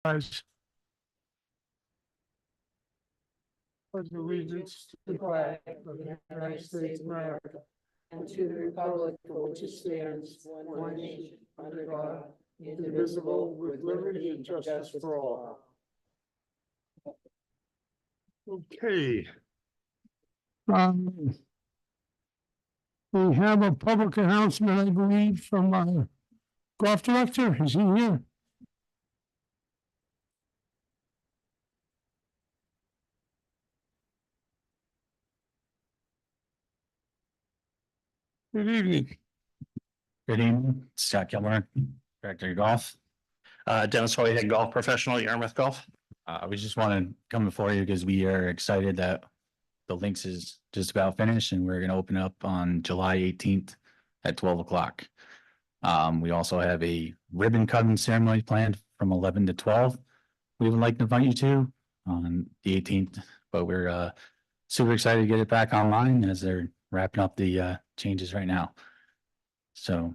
Pledge allegiance to the flag of the United States of America and to the republic for which it stands, one nation, under God, indivisible, with liberty and justice for all. Okay. We have a public announcement, I believe, from our golf director. Is he here? Good evening. Good evening, Scott Kilburn, Director of Golf. Dennis Hoy, head golf professional at Yarmouth Golf. We just want to come before you because we are excited that the links is just about finished and we're going to open up on July 18th at 12 o'clock. We also have a ribbon cutting ceremony planned from 11 to 12. We would like to invite you to on the 18th, but we're super excited to get it back online as they're wrapping up the changes right now. So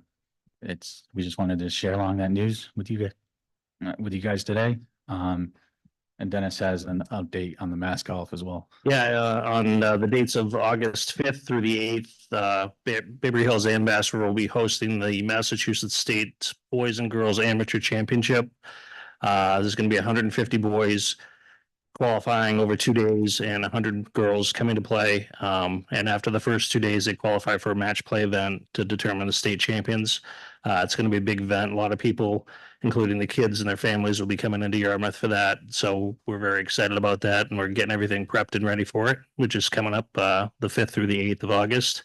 we just wanted to share along that news with you guys today. And Dennis has an update on the Mass Golf as well. Yeah, on the dates of August 5th through the 8th, Baby Hills Ambassador will be hosting the Massachusetts State Boys and Girls Amateur Championship. There's going to be 150 boys qualifying over 2 days and 100 girls coming to play. And after the first 2 days, they qualify for a match play event to determine the state champions. It's going to be a big event. A lot of people, including the kids and their families, will be coming into Yarmouth for that. So we're very excited about that, and we're getting everything prepped and ready for it, which is coming up the 5th through the 8th of August.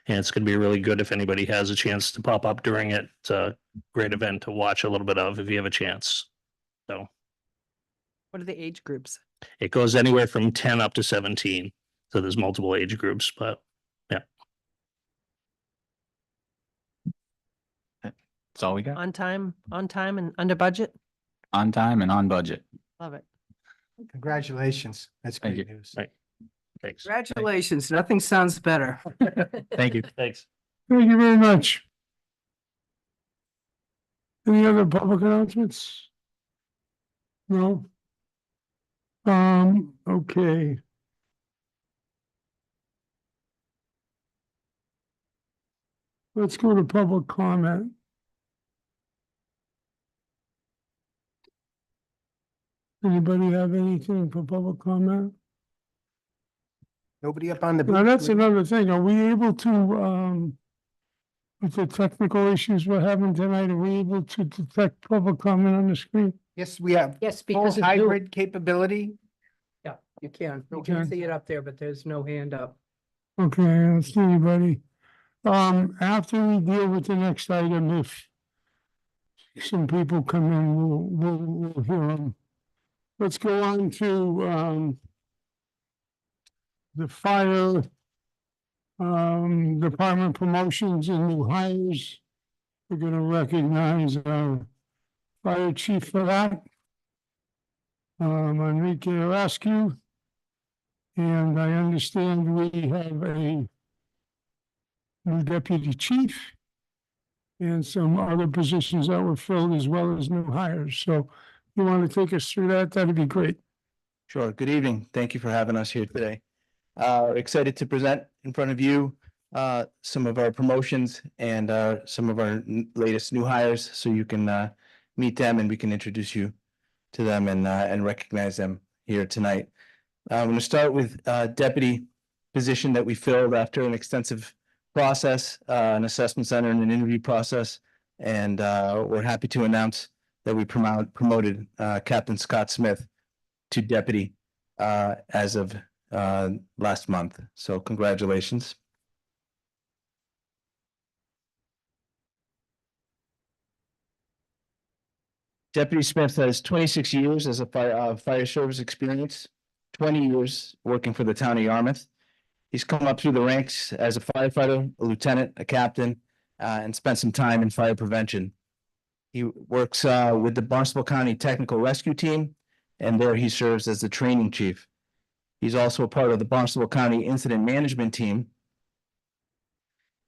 And it's going to be really good if anybody has a chance to pop up during it. It's a great event to watch a little bit of if you have a chance. So what are the age groups? it goes anywhere from 10 up to 17. So there's multiple age groups, but yeah. That's all we got. On time and under budget? On time and on budget. Love it. Congratulations. That's Thank great you. news. Right. Thanks. Congratulations. Nothing sounds better. Thank you. Thanks. Thank you very much. Any other public announcements? No? Okay. Let's go to public comment. Anybody have anything for public comment? Nobody up on the. Now, that's another thing. Are we able to, with the technical issues we're having tonight, are we able to detect public comment on the screen? Yes, we have Yes, full because it's hybrid capability. Yeah, you can. You Okay. can see it up there, but there's no hand up. Okay, I don't see anybody. After we deal with the next item, if some people come in, we'll hear them. Let's go on to, the fire, department promotions and new hires. We're gonna recognize our fire chief for that. Enrique Erascu. And I understand we have a new deputy chief and some other positions that were filled as well as new hires. So you want to take us through that? That'd be great. Sure. Good evening. Thank you for having us here today. Excited to present in front of you some of our promotions and some of our latest new hires, so you can meet them and we can introduce you to them and recognize them here tonight. I'm going to start with deputy position that we filled after an extensive process, an assessment center and an interview process. And we're happy to announce that we promoted Captain Scott Smith to deputy as of last month. So congratulations. Deputy Smith has 26 years as a fire service experience, 20 years working for the town of Yarmouth. He's come up through the ranks as a firefighter, a lieutenant, a captain, and spent some time in fire prevention. He works with the Barnstable County Technical Rescue Team, and there he serves as the training chief. He's also a part of the Barnstable County Incident Management Team.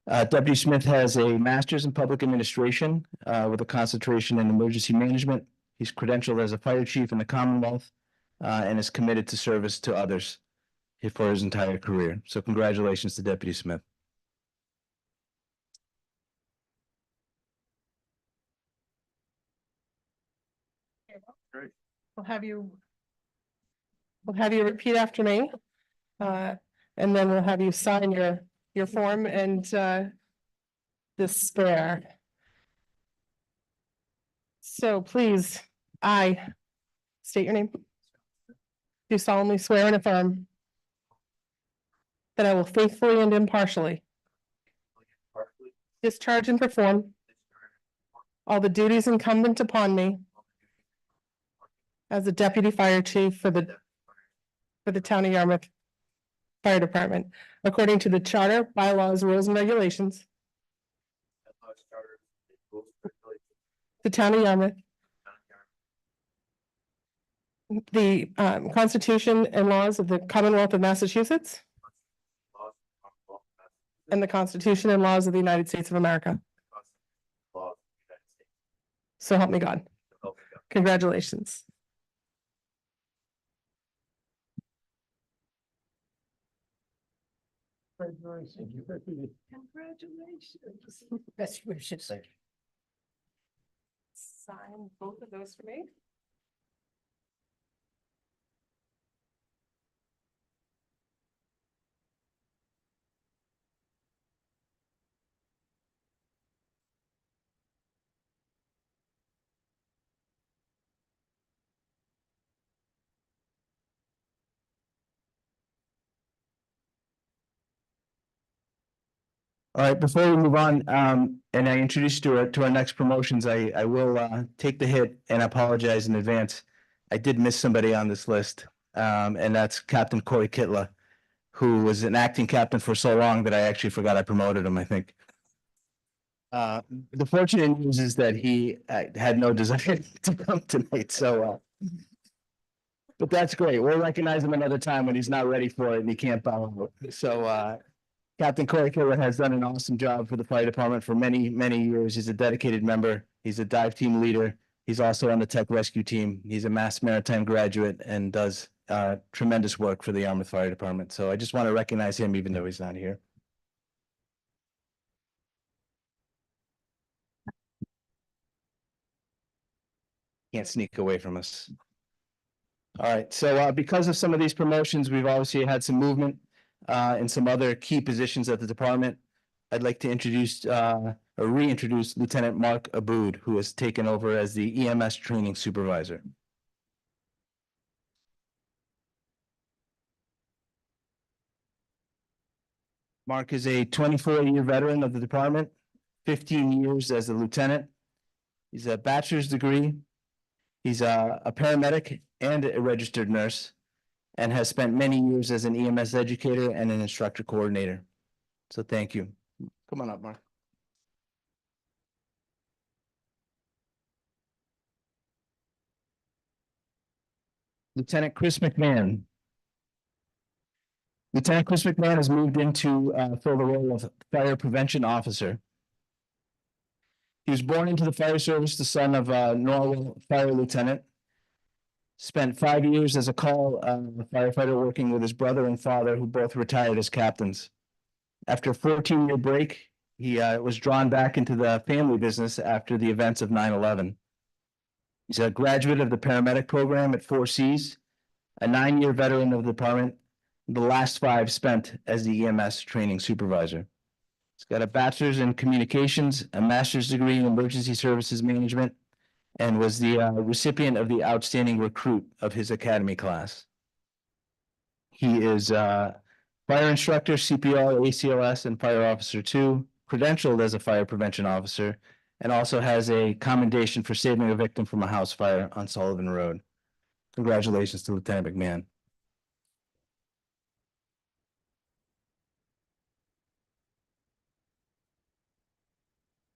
Deputy Smith has a master's in public administration with a concentration in emergency management He's credentialed as a fire chief in the Commonwealth and is committed to service to others for his entire career. So congratulations to Deputy Smith. We'll have you. We'll have you repeat after me. And then we'll have you sign your form and this spare. So please, I state your name. Do solemnly swear and affirm that I will faithfully and impartially discharge and perform all the duties incumbent upon me as the deputy fire chief for the town of Yarmouth Fire Department, according to the charter, bylaws, rules, and regulations. The town of Yarmouth. The Constitution and laws of the Commonwealth of Massachusetts. And the Constitution and laws of the United States of America. So help me God. Congratulations. Congratulations. Best wishes. Sign both of those for me. All right, before we move on, and I introduce you to our next promotions, I will take the hit and apologize in advance. I did miss somebody on this list, and that's Captain Corey Kitla, who was an acting captain for so long that I actually forgot I promoted him, I think. The fortunate news is that he had no desire to come tonight, so but that's great. We'll recognize him another time when he's not ready for it and he can't bow. So Captain Corey Killer has done an awesome job for the fire department for many, many years. He's a dedicated member. He's a dive team leader. He's also on the tech rescue team. He's a Mass Maritime graduate and does tremendous work for the Yarmouth Fire Department. So I just want to recognize him even though he's not here. Can't sneak away from us. All right, so because of some of these promotions, we've obviously had some movement in some other key positions at the department. I'd like to introduce or reintroduce Lieutenant Mark Aboud, who has taken over as the EMS training supervisor. Mark is a 24-year veteran of the department, 15 years as a lieutenant. He's a bachelor's degree. He's a paramedic and a registered nurse, and has spent many years as an EMS educator and an instructor coordinator. So thank you. Come on up, Mark. Lieutenant Chris McMahon. Lieutenant Chris McMahon has moved into fill the role of fire prevention officer. He was born into the fire service, the son of a Norwell fire lieutenant. Spent 5 years as a call firefighter working with his brother and father, who both retired as captains. After a 14-year break, he was drawn back into the family business after the events of 9/11. He's a graduate of the paramedic program at 4Cs, a 9-year veteran of the department, the last 5 spent as the EMS training supervisor. He's got a bachelor's in communications, a master's degree in emergency services management, and was the recipient of the outstanding recruit of his academy class. He is fire instructor, CPR, ACLS, and fire officer 2, credentialed as a fire prevention officer, and also has a commendation for saving a victim from a house fire on Sullivan Road. Congratulations to Lieutenant McMahon.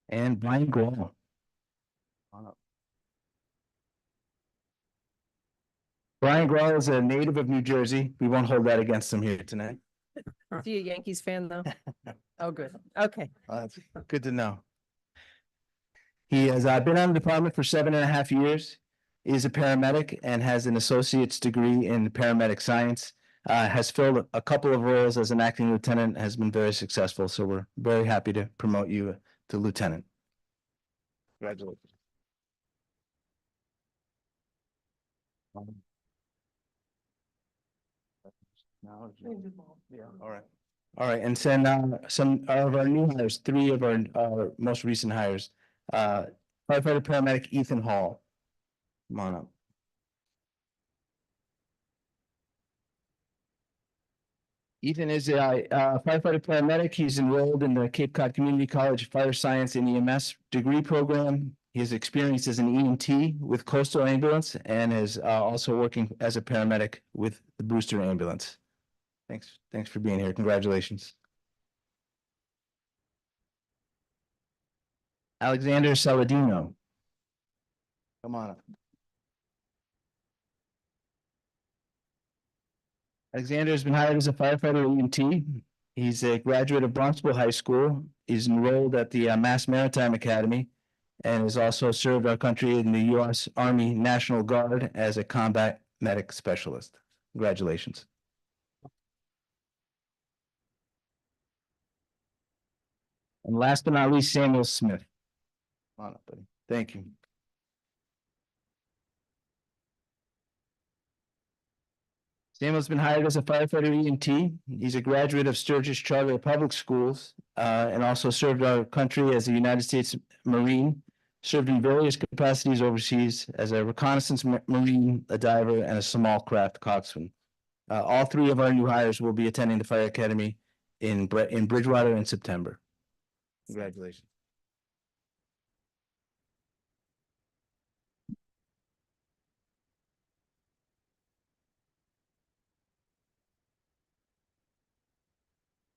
And Brian Grall. Brian Grall is a native of New Jersey. We won't hold that against him here tonight. Are you a Yankees fan though? Oh, good. Okay. That's good to know. He has been on the department for 7.5 years. is a paramedic and has an associate's degree in paramedic science. Has filled a couple of roles as an acting lieutenant, has been very successful, so we're very happy to promote you to lieutenant. Congratulations. Yeah, all right. All right, and send some of our new hires, three of our most recent hires. Firefighter paramedic Ethan Hall. Come on up. Ethan is a firefighter paramedic. He's enrolled in the Cape Cod Community College Fire Science and EMS degree program. He has experience as an EMT with Coastal Ambulance and is also working as a paramedic with the Brewster Ambulance. Thanks for being here. Congratulations. Alexander Saladino. Come on up. Alexander has been hired as a firefighter EMT. He's a graduate of Bronxville High School. He's enrolled at the Mass Maritime Academy and has also served our country in the U.S. Army National Guard as a combat medic specialist. Congratulations. And last but not least, Samuel Smith. Come on up, buddy. Thank you. Samuel's been hired as a firefighter EMT. He's a graduate of Sturgis Charter Public Schools and also served our country as a United States Marine, served in various capacities overseas as a reconnaissance Marine, a diver, and a small craft coxswain. All three of our new hires will be attending the Fire Academy in Bridgewater in September. Congratulations.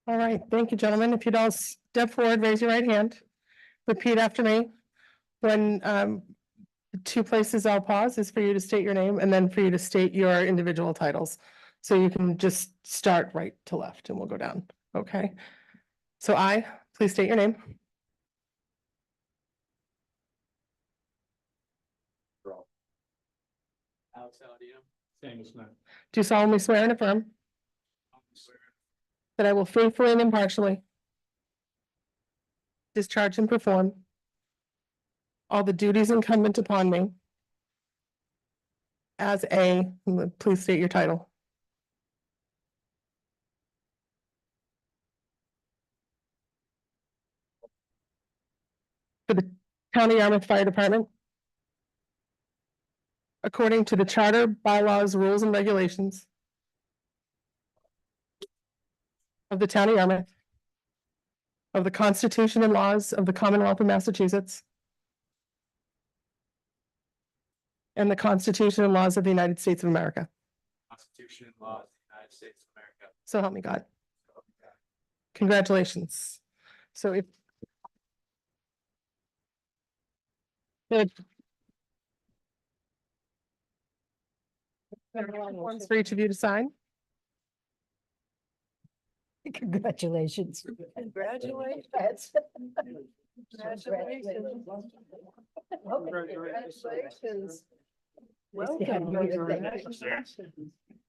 All right, thank you, gentlemen. If you'd all step forward, raise your right hand. Repeat after me. When the two places I'll pause is for you to state your name and then for you to state your individual titles. So you can just start right to left and we'll go down, okay? So please state your name. Alex Saladino. Samuel Smith. Do solemnly swear and affirm that I will faithfully and impartially discharge and perform all the duties incumbent upon me as please state your title. For the County Yarmouth Fire Department, according to the charter, bylaws, rules, and regulations of the Town of Yarmouth, of the Constitution and laws of the Commonwealth of Massachusetts, and the Constitution and laws of the United States of America. Constitution and laws of the United States of America. So help me God. Congratulations. So if good. Forms for each of you to sign. Congratulations. Congratulations. Congratulations. Congratulations.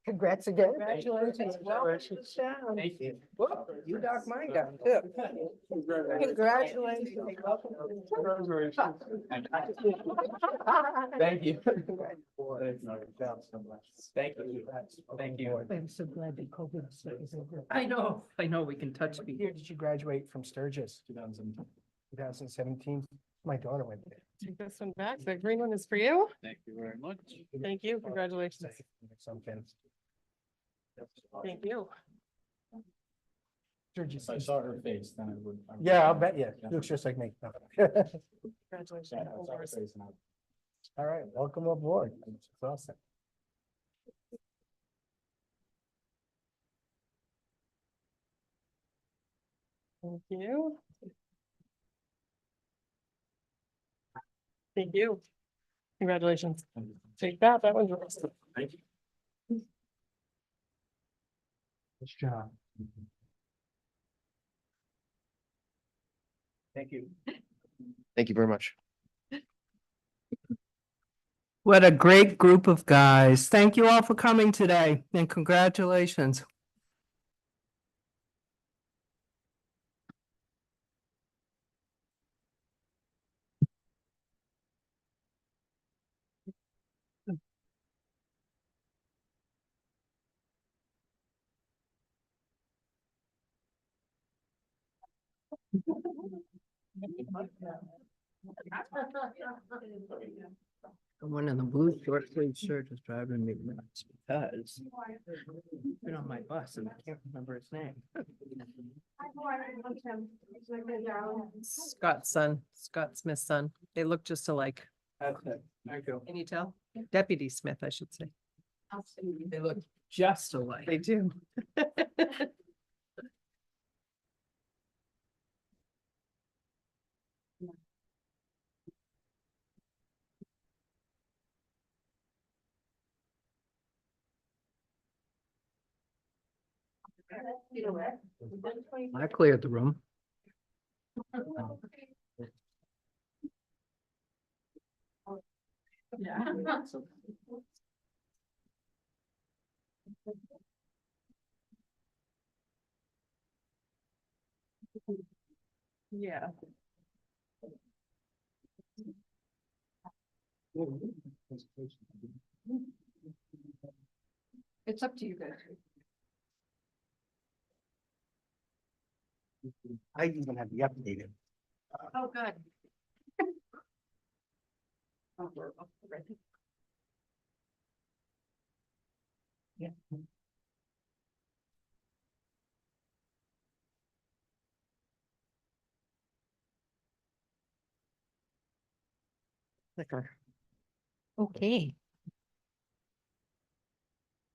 Congrats again. Congratulations. Welcome to town. Thank you. Whoop, you knocked mine down too. Congratulations. Thank you. Thank you. Thank you. I'm so glad that COVID is over. I know, we can touch me. Year did you graduate from Sturgis? 2017. My daughter went there. Take this one back. The green one is for you. Thank you very much. Thank you. Congratulations. Some fans. Thank you. Sturgis. If I saw her face, then I would. Yeah, I'll bet you. Looks just like me. Congratulations. Yeah, I saw her face and I- All right, welcome aboard. It's awesome. Thank you. Thank you. Congratulations. Take that. That one's yours. Thank you. Good job. Thank you. Thank you very much. What a great group of guys. Thank you all for coming today and congratulations. The one in the blue short sleeve shirt is driving me nuts because he's been on my bus and I can't remember his name. Scott's son, Scott Smith's son. They look just alike. That's it. Thank you. Can you tell? Deputy Smith, I should say. They look just alike. They do. I cleared the room. Yeah. It's up to you guys. I even have the updated. Oh, good. Yeah. Thicker. Okay.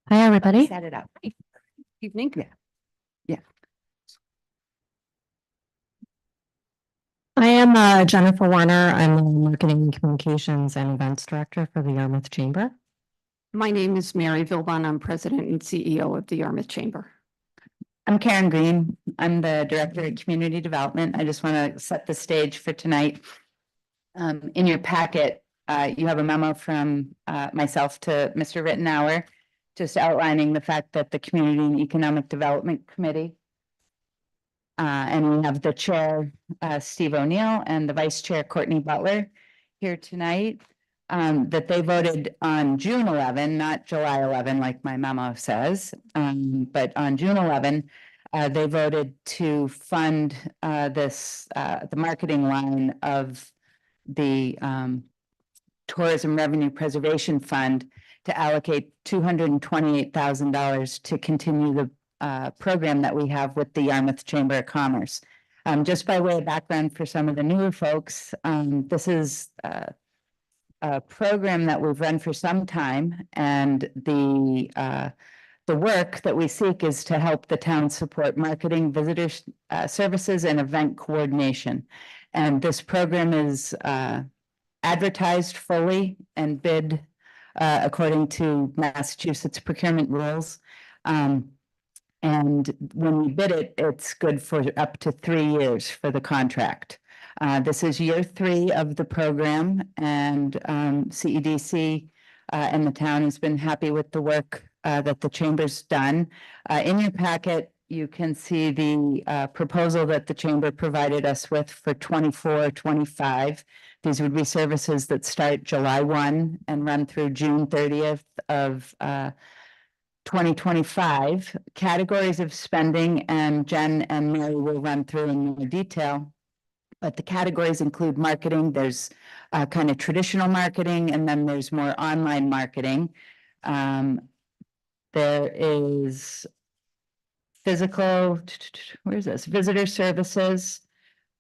Hi, everybody. Set it up. Evening. Yeah. Yeah. I am Jennifer Warner. I'm the Marketing, Communications and Events Director for the Yarmouth Chamber. My name is Mary Vilbon. I'm President and CEO of the Yarmouth Chamber. I'm Karen Green. I'm the Director of Community Development. I just want to set the stage for tonight. In your packet, you have a memo from myself to Mr. Rittenauer, just outlining the fact that the Community and Economic Development Committee and we have the chair, Steve O'Neill, and the vice chair, Courtney Butler, here tonight. That they voted on June 11, not July 11, like my memo says, but on June 11, they voted to fund the marketing line of the Tourism Revenue Preservation Fund to allocate $228,000 to continue the program that we have with the Yarmouth Chamber of Commerce. Just by way of background for some of the newer folks, this is a program that we've run for some time, and the work that we seek is to help the town support marketing, visitor services, and event coordination. And this program is advertised fully and bid according to Massachusetts procurement rules. And when we bid it, it's good for up to 3 years for the contract. This is year 3 of the program, and CEDC and the town has been happy with the work that the chamber's done. In your packet, you can see the proposal that the chamber provided us with for 24-25. These would be services that start July 1 and run through June 30th of 2025. Categories of spending, and Jen and Mary will run through in more detail. But the categories include marketing. There's kind of traditional marketing, and then there's more online marketing. There is physical, where's this? Visitor services,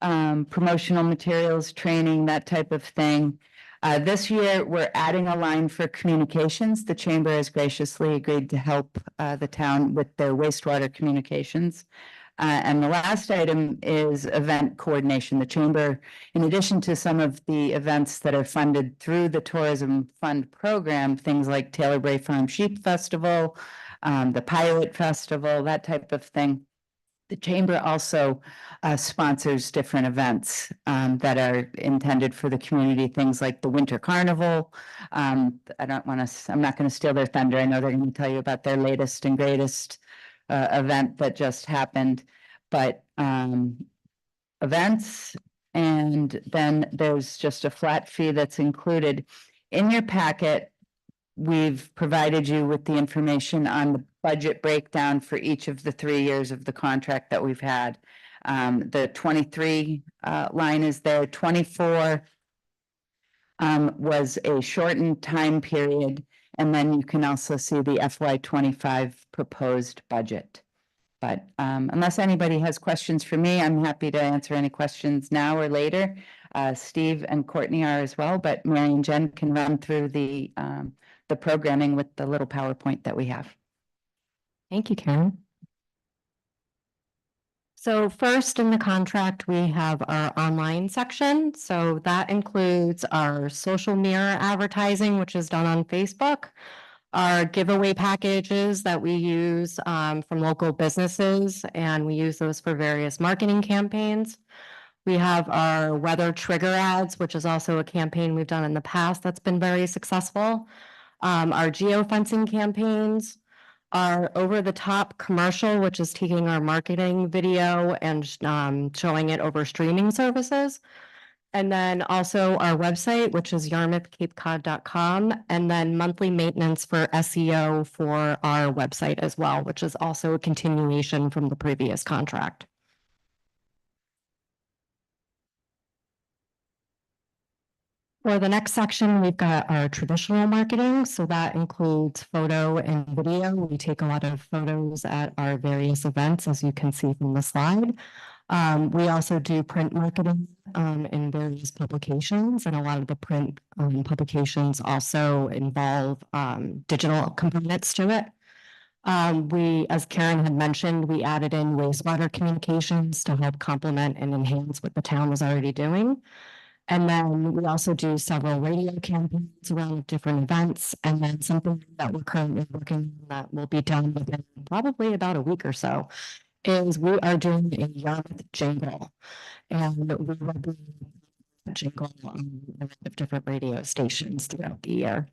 promotional materials, training, that type of thing. This year, we're adding a line for communications. The chamber has graciously agreed to help the town with their wastewater communications. And the last item is event coordination. The chamber, in addition to some of the events that are funded through the Tourism Fund program, things like Taylor Bray Farm Sheep Festival, the Pirate Festival, that type of thing. The chamber also sponsors different events that are intended for the community, things like the Winter Carnival. I don't want to, I'm not going to steal their thunder. I know they're going to tell you about their latest and greatest event that just happened, but events, and then there's just a flat fee that's included. In your packet, we've provided you with the information on the budget breakdown for each of the 3 years of the contract that we've had. The 23 line is there, 24 was a shortened time period, and then you can also see the FY 25 proposed budget. But unless anybody has questions for me, I'm happy to answer any questions now or later. Steve and Courtney are as well, but Mary and Jen can run through the programming with the little PowerPoint that we have. Thank you, Karen. So first in the contract, we have our online section. So that includes our social mirror advertising, which is done on Facebook, our giveaway packages that we use from local businesses, and we use those for various marketing campaigns. We have our weather trigger ads, which is also a campaign we've done in the past that's been very successful. Our geofencing campaigns, our over-the-top commercial, which is taking our marketing video and showing it over streaming services. And then also our website, which is yarmouthcapecod.com, and then monthly maintenance for SEO for our website as well, which is also a continuation from the previous contract. For the next section, we've got our traditional marketing. So that includes photo and video. We take a lot of photos at our various events, as you can see from the slide. We also do print marketing in various publications, and a lot of the print publications also involve digital components to it. We, as Karen had mentioned, we added in wastewater communications to help complement and enhance what the town was already doing. And then we also do several radio campaigns around different events. And then something that we're currently working on that will be done within probably about a week or so is we are doing a Yarmouth jingle. And we will be jingle on a lot of different radio stations throughout the year.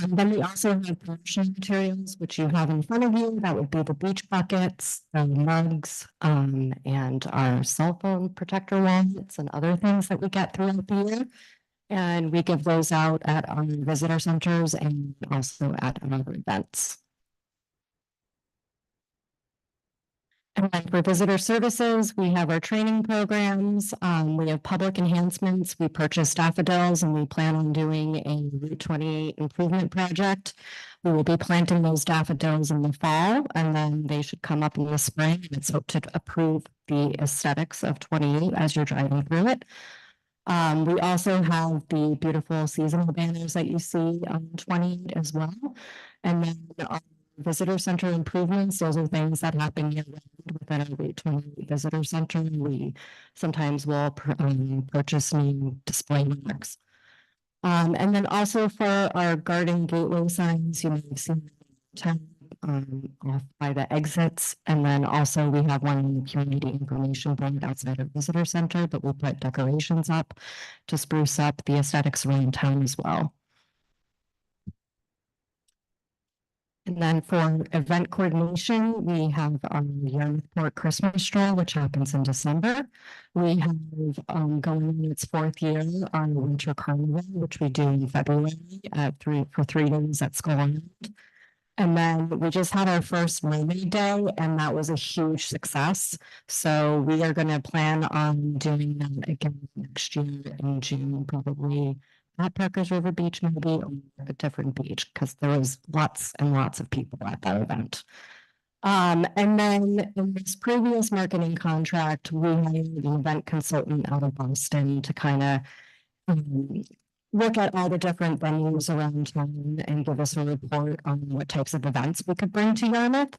Then we also have promotional materials, which you have in front of you. That would be the beach buckets, the mugs, and our cell phone protector wallets and other things that we get throughout the year. And we give those out at our visitor centers and also at other events. And then for visitor services, we have our training programs. We have public enhancements. We purchase daffodils, and we plan on doing a Route 28 improvement project. We will be planting those daffodils in the fall, and then they should come up in the spring. And it's hoped to approve the aesthetics of 28 as you're driving through it. We also have the beautiful seasonal banners that you see on 28 as well. And then visitor center improvements, those are things that happen within our Route 28 visitor center. We sometimes will purchase new display marks. And then also for our garden gateway signs, you may have seen off by the exits. And then also we have one in the community information board outside of visitor center, but we'll put decorations up to spruce up the aesthetics around town as well. And then for event coordination, we have our Yarmouth Port Christmas Stroll, which happens in December. We have going in its 4th year on the Winter Carnival, which we do in February for 3 days at Skull Island. And then we just had our first Mermaid Day, and that was a huge success. So we are going to plan on doing that again next year in June, probably at Parker's River Beach, maybe, or a different beach, because there was lots and lots of people at that event. And then in this previous marketing contract, we hired an event consultant out of Boston to kind of look at all the different venues around town and give us a report on what types of events we could bring to Yarmouth.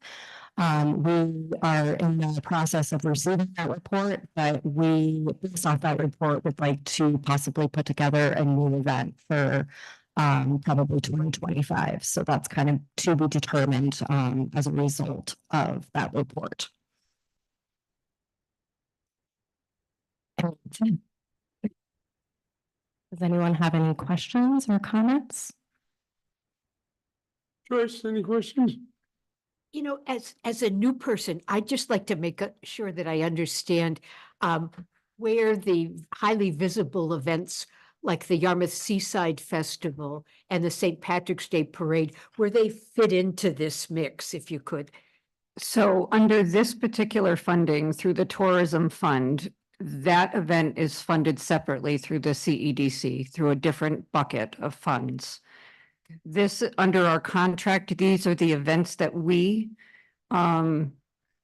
We are in the process of receiving that report, but we, based off that report, would like to possibly put together a new event for probably 2025. So that's kind of to be determined as a result of that report. Does anyone have any questions or comments? Joyce, any questions? You know, as a new person, I'd just like to make sure that I understand where the highly visible events like the Yarmouth Seaside Festival and the St. Patrick's Day Parade, where they fit into this mix, if you could. So under this particular funding through the Tourism Fund, that event is funded separately through the CEDC, through a different bucket of funds. This, under our contract, these are the events that we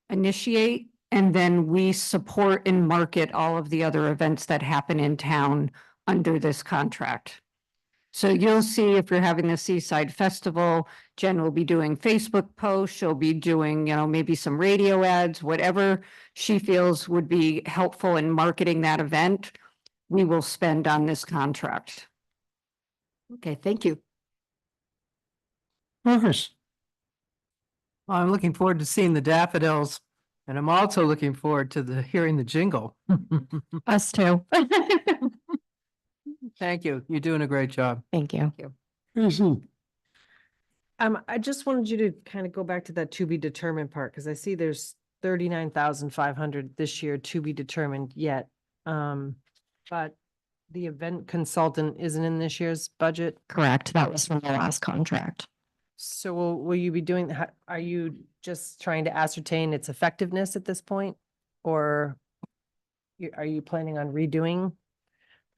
initiate, and then we support and market all of the other events that happen in town under this contract. So you'll see if you're having the Seaside Festival, Jen will be doing Facebook posts, she'll be doing, you know, maybe some radio ads, whatever she feels would be helpful in marketing that event, we will spend on this contract. Okay, thank you. Marcus? I'm looking forward to seeing the daffodils, and I'm also looking forward to hearing the jingle. Us too. Thank you. You're doing a great job. Thank you. Tracy? I just wanted you to kind of go back to that to be determined part, because I see there's 39,500 this year to be determined yet. But the event consultant isn't in this year's budget. Correct. That was from the last contract. So will you be doing, are you just trying to ascertain its effectiveness at this point? Or are you planning on redoing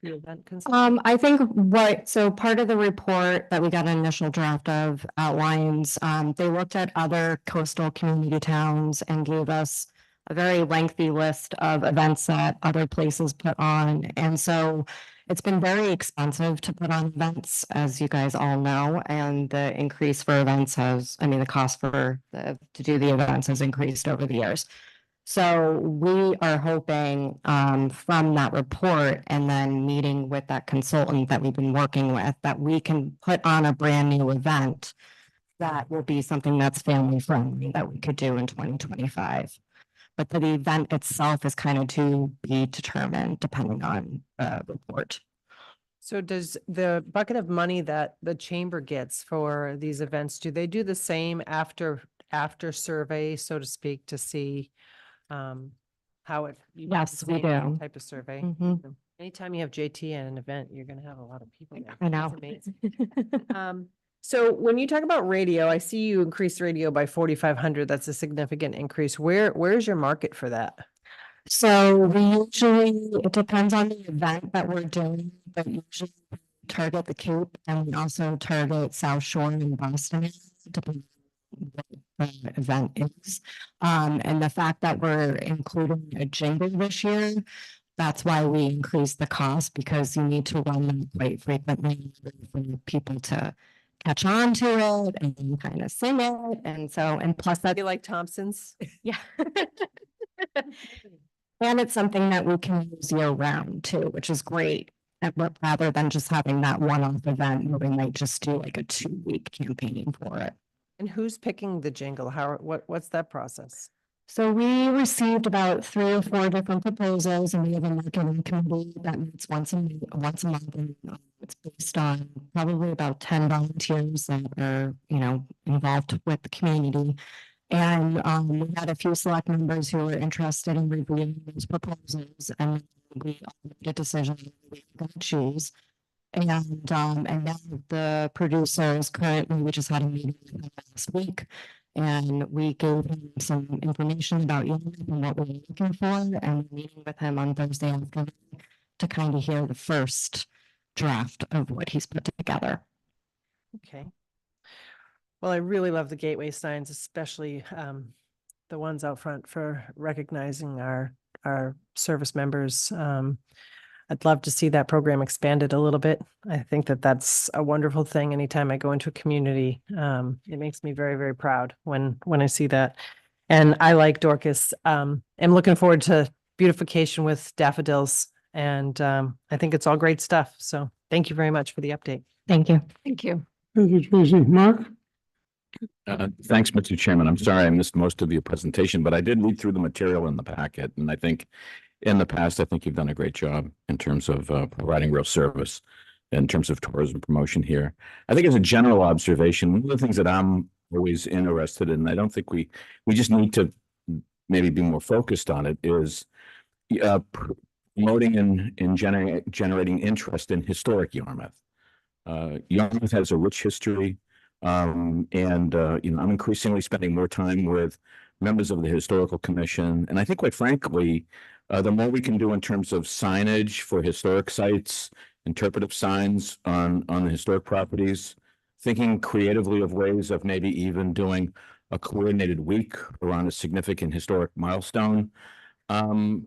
the event consultant? I think so part of the report that we got an initial draft of outlines, they looked at other coastal community towns and gave us a very lengthy list of events that other places put on. And so it's been very expensive to put on events, as you guys all know, and the increase for events the cost to do the events has increased over the years. So we are hoping from that report and then meeting with that consultant that we've been working with, that we can put on a brand new event that will be something that's family friendly that we could do in 2025. But the event itself is kind of to be determined depending on the report. So does the bucket of money that the chamber gets for these events, do they do the same after survey, so to speak, to see how it? Yes, we same do. Type of survey. Mhm. Anytime you have JT at an event, you're gonna have a lot of people there. I know. It's amazing. So when you talk about radio, I see you increased radio by 4,500. That's a significant increase. Where's your market for that? So it depends on the event that we're doing, but usually we target the Cape and we also target South Shore in Boston, depending on what the event is. And the fact that we're including a jingle this year, that's why we increased the cost, because you need to run them quite frequently for people to catch on to it and kind of sing it. And so, and plus that, You like Thompson's? yeah. And it's something that we can use year round too, which is great. Rather than just having that one-off event where we might just do like a 2-week campaign for it. And who's picking the jingle? What's that process? So we received about 3 or 4 different proposals, and we have a marketing committee that meets once a month, and it's based on probably about 10 volunteers that are, involved with the community. And we had a few select members who were interested in reviewing those proposals, and we all made a decision that we were going to choose. And now the producers currently, we just had a meeting with them last week, and we gave him some information about Yarmouth and what we were looking for, and we're meeting with him on Thursday afternoon to kind of hear the first draft of what he's put together. Okay. Well, I really love the gateway signs, especially the ones out front for recognizing our service members. I'd love to see that program expanded a little bit. I think that that's a wonderful thing. Anytime I go into a community, it makes me very, very proud when I see that. And I like Dorcas. I'm looking forward to beautification with daffodils. And I think it's all great stuff. So thank you very much for the update. Thank you. Thank you. Thank you, Tracy. Mark? Thanks, Mr. Chairman. I'm sorry I missed most of your presentation, but I did read through the material in the packet, and I think in the past, I think you've done a great job in terms of providing real service in terms of tourism promotion here. I think as a general observation, one of the things that I'm always interested in, I don't think we just need to maybe be more focused on it, is promoting and generating interest in historic Yarmouth. Yarmouth has a rich history. I'm increasingly spending more time with members of the Historical Commission. And I think, quite frankly, the more we can do in terms of signage for historic sites, interpretive signs on the historic properties, thinking creatively of ways of maybe even doing a coordinated week around a significant historic milestone,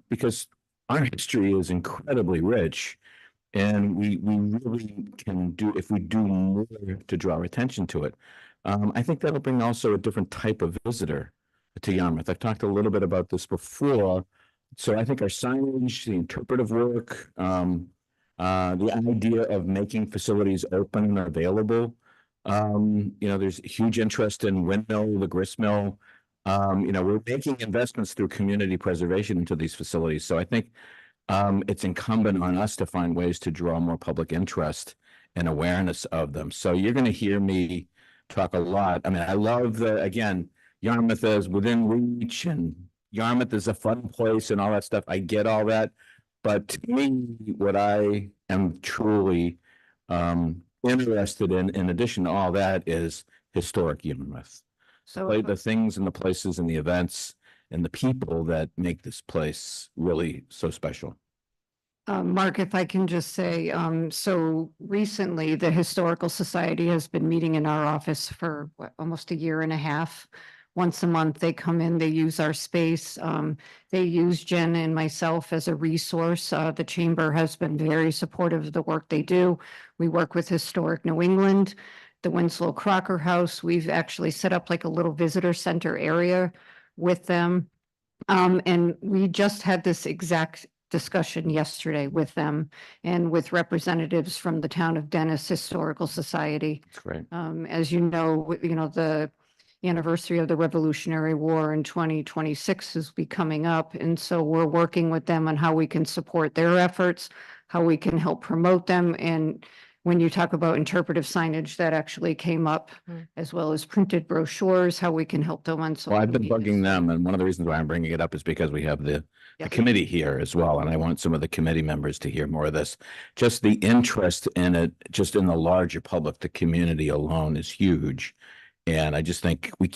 because our history is incredibly rich. And we really can do, if we do more to draw attention to it, I think that'll bring also a different type of visitor to Yarmouth. I've talked a little bit about this before. So I think our signage, the interpretive work, the idea of making facilities open and available. There's huge interest in Windmill, the grist mill. We're making investments through community preservation into these facilities. So I think it's incumbent on us to find ways to draw more public interest and awareness of them. So you're going to hear me talk a lot. I mean, I love again, Yarmouth is within reach and Yarmouth is a fun place and all that stuff. I get all that. But to me, what I am truly interested in addition to all that, is historic Yarmouth. So The things and the places and the events and the people that make this place really so special. Mark, if I can just say, so recently the Historical Society has been meeting in our office for almost a year and a half. Once a month, they come in, they use our space. They use Jen and myself as a resource. The chamber has been very supportive of the work they do. We work with Historic New England, the Winslow Crocker House. We've actually set up like a little visitor center area with them. And we just had this exact discussion yesterday with them and with representatives from the town of Dennis Historical Society. That's great. As you know, the anniversary of the Revolutionary War in 2026 is coming up. And so we're working with them on how we can support their efforts, how we can help promote them. And when you talk about interpretive signage, that actually came up, as well as printed brochures, how we can help them on. Well, I've been bugging them, and one of the reasons why I'm bringing it up is because we have the committee here as well, and I want some of the committee members to hear more of this. Just the interest in it, just in the larger public, the community alone is huge. And I just think we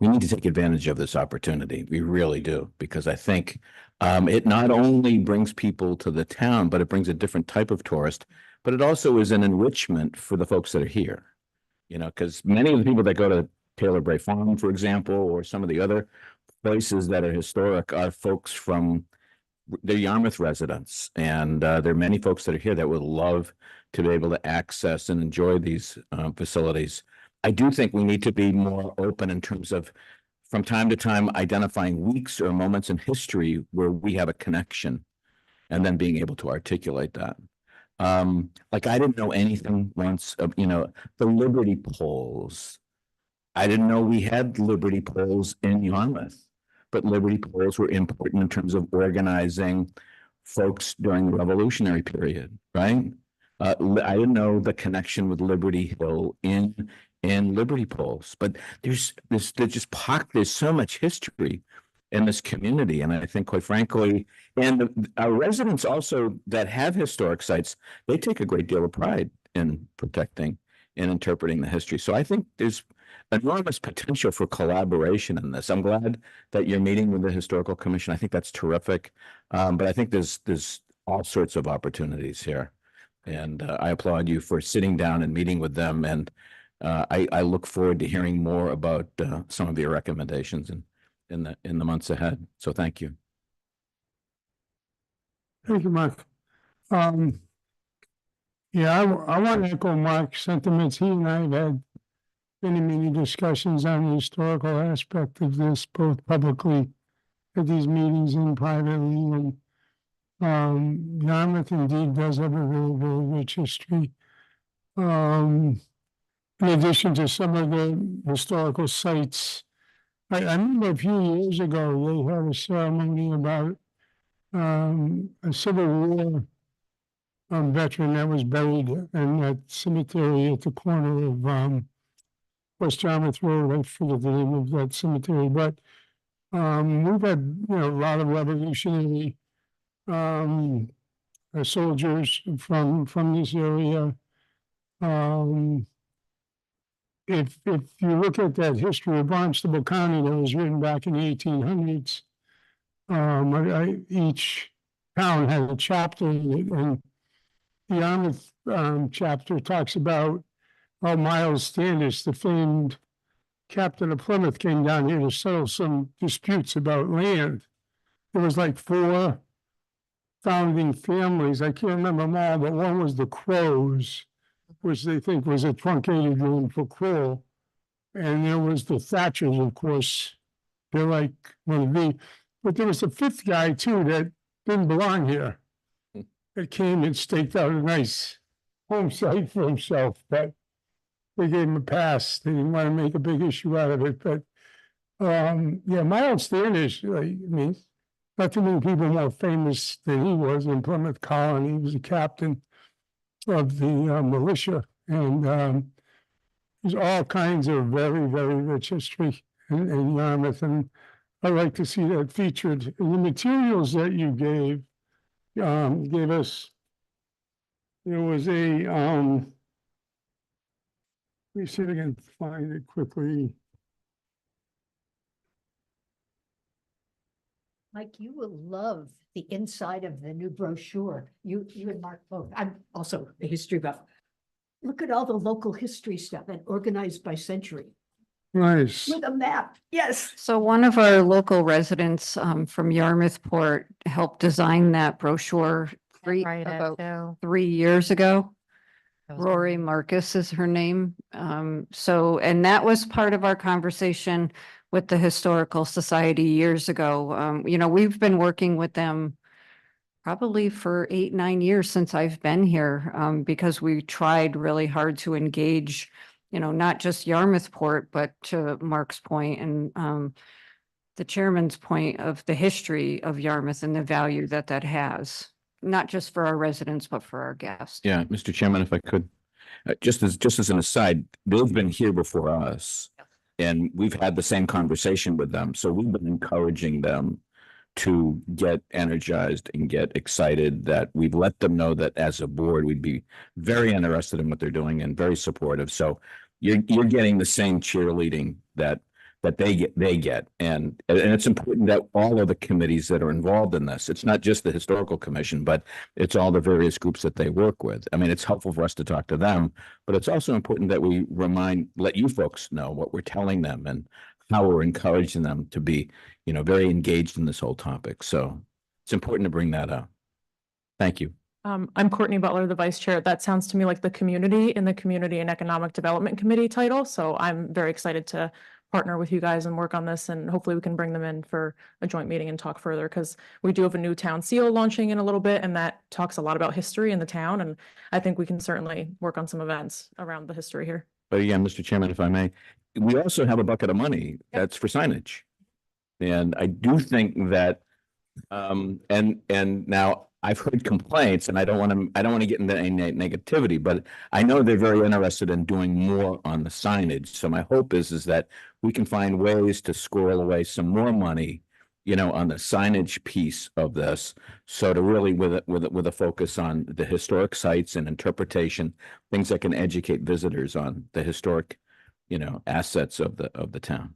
need to take advantage of this opportunity. We really do, because I think it not only brings people to the town, but it brings a different type of tourist, but it also is an enrichment for the folks that are here. Because many of the people that go to Taylor Bray Farm, for example, or some of the other places that are historic are folks from the Yarmouth residents. And there are many folks that are here that would love to be able to access and enjoy these facilities. I do think we need to be more open in terms of, from time to time, identifying weeks or moments in history where we have a connection and then being able to articulate that. Like I didn't know anything once of, the Liberty Poles. I didn't know we had Liberty Poles in Yarmouth, but Liberty Poles were important in terms of organizing folks during the Revolutionary period, right? I didn't know the connection with Liberty Hill in Liberty Poles, but there's so much history in this community. And I think, quite frankly, our residents also that have historic sites, they take a great deal of pride in protecting and interpreting the history. So I think there's enormous potential for collaboration in this. I'm glad that you're meeting with the Historical Commission. I think that's terrific. But I think there's all sorts of opportunities here. And I applaud you for sitting down and meeting with them. And I look forward to hearing more about some of your recommendations in the months ahead. So thank you. Thank you, Mark. Yeah, I want to echo Mark's sentiments. He and I have had many discussions on the historical aspect of this, both publicly at these meetings and privately. And Yarmouth indeed does have a very rich history. In addition to some of the historical sites, I remember a few years ago, they had a ceremony about a Civil War veteran that was buried in that cemetery at the corner of West Yarmouth Road. I forget the name of that cemetery, but we've had, a lot of revolutionary soldiers from this area. If you look at that history of Barnstable County that was written back in the 1800s, each town had a chapter in it, and the Yarmouth chapter talks about how Miles Standish, the famed captain of Plymouth, came down here to settle some disputes about land. There was like 4 founding families. I can't remember them all, but one was the Crows, which they think was a truncated name for crow. And there was the Thatchers, of course. They're like one of the, but there was a 5th guy too that didn't belong here. That came and staked out a nice home site for himself, but they gave him a pass. They didn't want to make a big issue out of it, but yeah, Miles Standish, not too many people more famous than he was in Plymouth Colony. He was a captain of the militia, and there's all kinds of very, very rich history in Yarmouth, and I like to see that featured. And the materials that you gave us, there was a let me see if I can find it quickly. Mike, you will love the inside of the new brochure. You and Mark both. I'm also a history buff. Look at all the local history stuff and organized by century Nice. with a map. Yes. So one of our local residents from Yarmouth Port helped design that brochure about 3 years ago. Rory Marcus is her name. And that was part of our conversation with the Historical Society years ago. We've been working with them probably for 8-9 years since I've been here, because we tried really hard to engage, not just Yarmouth Port, but to Mark's point and the chairman's point of the history of Yarmouth and the value that has, not just for our residents, but for our guests. Yeah, Mr. Chairman, if I could, just as an aside, they've been here before us. And we've had the same conversation with them. So we've been encouraging them to get energized and get excited, that we've let them know that as a board, we'd be very interested in what they're doing and very supportive. So you're getting the same cheerleading that they get. And it's important that all of the committees that are involved in this, it's not just the Historical Commission, but it's all the various groups that they work with. I mean, it's helpful for us to talk to them, but it's also important that we let you folks know what we're telling them and how we're encouraging them to be, very engaged in this whole topic. So it's important to bring that up. Thank you. I'm Courtney Butler, the vice chair. That sounds to me like the Community and Economic Development Committee title. So I'm very excited to partner with you guys and work on this, and hopefully we can bring them in for a joint meeting and talk further, because we do have a new town seal launching in a little bit, and that talks a lot about history in the town, and I think we can certainly work on some events around the history here. But again, Mr. Chairman, if I may, we also have a bucket of money that's for signage. And I do think that, and now I've heard complaints, and I don't want to get into any negativity, but I know they're very interested in doing more on the signage. So my hope is that we can find ways to squirrel away some more money, on the signage piece of this. So to really with a focus on the historic sites and interpretation, things that can educate visitors on the historic, assets of the town.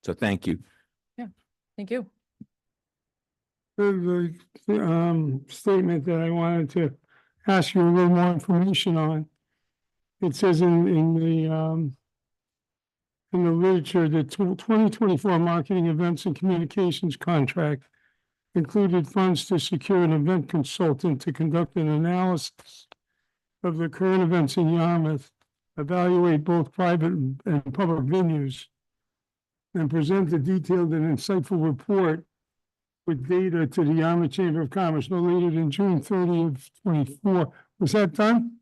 So thank you. Yeah, thank you. The statement that I wanted to ask you a little more information on. It says in the literature, the 2024 marketing events and communications contract included funds to secure an event consultant to conduct an analysis of the current events in Yarmouth, evaluate both private and public venues, and present a detailed and insightful report with data to the Yarmouth Chamber of Commerce no later than June 30th, 24. Was that done?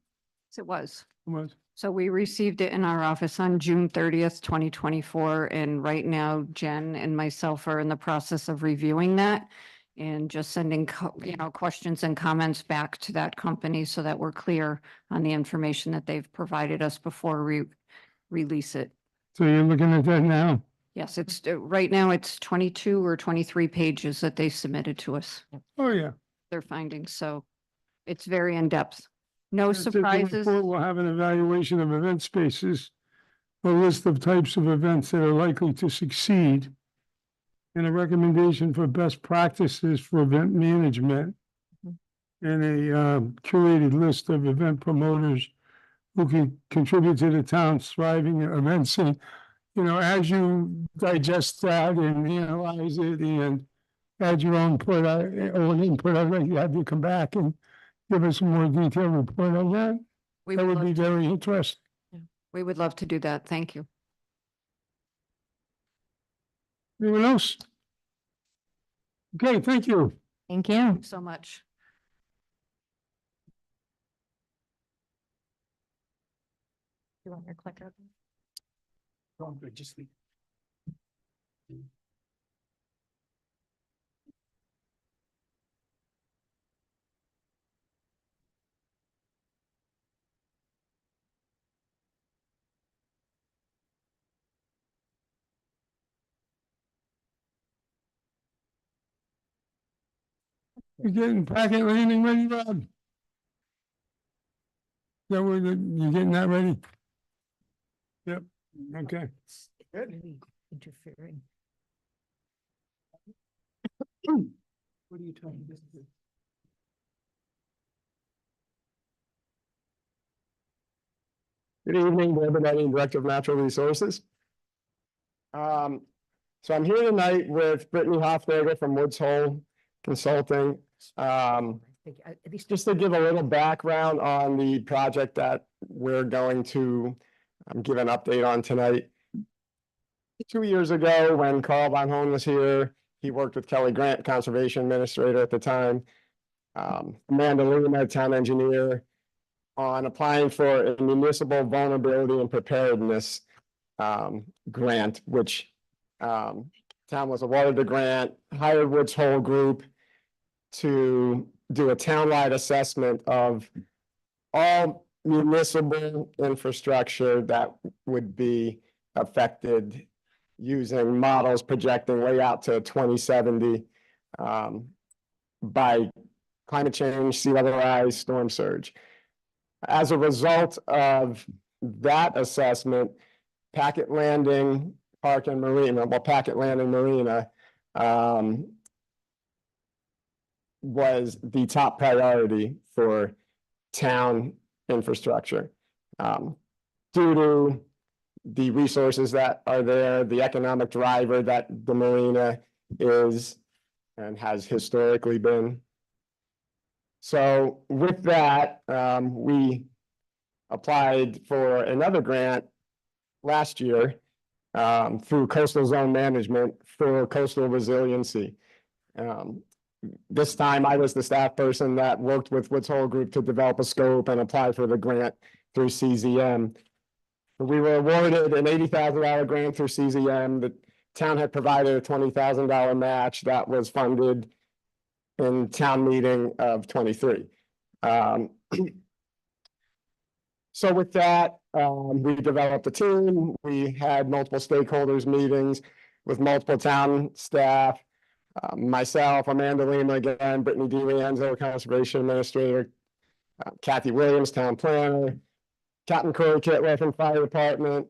It was. It was. So we received it in our office on June 30th, 2024. And right now, Jen and myself are in the process of reviewing that in just sending, questions and comments back to that company so that we're clear on the information that they've provided us before we release it. So you're looking at that now? Yes, it's, right now it's 22 or 23 pages that they submitted to us, Oh, yeah. their findings, so it's very in-depth. No It says the surprises. report will have an evaluation of event spaces, a list of types of events that are likely to succeed, and a recommendation for best practices for event management, and a curated list of event promoters who can contribute to the town's thriving events. And, as you digest that and analyze it and add your own input, I'd like to have you come back and give us a more detailed report on that. We That would would be love to- very interesting. We would love to do that. Thank you. Anyone else? Okay, thank you. Thank you. Thank you so much. You want your clicker? Just leave. You getting packet landing ready, Rob? Yeah, you getting that ready? Yep, okay. Really interfering. What are you talking about? Good evening, to everybody, Director of Natural Resources. So I'm here tonight with Brittany Hofberger from Woods Hole Consulting. Just to give a little background on the project that we're going to give an update on tonight. 2 years ago, when Carl Von Hohn was here, he worked with Kelly Grant, Conservation Administrator at the time, Amanda Lima, Town Engineer, on applying for a municipal vulnerability and preparedness grant, which town was awarded the grant, hired Woods Hole Group to do a townwide assessment of all municipal infrastructure that would be affected using models projecting way out to 2070 by climate change, sea level rise, storm surge. As a result of that assessment, Packet Landing Park and Marina, Packet Landing Marina was the top priority for town infrastructure. Due to the resources that are there, the economic driver that the marina is and has historically been. So with that, we applied for another grant last year through Coastal Zone Management for coastal resiliency. This time I was the staff person that worked with Woods Hole Group to develop a scope and apply for the grant through CZM. We were awarded an $80,000 grant through CZM. The town had provided a $20,000 match that was funded in town meeting of 23. So with that, we developed a team. We had multiple stakeholders meetings with multiple town staff. Myself, Amanda Lima again, Brittany DiRienzo, Conservation Administrator, Kathy Williams, Town Planner, Captain Corey Kitler from Fire Department,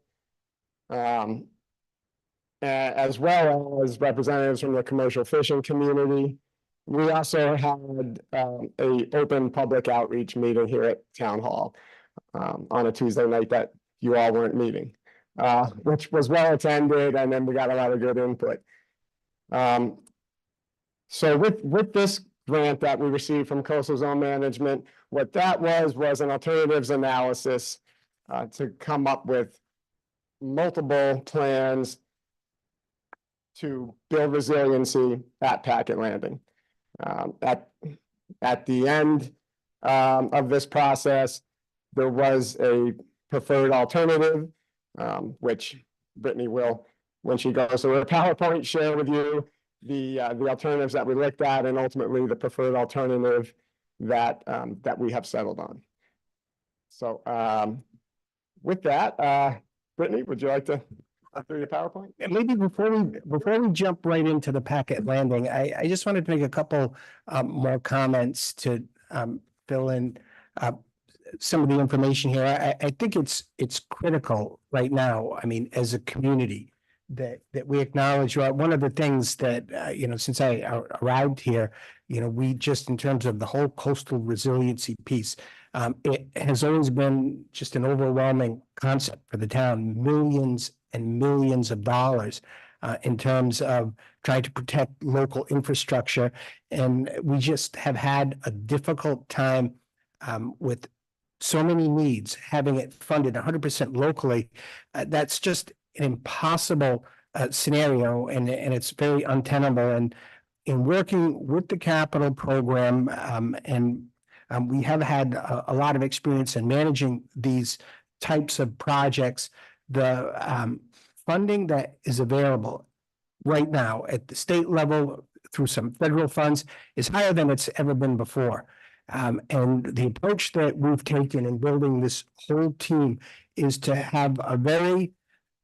as well as representatives from the commercial fishing community. We also had a open public outreach meeting here at Town Hall on a Tuesday night that you all weren't meeting, which was well attended, and then we got a lot of good input. So with this grant that we received from Coastal Zone Management, what that was an alternatives analysis to come up with multiple plans to build resiliency at Packet Landing. At the end of this process, there was a preferred alternative, which Brittany will, when she goes to her PowerPoint, share with you. the alternatives that we looked at and ultimately the preferred alternative that, that we have settled on. So, with that, Brittany, would you like to go through your PowerPoint? And maybe before we jump right into the packet landing, I just wanted to make a couple more comments to fill in some of the information here. I think it's critical right now. I mean, as a community, that we acknowledge. One of the things that you know, since I arrived here, you know, we just in terms of the whole coastal resiliency piece, it has always been just an overwhelming concept for the town. Millions and millions of dollars in terms of trying to protect local infrastructure. And we just have had a difficult time with so many needs, having it funded 100% locally. That's just an impossible scenario, and it's very untenable. And in working with the capital program, we have had a lot of experience in managing these types of projects. The funding that is available right now at the state level through some federal funds is higher than it's ever been before. And the approach that we've taken in building this whole team is to have a very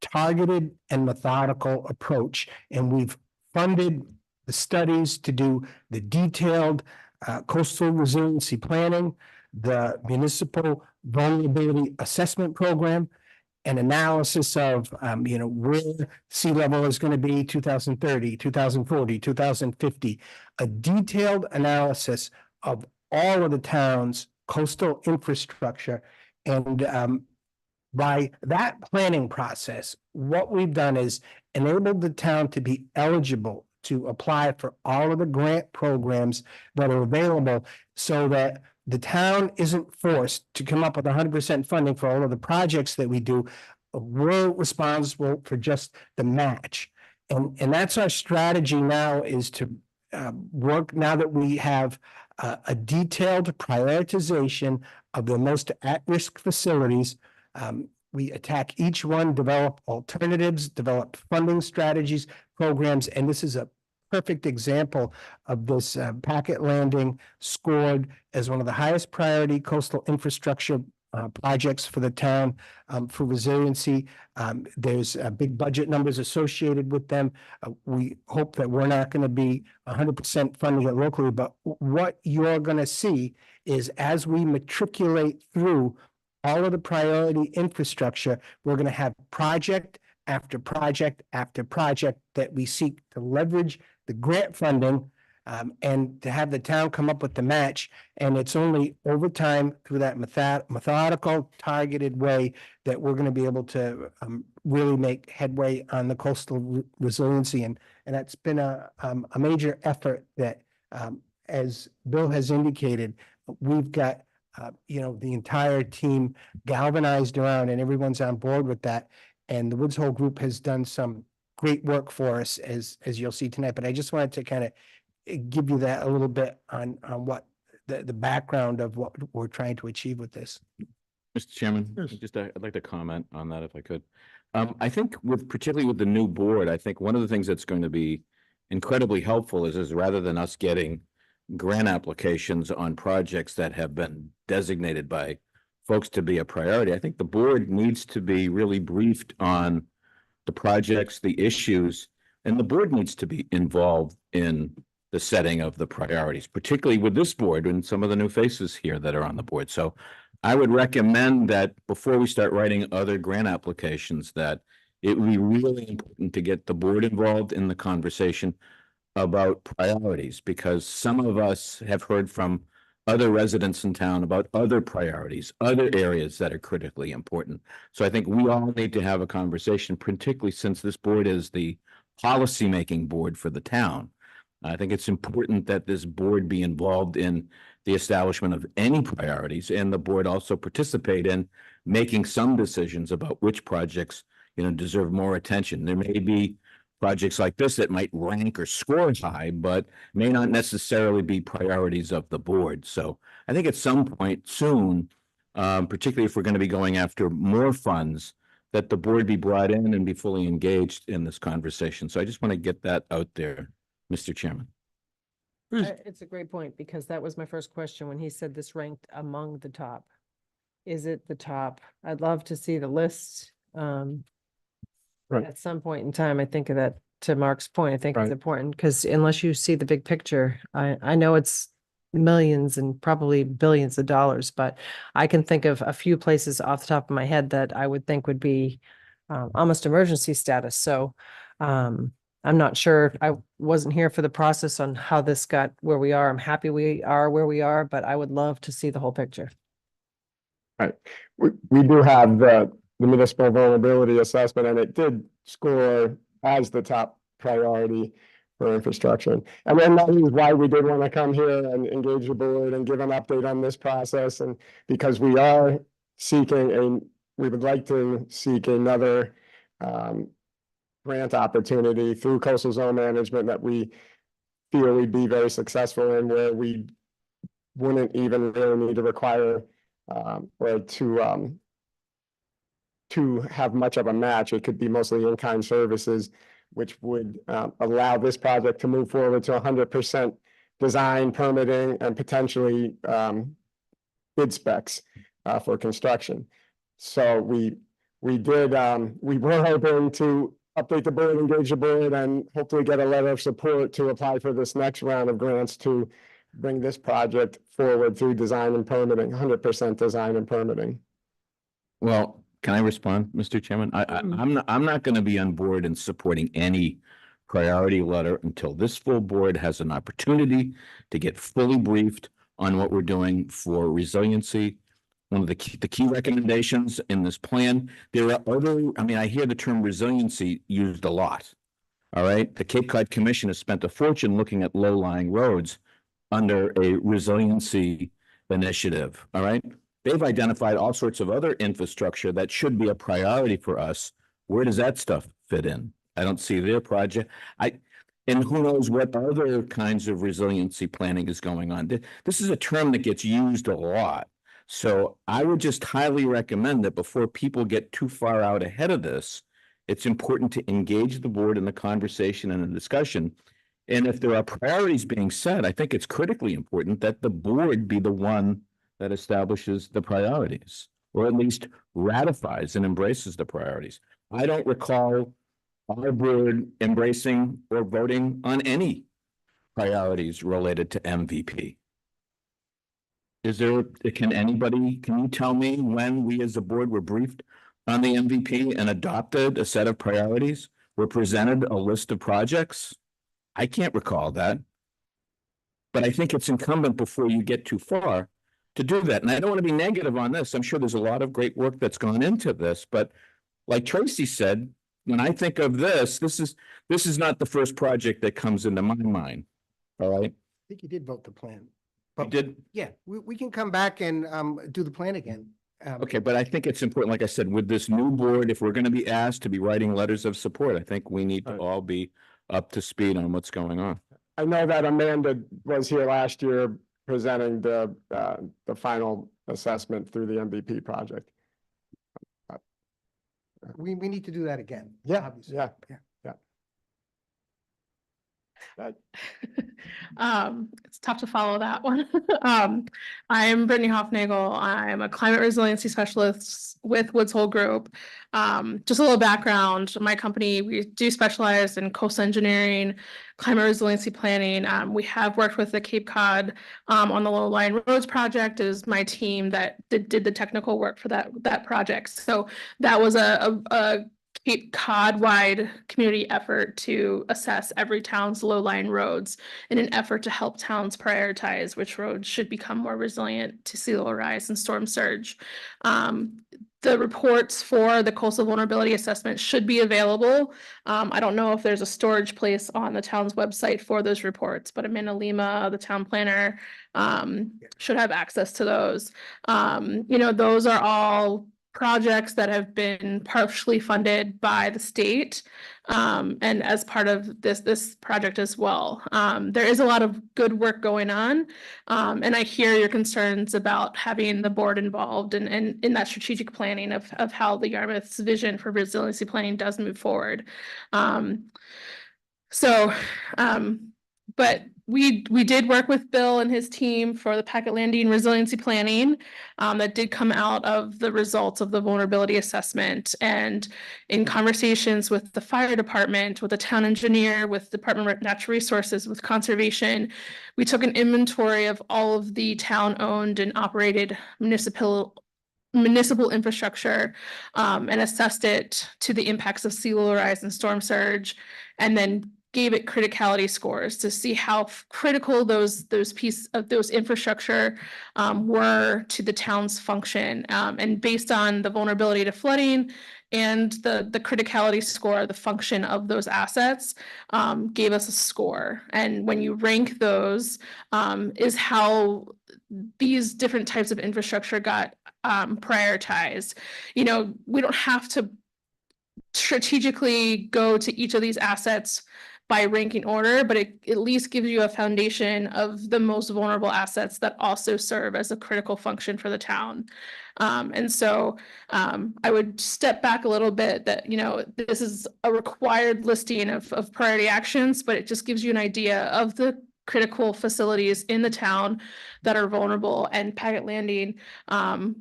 targeted and methodical approach. And we've funded the studies to do the detailed coastal resiliency planning, the municipal vulnerability assessment program, an analysis of, you know, where sea level is going to be 2030, 2040, 2050, a detailed analysis of all of the town's coastal infrastructure. And by that planning process, what we've done is enabled the town to be eligible to apply for all of the grant programs that are available, so that the town isn't forced to come up with 100% funding for all of the projects that we do. We're responsible for just the match. And that's our strategy now, is to work, now that we have a detailed prioritization of the most at-risk facilities. We attack each one, develop alternatives, develop funding strategies, programs, and this is a perfect example of this. Packet landing scored as one of the highest priority coastal infrastructure projects for the town, for resiliency. There's big budget numbers associated with them. We hope that we're not going to be 100% funding it locally, but what you're going to see is, as we matriculate through all of the priority infrastructure, we're going to have project after project after project that we seek to leverage the grant funding and to have the town come up with the match. And it's only over time, through that methodical, targeted way, that we're going to be able to really make headway on the coastal resiliency. And that's been a major effort that, as Bill has indicated, we've got you know, the entire team galvanized around, and everyone's on board with that. And the Woods Hole Group has done some great work for us, as you'll see tonight. But I just wanted to kind of give you that a little bit on what the background of what we're trying to achieve with this. Mr. Chairman, I'd like to comment on that if I could. I think particularly with the new board, I think one of the things that's going to be incredibly helpful is rather than us getting grant applications on projects that have been designated by folks to be a priority, I think the board needs to be really briefed on the projects, the issues, and the board needs to be involved in the setting of the priorities, particularly with this board and some of the new faces here that are on the board. So I would recommend that before we start writing other grant applications, that it would be really important to get the board involved in the conversation about priorities, because some of us have heard from other residents in town about other priorities, other areas that are critically important. So I think we all need to have a conversation, particularly since this board is the policymaking board for the town. I think it's important that this board be involved in the establishment of any priorities, and the board also participate in making some decisions about which projects, you know, deserve more attention. There may be projects like this that might rank or score high, but may not necessarily be priorities of the board. So I think at some point soon, particularly if we're going to be going after more funds, that the board be brought in and be fully engaged in this conversation. So I just want to get that out there Mr. Chairman. It's a great point, because that was my first question when he said this ranked among the top. Is it the top? I'd love to see the list. Right. At some point in time, I think of that, to Mark's point, I think it's Right. important, because unless you see the big picture, I know it's millions and probably billions of dollars, but I can think of a few places off the top of my head that I would think would be almost emergency status. So I'm not sure. I wasn't here for the process on how this got where we are. I'm happy we are where we are, but I would love to see the whole picture. Right. We do have the municipal vulnerability assessment, and it did score as the top priority for infrastructure. And then that is why we did want to come here and engage the board and give an update on this process. And because we are we would like to seek another grant opportunity through coastal zone management that we feel we'd be very successful in, where we wouldn't even really need to require or to have much of a match. It could be mostly in-kind services, which would allow this project to move forward to 100% design, permitting, and potentially bid specs for construction. So we were hoping to update the board, engage the board, and hopefully get a letter of support to apply for this next round of grants to bring this project forward through design and permitting, 100% design and permitting. Well, can I respond, Mr. Chairman? I'm not going to be on board in supporting any priority letter until this full board has an opportunity to get fully briefed on what we're doing for resiliency. One of the key recommendations in this plan, there are other, I hear the term resiliency used a lot. All right. The Cape Cod Commission has spent a fortune looking at low-lying roads under a resiliency initiative. All right. They've identified all sorts of other infrastructure that should be a priority for us. Where does that stuff fit in? I don't see their project. And who knows what other kinds of resiliency planning is going on. This is a term that gets used a lot. So I would just highly recommend that before people get too far out ahead of this, it's important to engage the board in the conversation and the discussion. And if there are priorities being set, I think it's critically important that the board be the one that establishes the priorities, or at least ratifies and embraces the priorities. I don't recall our board embracing or voting on any priorities related to MVP. Can you tell me when we as a board were briefed on the MVP and adopted a set of priorities, were presented a list of projects? I can't recall that. But I think it's incumbent before you get too far to do that. And I don't want to be negative on this. I'm sure there's a lot of great work that's gone into this, but like Tracy said, when I think of this is not the first project that comes into my mind. All right. I think you did vote the plan. You did? Yeah, we can come back and do the plan again. Okay, but I think it's important, like I said, with this new board, if we're going to be asked to be writing letters of support, I think we need to all be up to speed on what's going on. I know that Amanda was here last year presenting the final assessment through the MVP project. We need to do that again. Yeah, obviously. yeah. It's tough to follow that one. I'm Brittany Hofnagel. I'm a climate resiliency specialist with Woods Hole Group. Just a little background, my company, we do specialize in coastal engineering, climate resiliency planning. We have worked with the Cape Cod on the Low Lying Roads project. Is my team that did the technical work for that project. So that was a Cape Cod-wide community effort to assess every town's low-lying roads in an effort to help towns prioritize which roads should become more resilient to sea level rise and storm surge. The reports for the coastal vulnerability assessment should be available. I don't know if there's a storage place on the town's website for those reports, but Amanda Lima, the town planner, should have access to those. Those are all projects that have been partially funded by the state and as part of this project as well. There is a lot of good work going on, and I hear your concerns about having the board involved and in that strategic planning of how the Yarmouth's vision for resiliency planning does move forward. So, but we did work with Bill and his team for the Packet Landing resiliency planning that did come out of the results of the vulnerability assessment, and in conversations with the fire department, with the town engineer, with Department of Natural Resources, with conservation, we took an inventory of all of the town-owned and operated municipal infrastructure and assessed it to the impacts of sea level rise and storm surge, and then gave it criticality scores to see how critical those pieces of those infrastructure were to the town's function. And based on the vulnerability to flooding and the criticality score, the function of those assets gave us a score. And when you rank those is how these different types of infrastructure got prioritized. You know, we don't have to strategically go to each of these assets by ranking order, but it at least gives you a foundation of the most vulnerable assets that also serve as a critical function for the town. And so I would step back a little bit that, you know, this is a required listing of priority actions, but it just gives you an idea of the critical facilities in the town that are vulnerable, and Packet Landing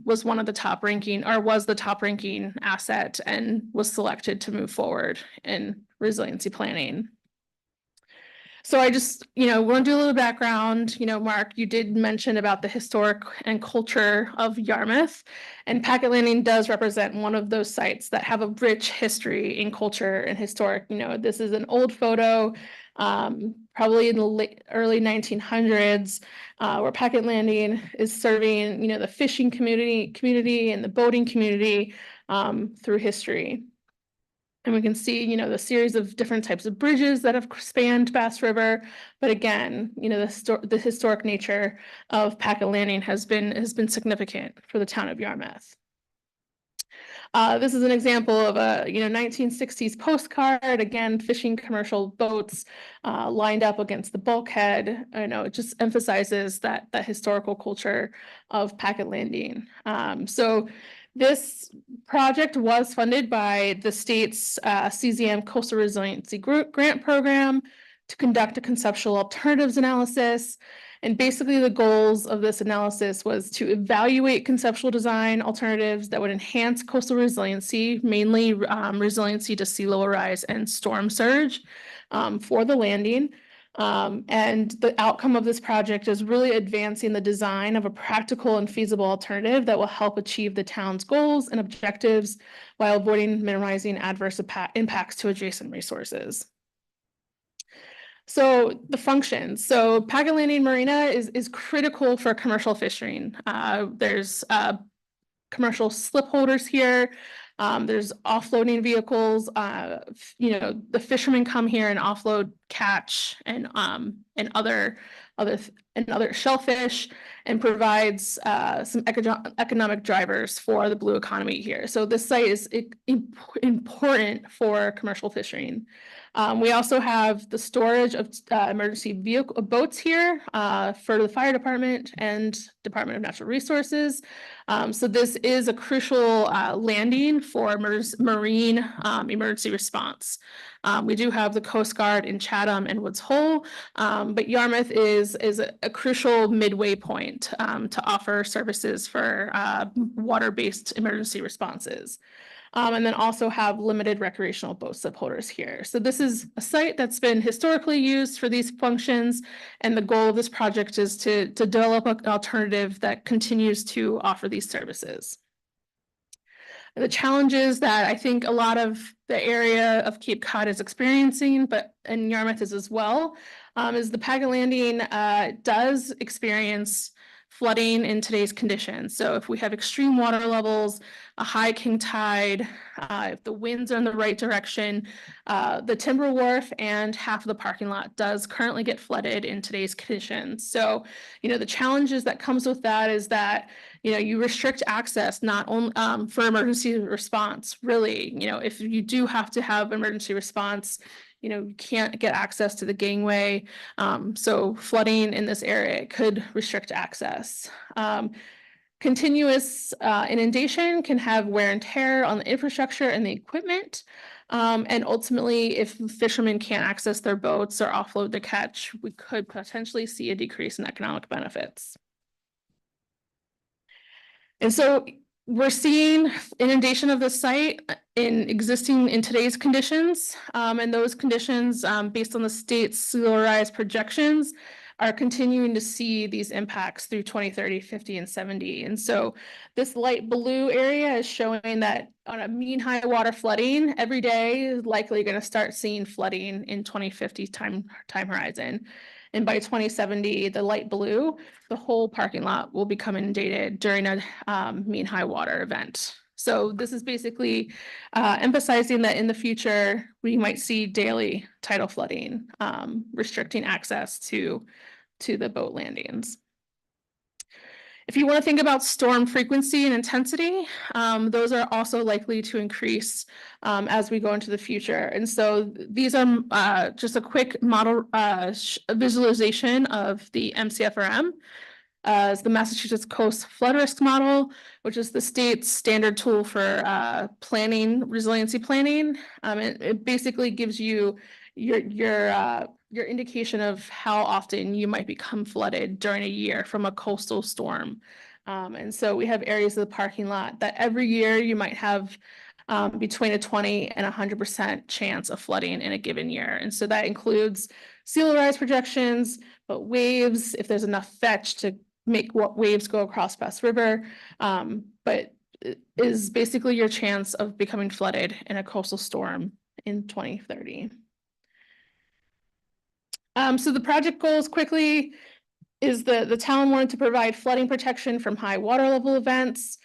was one of the top ranking, or was the top ranking asset, and was selected to move forward in resiliency planning. So I just, you know, want to do a little background. You know, Mark, you did mention about the historic and culture of Yarmouth, and Packet Landing does represent one of those sites that have a rich history in culture and historic. You know, this is an old photo, probably in the early 1900s, where Packet Landing is serving, you know, the fishing community and the boating community through history. And we can see, you know, the series of different types of bridges that have spanned Bass River. But again, you know, the historic nature of Packet Landing has been significant for the town of Yarmouth. This is an example of a 1960s postcard. Again, fishing commercial boats lined up against the bulkhead. I know it just emphasizes that historical culture of Packet Landing. So this project was funded by the state's CZM Coastal Resiliency Grant Program to conduct a conceptual alternatives analysis. And basically the goals of this analysis was to evaluate conceptual design alternatives that would enhance coastal resiliency, mainly resiliency to sea level rise and storm surge for the landing. And the outcome of this project is really advancing the design of a practical and feasible alternative that will help achieve the town's goals and objectives while avoiding minimizing adverse impacts to adjacent resources. So the functions. So Packet Landing Marina is critical for commercial fishing. There's commercial slip holders here. There's offloading vehicles. You know, the fishermen come here and offload catch and other shellfish, and provides some economic drivers for the blue economy here. So this site is important for commercial fishing. We also have the storage of emergency vehicle boats here for the fire department and Department of Natural Resources. So this is a crucial landing for marine emergency response. We do have the Coast Guard in Chatham and Woods Hole, but Yarmouth is a crucial midway point to offer services for water-based emergency responses. And then also have limited recreational boat slip holders here. So this is a site that's been historically used for these functions, and the goal of this project is to develop an alternative that continues to offer these services. The challenges that I think a lot of the area of Cape Cod is experiencing, but in Yarmouth is as well, is the Packet Landing does experience flooding in today's conditions. So if we have extreme water levels, a high king tide, if the winds are in the right direction, the timber wharf and half of the parking lot does currently get flooded in today's conditions. So, you know, the challenges that comes with that is that, you know, you restrict access not only for emergency response, really, you know, if you do have to have emergency response, you know, you can't get access to the gangway. So flooding in this area could restrict access. Continuous inundation can have wear and tear on the infrastructure and the equipment. And ultimately, if fishermen can't access their boats or offload the catch, we could potentially see a decrease in economic benefits. And so we're seeing inundation of the site in today's conditions. And those conditions, based on the state's sea level rise projections, are continuing to see these impacts through 2030, 50, and 70. And so this light blue area is showing that on a mean high water flooding, every day is likely going to start seeing flooding in 2050 time horizon. And by 2070, the light blue, the whole parking lot will become inundated during a mean high water event. So this is basically emphasizing that in the future, we might see daily tidal flooding, restricting access to the boat landings. If you want to think about storm frequency and intensity, those are also likely to increase as we go into the future. And so these are just a quick model visualization of the MCFRM. As the Massachusetts Coast Flood Risk Model, which is the state's standard tool for planning, resiliency planning. It basically gives you your indication of how often you might become flooded during a year from a coastal storm. And so we have areas of the parking lot that every year you might have between a 20 and 100% chance of flooding in a given year. And so that includes sea level rise projections, but waves, if there's enough fetch to make what waves go across Bass River, but it is basically your chance of becoming flooded in a coastal storm in 2030. So the project goals quickly is the town wanted to provide flooding protection from high water level events,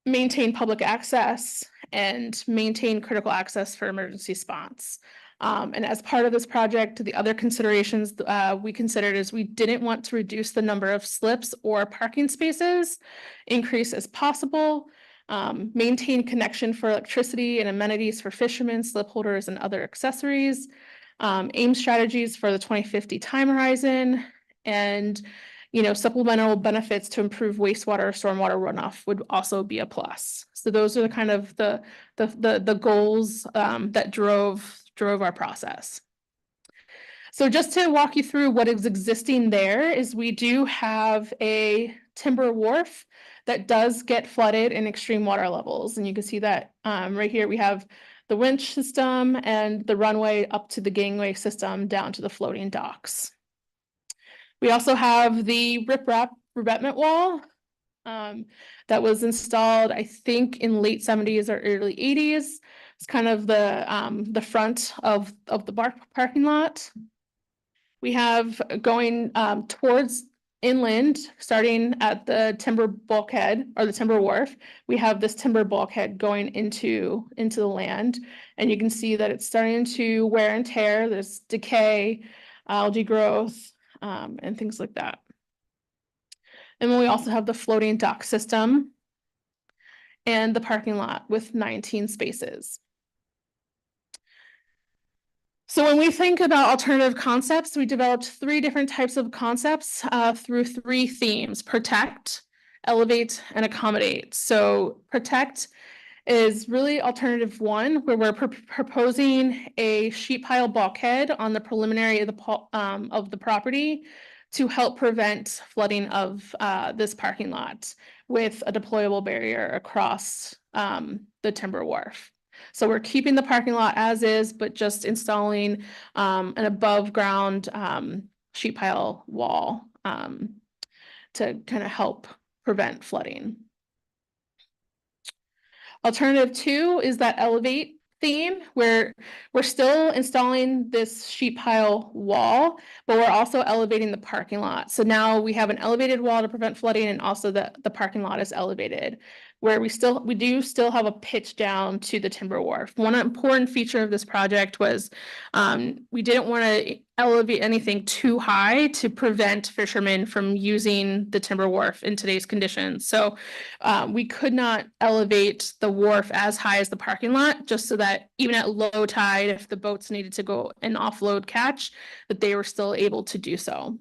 maintain public access, and maintain critical access for emergency spots. And as part of this project, the other considerations we considered is we didn't want to reduce the number of slips or parking spaces, increase as possible, maintain connection for electricity and amenities for fishermen, slip holders, and other accessories, aim strategies for the 2050 time horizon, and supplemental benefits to improve wastewater or stormwater runoff would also be a plus. So those are the kind of the goals that drove our process. So just to walk you through what is existing there is we do have a timber wharf that does get flooded in extreme water levels. And you can see that right here we have the winch system and the runway up to the gangway system down to the floating docks. We also have the riprap revetment wall that was installed, I think, in late 70s or early 80s. It's kind of the front of the parking lot. We have going towards inland, starting at the timber bulkhead or the timber wharf. We have this timber bulkhead going into the land, and you can see that it's starting to wear and tear. There's decay, algae growth, and things like that. And then we also have the floating dock system and the parking lot with 19 spaces. So when we think about alternative concepts, we developed 3 different types of concepts through 3 themes: protect, elevate, and accommodate. So protect is really alternative 1, where we're proposing a sheet pile bulkhead on the preliminary of the property to help prevent flooding of this parking lot with a deployable barrier across the timber wharf. So we're keeping the parking lot as is, but just installing an above ground sheet pile wall to kind of help prevent flooding. Alternative 2 is that elevate theme, where we're still installing this sheet pile wall, but we're also elevating the parking lot. So now we have an elevated wall to prevent flooding, and also the parking lot is elevated, where we do still have a pitch down to the timber wharf. One important feature of this project was we didn't want to elevate anything too high to prevent fishermen from using the timber wharf in today's conditions. So we could not elevate the wharf as high as the parking lot, just so that even at low tide, if the boats needed to go and offload catch, that they were still able to do so.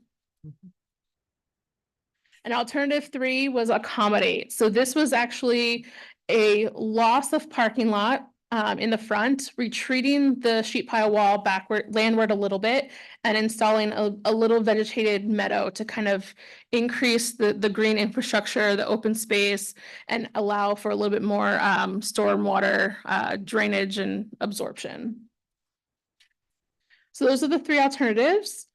And alternative 3 was accommodate. So this was actually a loss of parking lot in the front, retreating the sheet pile wall backward, landward a little bit, and installing a little vegetated meadow to kind of increase the green infrastructure, the open space, and allow for a little bit more stormwater drainage and absorption. So those are the three alternatives.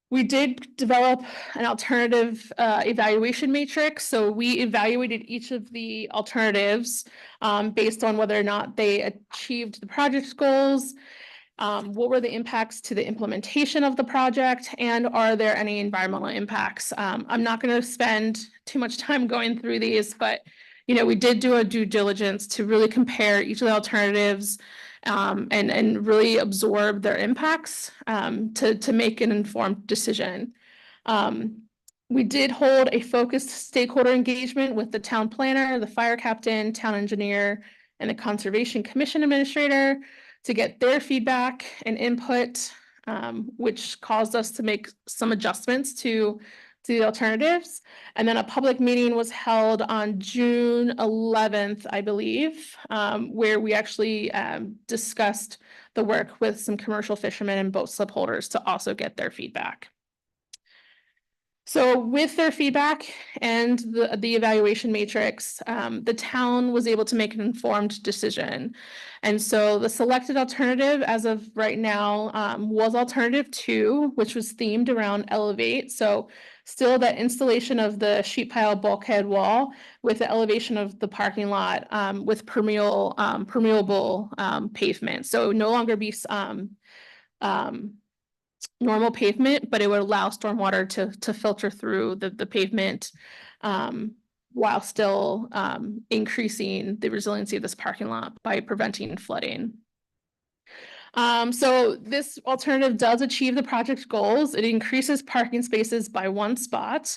We did develop an alternative evaluation matrix. So we evaluated each of the alternatives based on whether or not they achieved the project's goals, what were the impacts to the implementation of the project, and are there any environmental impacts? I'm not going to spend too much time going through these, but we did do a due diligence to really compare each of the alternatives and really absorb their impacts to make an informed decision. We did hold a focused stakeholder engagement with the town planner, the fire captain, town engineer, and the Conservation Commission administrator to get their feedback and input, which caused us to make some adjustments to the alternatives. And then a public meeting was held on June 11th, I believe, where we actually discussed the work with some commercial fishermen and boat slip holders to also get their feedback. So with their feedback and the evaluation matrix, the town was able to make an informed decision. And so the selected alternative as of right now was alternative 2, which was themed around Elevate. So still that installation of the sheet pile bulkhead wall with the elevation of the parking lot with permeable pavement. So it would no longer be normal pavement, but it would allow stormwater to filter through the pavement while still increasing the resiliency of this parking lot by preventing flooding. So this alternative does achieve the project goals. It increases parking spaces by 1 spot.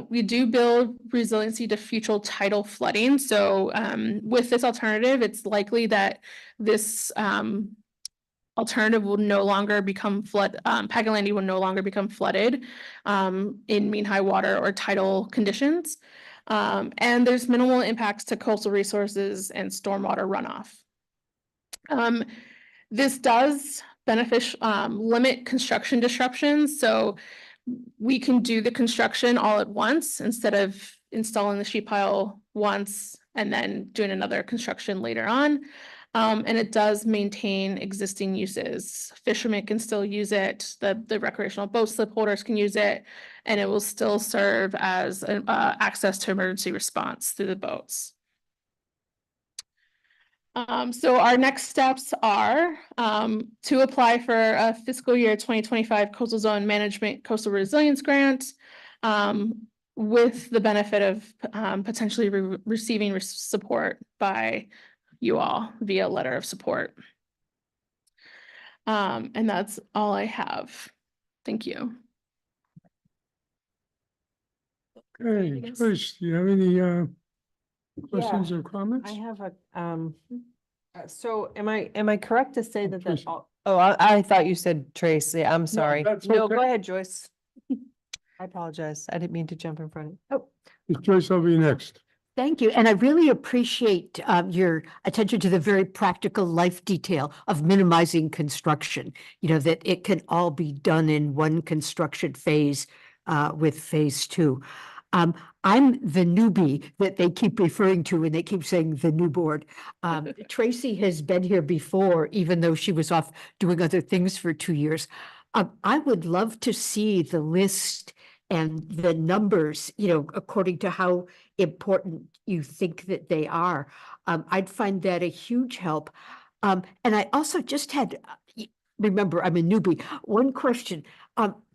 We do build resiliency to future tidal flooding. So with this alternative, it's likely that this alternative will no longer become Packet Landing will no longer become flooded in mean high water or tidal conditions. And there's minimal impacts to coastal resources and stormwater runoff. This does limit construction disruptions. So we can do the construction all at once instead of installing the sheet pile once and then doing another construction later on. And it does maintain existing uses. Fishermen can still use it, the recreational boat slip holders can use it, and it will still serve as access to emergency response through the boats. So our next steps are to apply for a fiscal year 2025 Coastal Zone Management Coastal Resilience Grant with the benefit of potentially receiving support by you all via letter of support. And that's all I have. Thank you. Okay, Joyce, do you have any questions or comments? I have a, so am I correct to say that the, I thought you said Tracy, I'm sorry. that's No, okay. go ahead, Joyce. I apologize. I didn't mean to jump in front of you. Joyce will be next. Thank you. And I really appreciate your attention to the very practical life detail of minimizing construction, that it can all be done in one construction phase with phase 2. I'm the newbie that they keep referring to when they keep saying the new board. Tracy has been here before, even though she was off doing other things for 2 years. I would love to see the list and the numbers, according to how important you think that they are. I'd find that a huge help. And I also just had, remember, I'm a newbie. One question.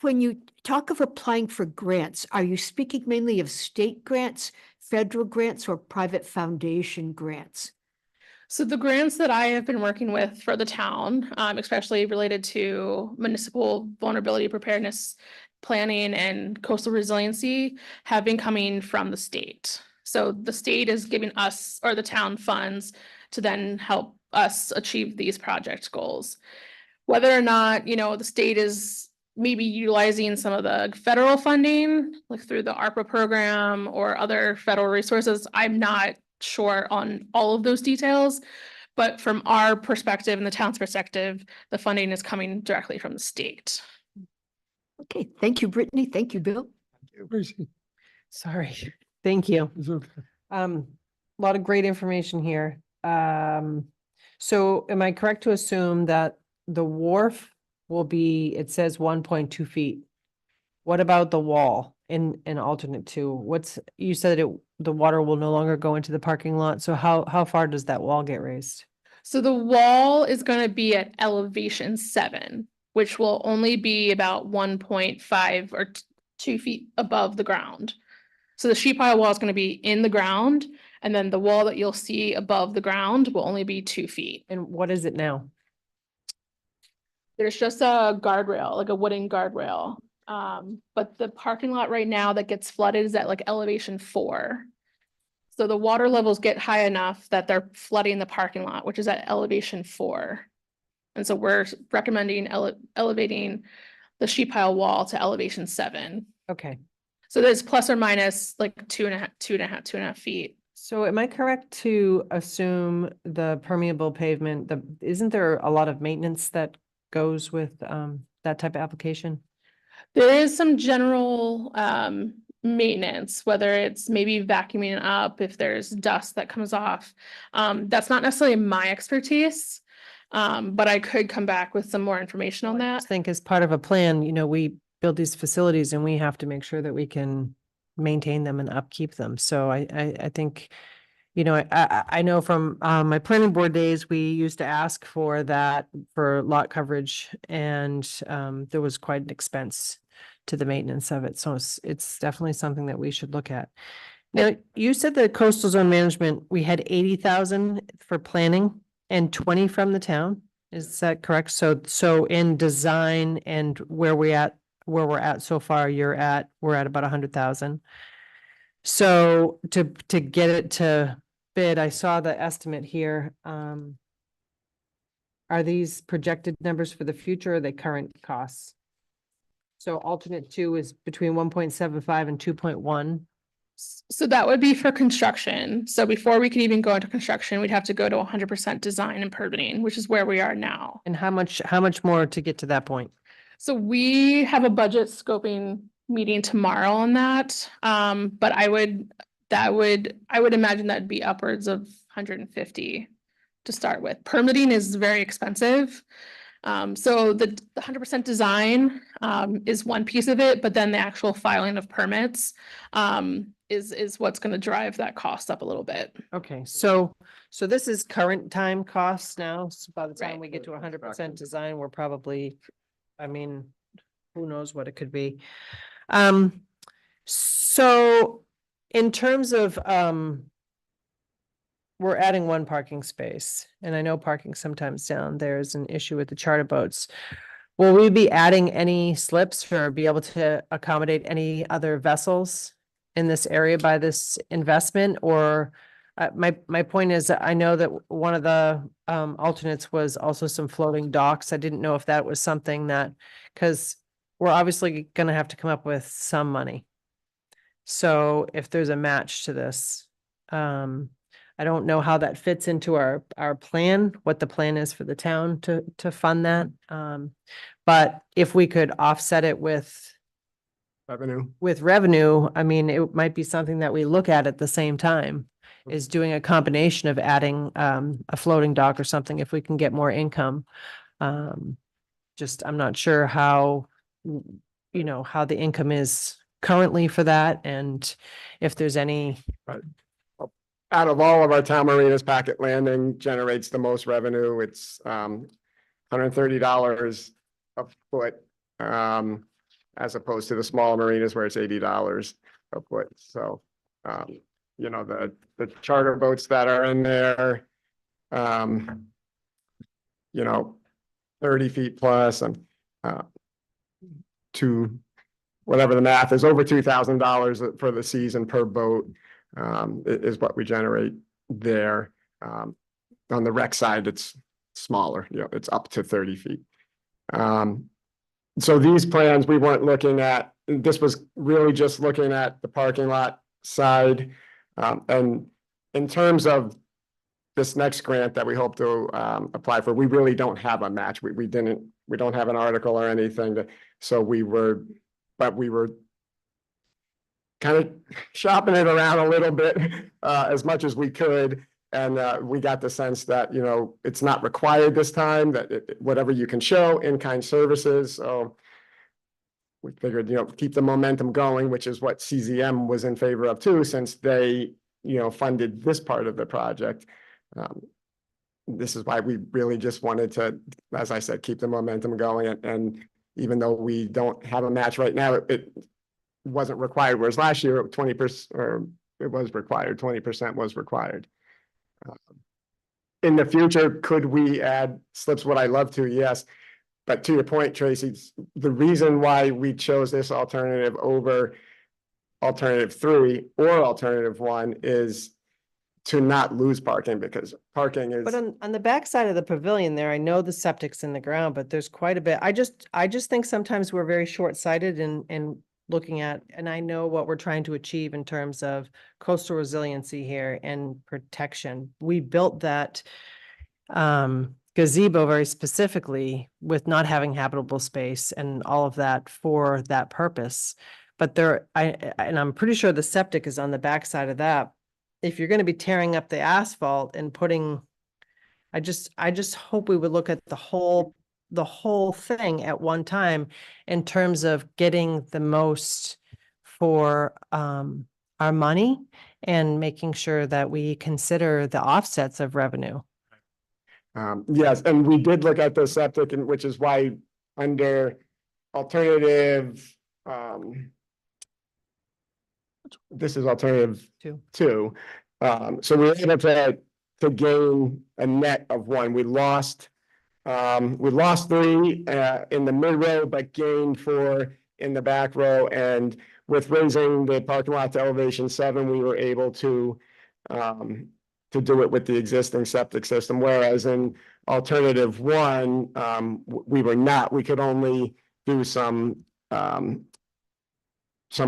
When you talk of applying for grants, are you speaking mainly of state grants, federal grants, or private foundation grants? So the grants that I have been working with for the town, especially related to municipal vulnerability preparedness planning and coastal resiliency, have been coming from the state. So the state is giving us, or the town, funds to then help us achieve these project goals. Whether or not, the state is maybe utilizing some of the federal funding, like through the ARPA program or other federal resources, I'm not sure on all of those details, But from our perspective and the town's perspective, the funding is coming directly from the state. Okay, thank you, Brittany. Thank you, Bill. Sorry, thank you. It's okay. A lot of great information here. So am I correct to assume that the wharf will be, it says 1.2 feet? What about the wall in alternate two? You said the water will no longer go into the parking lot, so how far does that wall get raised? So the wall is gonna be at elevation 7, which will only be about 1.5 or 2 feet above the ground. So the sheet pile wall is gonna be in the ground, and then the wall that you'll see above the ground will only be 2 feet. And what is it now? There's just a guardrail, like a wooden guardrail. But the parking lot right now that gets flooded is at like elevation 4. So the water levels get high enough that they're flooding the parking lot, which is at elevation 4. And so we're recommending elevating the sheet pile wall to elevation 7. Okay. So there's plus or minus like 2.5 feet. So am I correct to assume the permeable pavement, isn't there a lot of maintenance that goes with that type of application? There is some general maintenance, whether it's maybe vacuuming up if there's dust that comes off. That's not necessarily my expertise, but I could come back with some more information on I that. just think as part of a plan, we build these facilities and we have to make sure that we can maintain them and upkeep them. So I think, I know from my planning board days, we used to ask for that for lot coverage, and there was quite an expense to the maintenance of it. So it's definitely something that we should look at. Now, you said that coastal zone management, we had 80,000 for planning and 20 from the town. Is that correct? So in design and where we're at so far, we're at about 100,000. So to get it to bid, I saw the estimate here. Are these projected numbers for the future, or are they current costs? So alternate 2 is between 1.75 and 2.1. So that would be for construction. So before we could even go into construction, we'd have to go to 100% design and permitting, which is where we are now. And how much more to get to that point? So we have a budget scoping meeting tomorrow on that. But I would imagine that'd be upwards of 150 to start with. Permitting is very expensive. So the 100% design is one piece of it, but then the actual filing of permits is what's going to drive that cost up a little bit. Okay, so this is current time costs now. So by the time Right. we get to 100% design, we're probably, who knows what it could be. So in terms of, we're adding one parking space, and I know parking sometimes down there is an issue with the charter boats. Will we be adding any slips or be able to accommodate any other vessels in this area by this investment? Or my point is that I know that one of the alternates was also some floating docks. I didn't know if that was something that, because we're obviously gonna have to come up with some money. So if there's a match to this, I don't know how that fits into our plan, what the plan is for the town to fund that. But if we could offset it with revenue, it might be something that we look at the same time, is doing a combination of adding a floating dock or something if we can get more income. I'm not sure how the income is currently for that, and if there's any. Out of all of our town marinas, Packet Landing generates the most revenue. It's $130 a foot, as opposed to the smaller marinas where it's $80 a foot. So, the charter boats that are in there, 30 feet plus and whatever the math is, over $2,000 for the season per boat. Is what we generate there. On the rec side, it's smaller, it's up to 30 feet. So these plans, we weren't looking at, this was really just looking at the parking lot side. And in terms of this next grant that we hope to apply for, we really don't have a match. We don't have an article or anything so we were kind of shopping it around a little bit as much as we could. And we got the sense that, you know, it's not required this time, that whatever you can show, in-kind services. So we figured, you know, keep the momentum going, which is what CZM was in favor of too, since they, you know, funded this part of the project. This is why we really just wanted to, as I said, keep the momentum going. And even though we don't have a match right now, it wasn't required, whereas last year 20%, or it was required, 20% was required. In the future, could we add slips? Would I love to? Yes. But to your point, Tracy, the reason why we chose this alternative over alternative 3 or alternative 1 is to not lose parking, because parking is. But on the backside of the pavilion there, I know the septic's in the ground, but there's quite a bit. I just think sometimes we're very short-sighted in looking at, and I know what we're trying to achieve in terms of coastal resiliency here and protection. We built that gazebo very specifically with not having habitable space and all of that for that purpose. But I'm pretty sure the septic is on the backside of that. If you're going to be tearing up the asphalt and putting, I just hope we would look at the whole thing at one time in terms of getting the most for our money and making sure that we consider the offsets of revenue. Yes, and we did look at the septic, and which is why under alternative, this is alternative 2. So we were able to gain a net of 1. We lost 3 in the mid row, but gained 4 in the back row. And with raising the parking lot to elevation 7, we were able to do it with the existing septic system. Whereas in alternative 1, we were not. We could only do some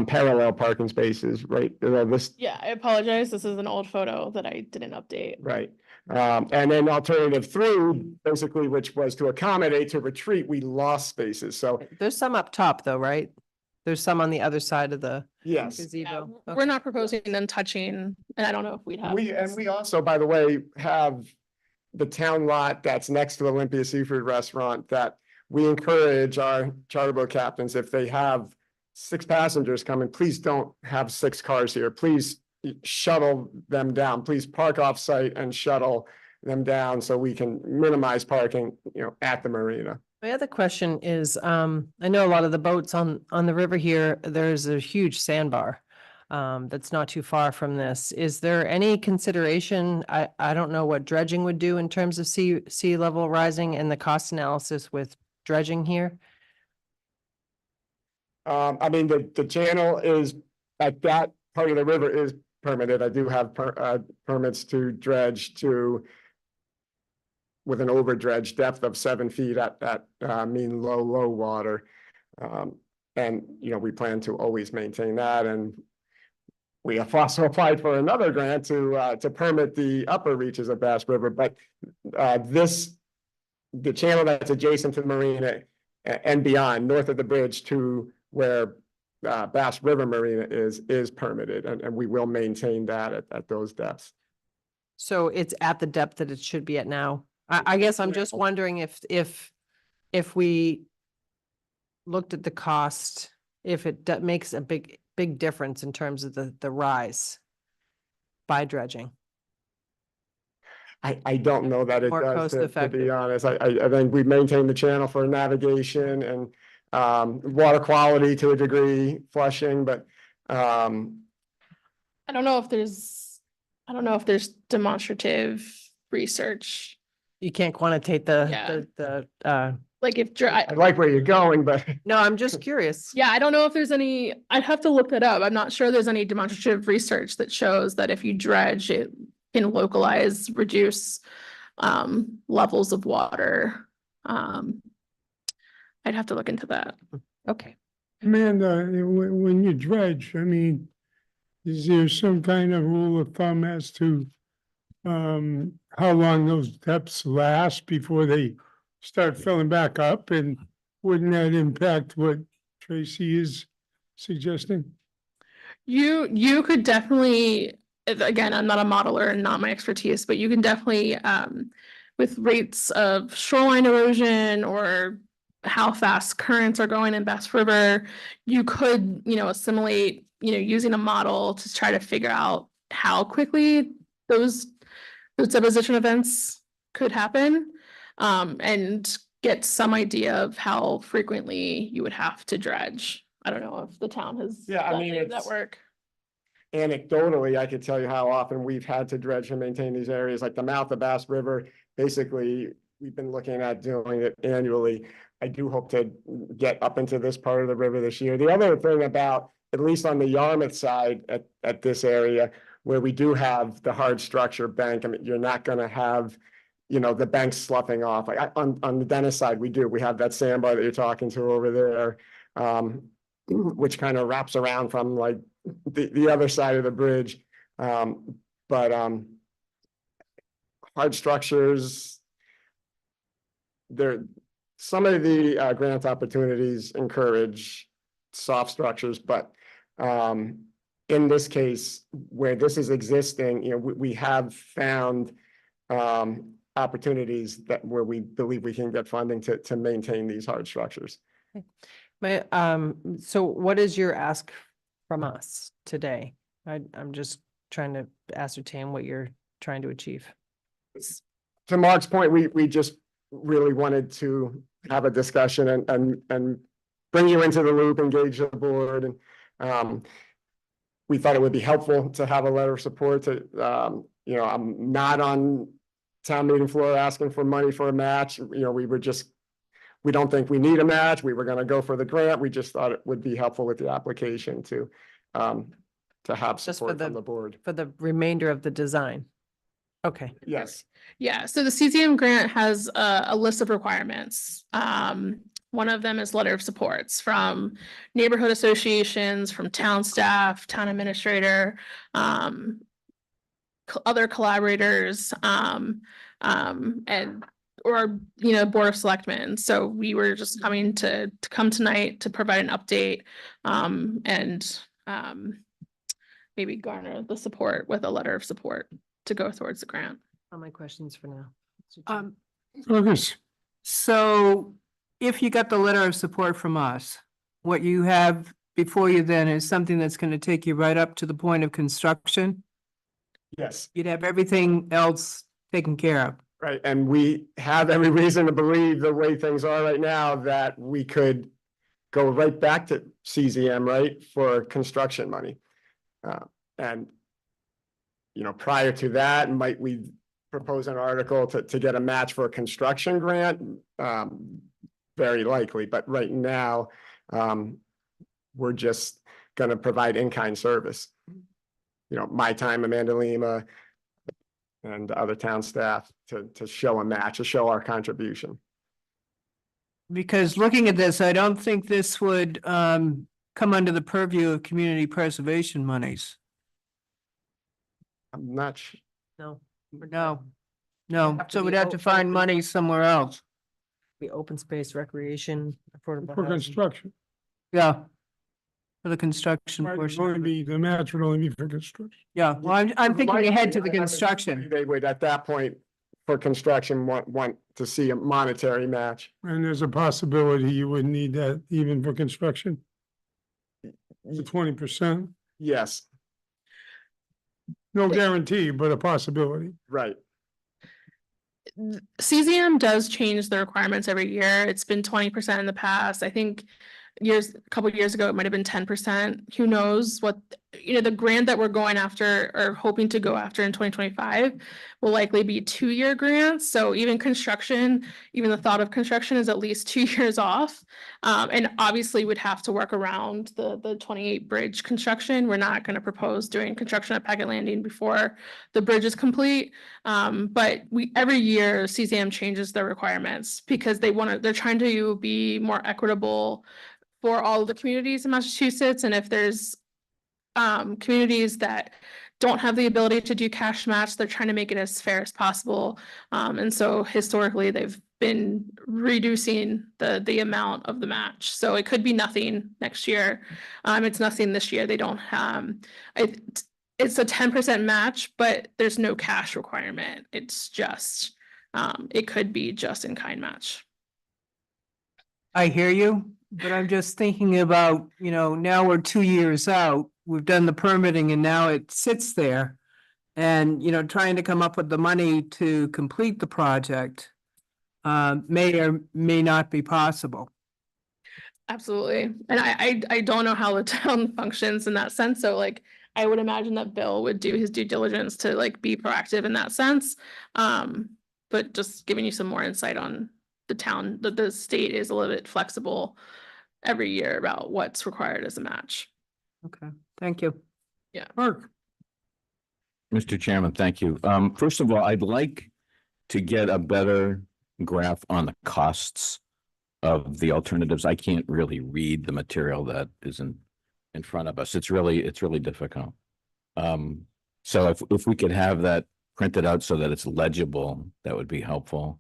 parallel parking spaces, right? Yeah, I apologize. This is an old photo that I didn't update. Right. And then alternative 3, basically, which was to accommodate to retreat, we lost spaces. So There's some up top though, right? There's some on the other side of the yes, gazebo. We're not proposing them touching, and I don't know if we'd have. we also, by the way, have the town lot that's next to Olympia Seafood Restaurant that we encourage our charter boat captains, if they have 6 passengers coming, please don't have 6 cars here. Please shuttle them down. Please park off site and shuttle them down so we can minimize parking, you know, at the marina. My other question is, I know a lot of the boats on the river here, there's a huge sandbar that's not too far from this. Is there any consideration? I don't know what dredging would do in terms of sea level rising and the cost analysis with dredging here. I mean, the channel is, at that part of the river is permitted. I do have permits to dredge with an over dredge depth of 7 feet at mean low water. And, you know, we plan to always maintain that. And we have also applied for another grant to permit the upper reaches of Bass River. But the channel that's adjacent to the marina and beyond, north of the bridge to where Bass River Marina is permitted, and we will maintain that at those depths. So it's at the depth that it should be at now. I guess I'm just wondering if we looked at the cost, if it makes a big difference in terms of the rise by dredging. I don't know that it More does, cost to be effective. honest. I think we maintain the channel for navigation and water quality to a degree, flushing, but I don't know if there's demonstrative research. You can't quantitate the Like if I like where you're going, but no, I'm just curious. yeah, I don't know if there's any, I'd have to look that up. I'm not sure there's any demonstrative research that shows that if you dredge, it can reduce levels of water. I'd have to look into that. Okay. Amanda, when you dredge, I mean, is there some kind of rule of thumb as to how long those depths last before they start filling back up, and wouldn't that impact what Tracy is suggesting? You could definitely, again, I'm not a modeler and not my expertise, but you can definitely, with rates of shoreline erosion or how fast currents are going in Bass River, you could, assimilate, using a model to try to figure out how quickly those deposition events could happen, and get some idea of how frequently you would have to dredge. I don't know if the town has Yeah, I done mean, any of that it's- work. Anecdotally, I could tell you how often we've had to dredge and maintain these areas, like the mouth of Bass River. Basically, we've been looking at doing it annually. I do hope to get up into this part of the river this year. The other thing about, at least on the Yarmouth side at this area, where we do have the hard structure bank, I mean, you're not gonna have, the banks sloughing off. Like on the Dennis side, we do. We have that sandbar that you're talking to over there, which kind of wraps around from like the other side of the bridge. But hard structures, some of the grant opportunities encourage soft structures, but in this case, where this is existing, we have found opportunities where we believe we can get funding to maintain these hard structures. So what is your ask from us today? I'm just trying to ascertain what you're trying to achieve. To Mark's point, we just really wanted to have a discussion and bring you into the loop, engage the board, and we thought it would be helpful to have a letter of support to, I'm not on town meeting floor asking for money for a match. We don't think we need a match. We were gonna go for the grant. We just thought it would be helpful with the application to have Just for support from the board. For the remainder of the design. Okay. Yes. Yeah, so the CZM grant has a list of requirements. One of them is letter of supports from neighborhood associations, from town staff, town administrator, other collaborators, and Board of Selectmen. So we were just coming to come tonight to provide an update, and maybe garner the support with a letter of support to go towards the grant. All my questions for now. Focus. So if you got the letter of support from us, what you have before you then is something that's going to take you right up to the point of construction? Yes. You'd have everything else taken care of. Right, and we have every reason to believe the way things are right now that we could go right back to CZM, right, for construction money. And, prior to that, might we propose an article to get a match for a construction grant? Very likely, but right now, we're just gonna provide in-kind service. My time, Amanda Lima, and other town staff to show a match, to show our contribution. Because looking at this, I don't think this would come under the purview of community preservation monies. I'm not No. No, have to so be we'd have to find money somewhere else. The open space, recreation, affordable For housing. construction. Yeah. For the construction Right, portion. would be, the match would only be for construction. Yeah, well, I'm thinking ahead to the construction. They would, at that point, for construction, want to see a monetary match. And there's a possibility you wouldn't need that even for construction. The 20%, Yes, no guarantee, but a possibility. right. CZM does change the requirements every year. It's been 20% in the past. I think a couple years ago, it might have been 10%. Who knows what, the grant that we're going after or hoping to go after in 2025 will likely be 2-year grants. So even the thought of construction is at least 2 years off. And obviously would have to work around the 28 bridge construction. We're not going to propose doing construction at Packet Landing before the bridge is complete. But every year CZM changes their requirements because they're trying to be more equitable for all of the communities in Massachusetts. And if there's communities that don't have the ability to do cash match. They're trying to make it as fair as possible. And so historically, they've been reducing the amount of the match. So it could be nothing next year. It's nothing this year. They don't it's a 10% match, but there's no cash requirement. It's just it could be just in kind match. I hear you, but I'm just thinking about, you know, now we're 2 years out, we've done the permitting and now it sits there. And, you know, trying to come up with the money to complete the project may or may not be possible. Absolutely. And I don't know how the town functions in that sense. So like, I would imagine that Bill would do his due diligence to like be proactive in that sense. But just giving you some more insight on the town, the state is a little bit flexible every year about what's required as a match. Okay, thank you. Yeah. Mark. Mr. Chairman, thank you. First of all, I'd like to get a better graph on the costs of the alternatives. I can't really read the material that is in front of us. It's really difficult. So if we could have that printed out so that it's legible, that would be helpful.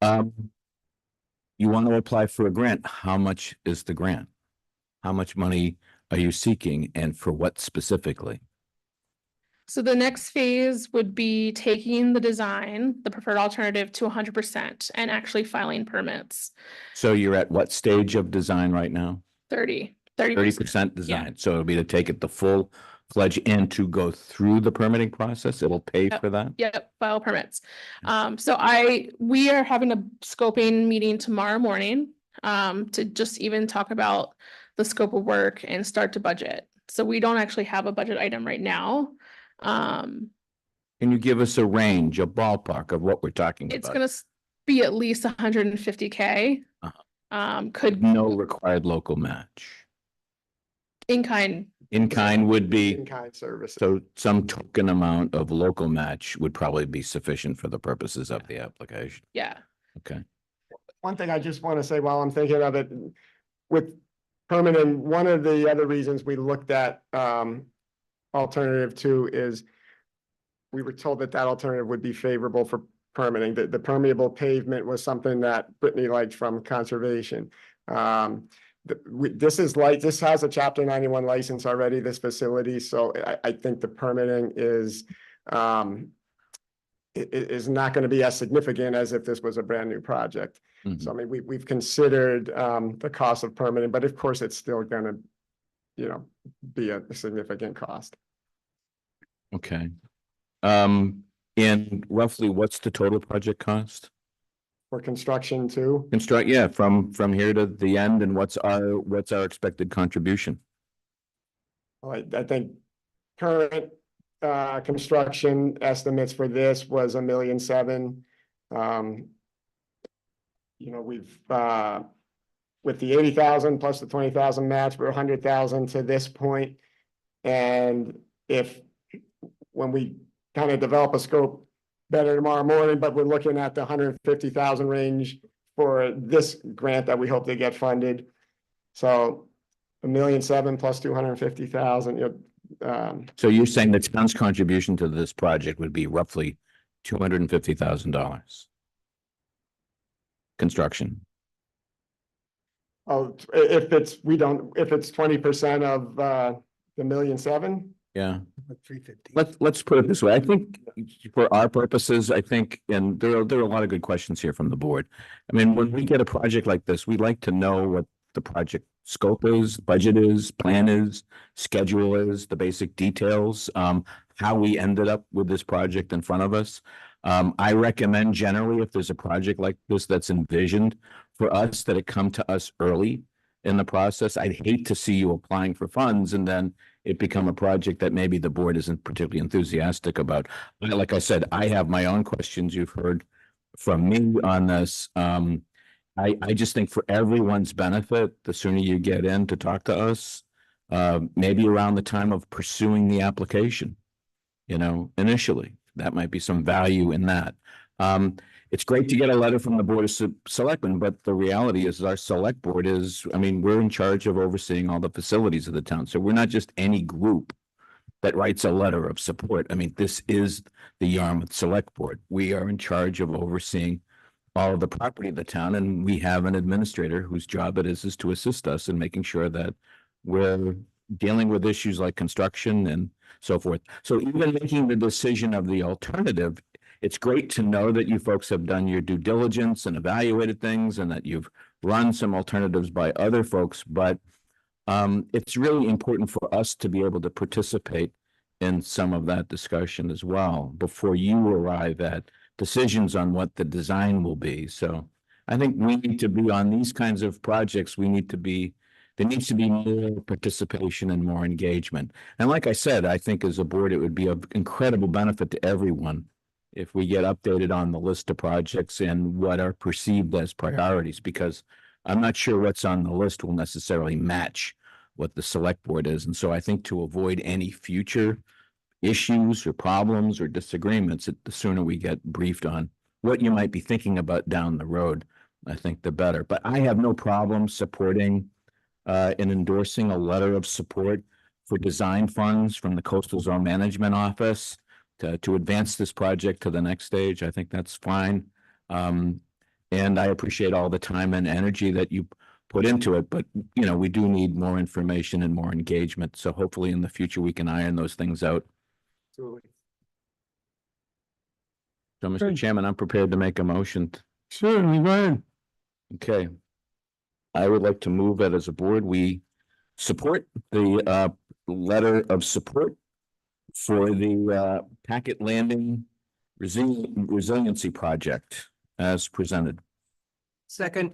You want to apply for a grant. How much is the grant? How much money are you seeking and for what specifically? So the next phase would be taking the design, the preferred alternative, to 100% and actually filing permits. So you're at what stage of design right now? 30%. 30% design. So it'll be to take it the full fledged and to go through the permitting process. It'll pay for that. Yep, file permits. So we are having a scoping meeting tomorrow morning to just even talk about the scope of work and start to budget. So we don't actually have a budget item right now. Can you give us a range, a ballpark of what we're talking about? It's gonna be at least 150K. Could no required local match. In kind. In kind would be. In-kind services. So some token amount of local match would probably be sufficient for the purposes of the application. Yeah. Okay. One thing I just want to say while I'm thinking of it, with permitting, one of the other reasons we looked at alternative 2 is we were told that alternative would be favorable for permitting. The permeable pavement was something that Brittany liked from conservation. This has a Chapter 91 license already, this facility, so I think the permitting is not going to be as significant as if this was a brand new project. Mm-hmm. So I mean, we've considered the cost of permitting, but of course it's still going to, you know, be a significant cost. Okay. And roughly what's the total project cost? For construction too? Yeah, from here to the end, and what's our expected contribution? Well, I think current construction estimates for this was $1.7 million. You know, we've with the 80,000 plus the 20,000 match, we're 100,000 to this point. And when we kind of develop a scope better tomorrow morning, but we're looking at the 150,000 range for this grant that we hope to get funded. So $1.7 million plus 250,000. You know, so you're saying the town's contribution to this project would be roughly $250,000 construction. Oh, if it's 20% of the $1.7 million. Yeah. 350. Let's put it this way. I think for our purposes, and there are a lot of good questions here from the board. I mean, when we get a project like this, we like to know what the project scope is, budget is, plan is, schedule is, the basic details, how we ended up with this project in front of us. I recommend generally if there's a project like this that's envisioned for us, that it come to us early in the process. I'd hate to see you applying for funds and then it become a project that maybe the board isn't particularly enthusiastic about. Like I said, I have my own questions. You've heard from me on this. I just think for everyone's benefit, the sooner you get in to talk to us, maybe around the time of pursuing the application, you know, initially, that might be some value in that. It's great to get a letter from the Board of Selectmen, but the reality is our select board is, I mean, we're in charge of overseeing all the facilities of the town. So we're not just any group that writes a letter of support. I mean, this is the Yarmouth Select Board. We are in charge of overseeing all of the property of the town, and we have an administrator whose job it is to assist us in making sure that we're dealing with issues like construction and so forth. So even making the decision of the alternative, it's great to know that you folks have done your due diligence and evaluated things and that you've run some alternatives by other folks, but it's really important for us to be able to participate in some of that discussion as well before you arrive at decisions on what the design will be. So I think we need to be on these kinds of projects. There needs to be more participation and more engagement. And like I said, I think as a board, it would be of incredible benefit to everyone if we get updated on the list of projects and what are perceived as priorities, because I'm not sure what's on the list will necessarily match what the select board is. And so I think to avoid any future issues or problems or disagreements, the sooner we get briefed on what you might be thinking about down the road, I think the better. But I have no problem supporting and endorsing a letter of support for design funds from the Coastal Zone Management Office to advance this project to the next stage. I think that's fine. And I appreciate all the time and energy that you put into it, but you know, we do need more information and more engagement. So hopefully in the future, we can iron those things out. So, Mr. Chairman, I'm prepared to make a motion. Certainly, go ahead. Okay. I would like to move that as a board, we support the letter of support for the Packet Landing Resiliency Project as presented. Second.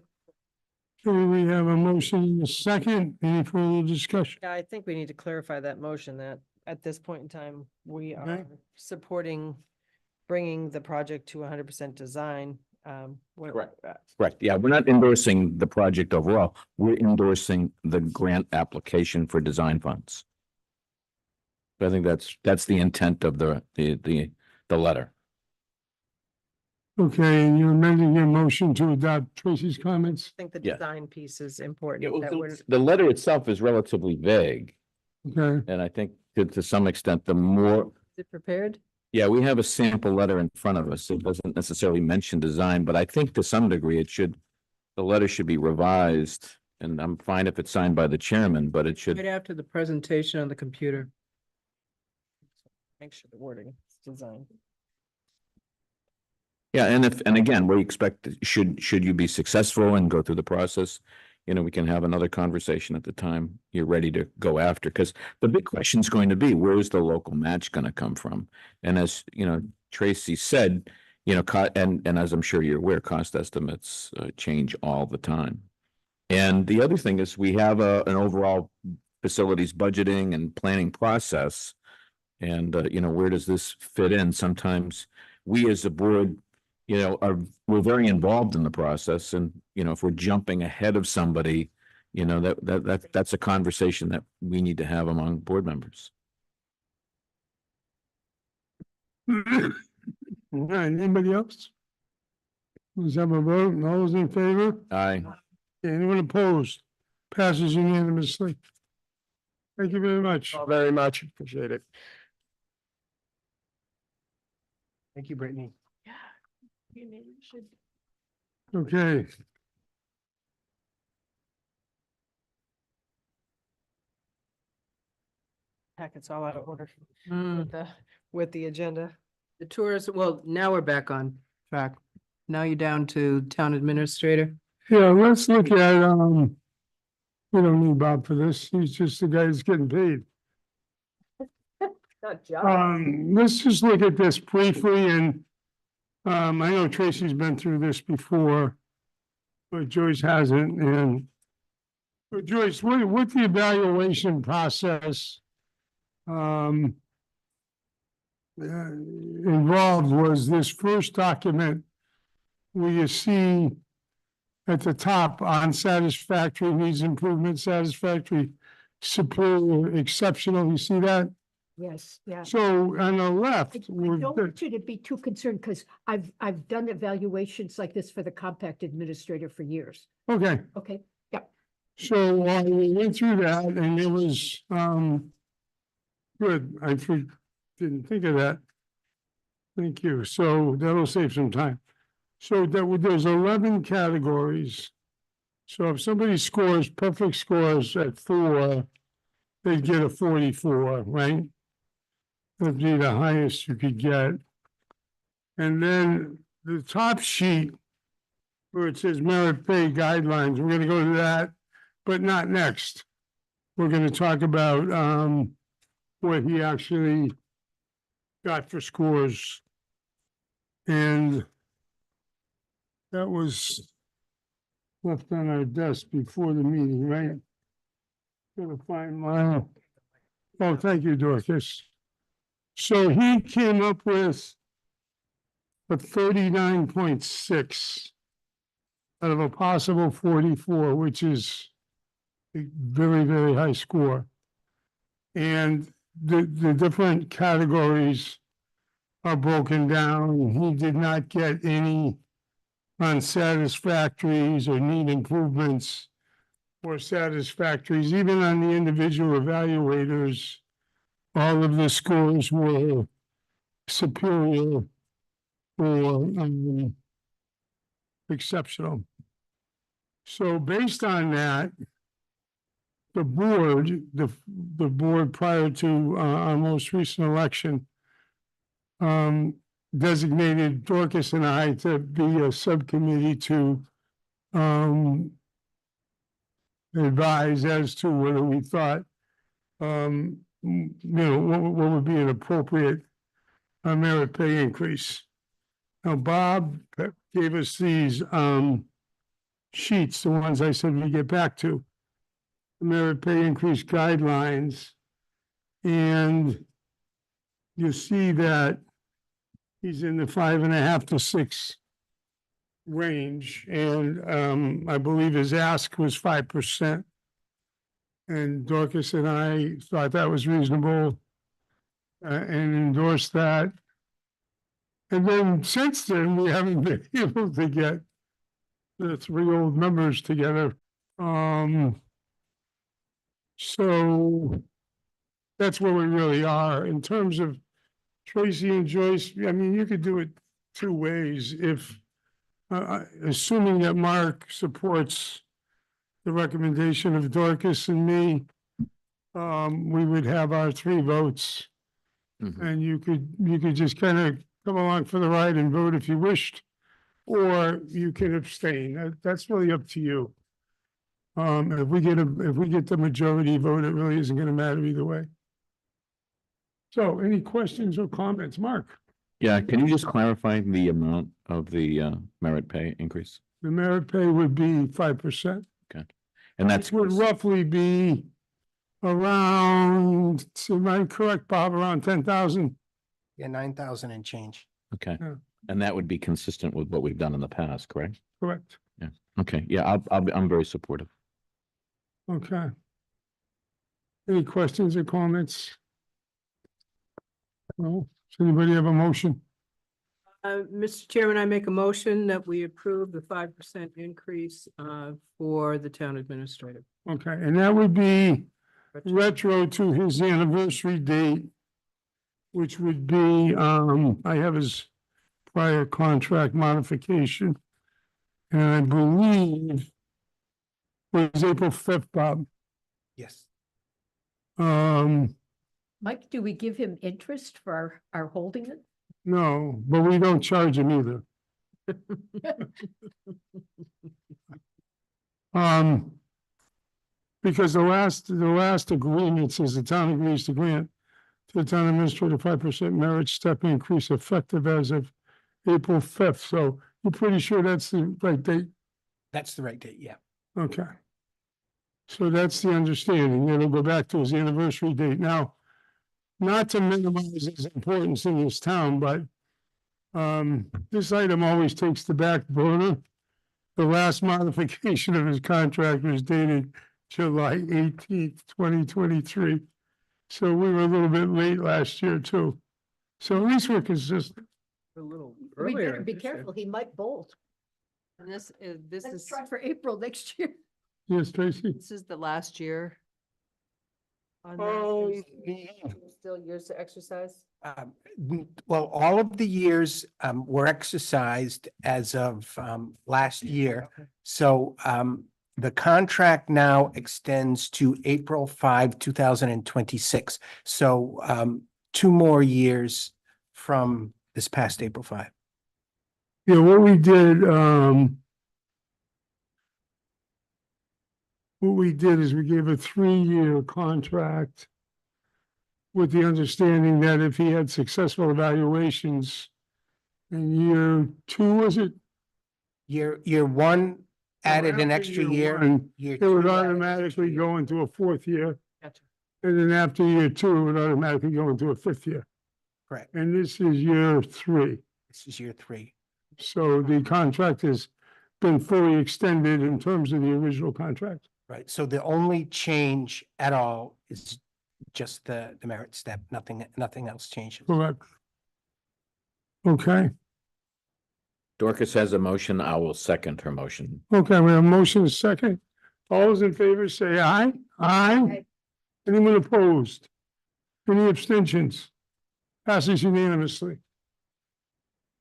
Okay, we have a motion and a second. Any further discussion? Yeah, I think we need to clarify that motion that at this point in time, we Okay. are supporting bringing the project to 100% design. Correct. Correct. Yeah, we're not endorsing the project overall. We're endorsing the grant application for design funds. I think that's the intent of the letter. Okay, and you're amending your motion to adopt Tracy's comments? I think the Yeah. design piece is important. Yeah, well, that we're- the letter itself is relatively vague, Okay, and I think to some extent, the more, Is it prepared? yeah, we have a sample letter in front of us. It doesn't necessarily mention design, but I think to some degree the letter should be revised, and I'm fine if it's signed by the chairman, but it should. Right after the presentation on the computer. Make sure the wording is designed. Yeah, and again, we expect, should you be successful and go through the process, you know, we can have another conversation at the time you're ready to go after, because the big question is going to be, where is the local match going to come from? And as, you know, Tracy said, you know, and as I'm sure you're aware, cost estimates change all the time. And the other thing is we have an overall facilities budgeting and planning process. And, you know, where does this fit in? Sometimes we as a board, you know, we're very involved in the process, and, you know, if we're jumping ahead of somebody, you know, that's a conversation that we need to have among board members. all right, anybody else? Let's have a vote, and all those in favor? Aye. Anyone opposed? Passes unanimously. Thank you very much. Very much. Appreciate it. Thank you, Brittany. You maybe should. Okay. Packet's all out of order Mm, with the agenda. The tours, well, now we're back on track. Now you're down to town administrator. Yeah, let's look at, we don't need Bob for this. He's just the guy that's getting paid. Not John. Let's just look at this briefly, and I know Tracy's been through this before, but Joyce hasn't, and but Joyce, what's the evaluation process involved? Was this first document where you see at the top, unsatisfactory, needs improvement, satisfactory, superior, exceptional, you see that? Yes, yeah. So on the left, I we're don't good. want you to be too concerned because I've done evaluations like this for the compact administrator for years. Okay, Okay, yeah. so we went through that, and there was Good, didn't think of that. Thank you, so that'll save some time. So there's 11 categories. So if somebody scores perfect scores at 4, they'd get a 44, right? That'd be the highest you could get. And then the top sheet, where it says merit pay guidelines, we're gonna go to that, but not next. We're gonna talk about what he actually got for scores. And that was left on our desk before the meeting, right? Gonna find my, oh, thank you, Dorcas. So he came up with a 39.6 out of a possible 44, which is a very, very high score. And the different categories are broken down. He did not get any unsatisfactories or need improvements or satisfactories. Even on the individual evaluators, all of the scores were superior or exceptional. So based on that, the board, the board prior to our most recent election, designated Dorcas and I to be a subcommittee to advise as to whether we thought, what would be an appropriate merit pay increase. Now, Bob gave us these sheets, the ones I said we get back to, the merit pay increase guidelines, and you see that he's in the 5.5 to 6 range, and I believe his ask was 5%. And Dorcas and I thought that was reasonable and endorsed that. And then since then, we haven't been able to get the 3 old members together. So that's where we really are. In terms of Tracy and Joyce, I mean, you could do it 2 ways. If, assuming that Mark supports the recommendation of Dorcas and me, we would have our 3 votes. And you could just kind of come along for the ride and vote if you wished, or you can abstain. That's really up to you. If we get the majority vote, it really isn't going to matter either way. So any questions or comments, Mark? Yeah, can you just clarify the amount of the merit pay increase? The merit pay would be 5%. Okay. And that's would roughly be around, am I correct, Bob, around 10,000? Yeah, 9,000 and change. okay. Yeah. And that would be consistent with what we've done in the past, correct? Correct. Yeah. Okay. Yeah, I'm very supportive. Okay. Any questions or comments? No? Does anybody have a motion? Mr. Chairman, I make a motion that we approve the 5% increase for the town administrator. Okay, and that would be retro to his anniversary date, which would be, I have his prior contract modification. And I believe was April 5th, Bob. Yes. Mike, do we give him interest for our holding it? No, but we don't charge him either. Because the last agreement says the town agrees to grant to the town administrator 5% merit step increase effective as of April 5th. So you're pretty sure that's the right date? That's the right date, yeah. Okay. So that's the understanding. It'll go back to his anniversary date. Now, not to minimize his importance in this town, but this item always takes the back burner. The last modification of his contract was dated July 18th, 2023. So we were a little bit late last year too. So at least we're consistent. A little We earlier. better be careful, he might bolt. And this Let's is, try for April next year. Yes, Tracy? this is the last year. on that. Oh, still years to exercise? Well, all of the years were exercised as of last year. So the contract now extends to April 5, 2026. So 2 more years from this past April 5. Yeah, what we did, is we gave a 3-year contract with the understanding that if he had successful evaluations in year 2, was it? Year 1 added an After extra year year. one, Year It would 2 added an automatically extra year. go into a 4th year. Gotcha. And then after year 2, it would automatically go into a 5th year. Correct. And this is year 3. This is year 3. So the contract has been fully extended in terms of the original contract. Right. So the only change at all is just the merit step. Nothing else changes. Correct. Okay, Dorcas has a motion. I will second her motion. okay, we have a motion, a second. All those in favor say aye. Aye. Anyone opposed? Any abstentions? Passes unanimously.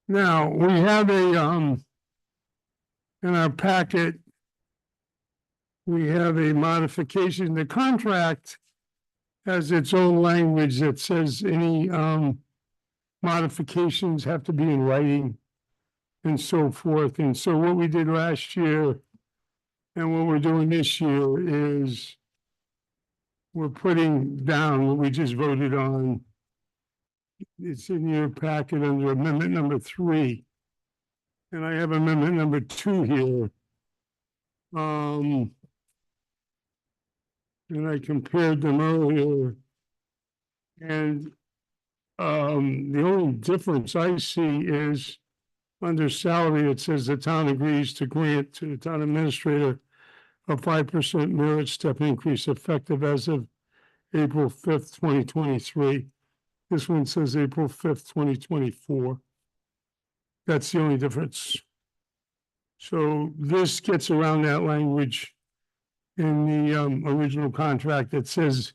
Now, we have a, in our packet, we have a modification. The contract has its own language that says any, modifications have to be in writing and so forth. And so what we did last year and what we're doing this year is we're putting down what we just voted on. It's in your packet under amendment number 3. And I have amendment number 2 here. And I compared them earlier. And the only difference I see is under salary, it says the town agrees to grant to the town administrator a 5% merit step increase effective as of April 5th, 2023. This one says April 5th, 2024. That's the only difference. So this gets around that language in the original contract that says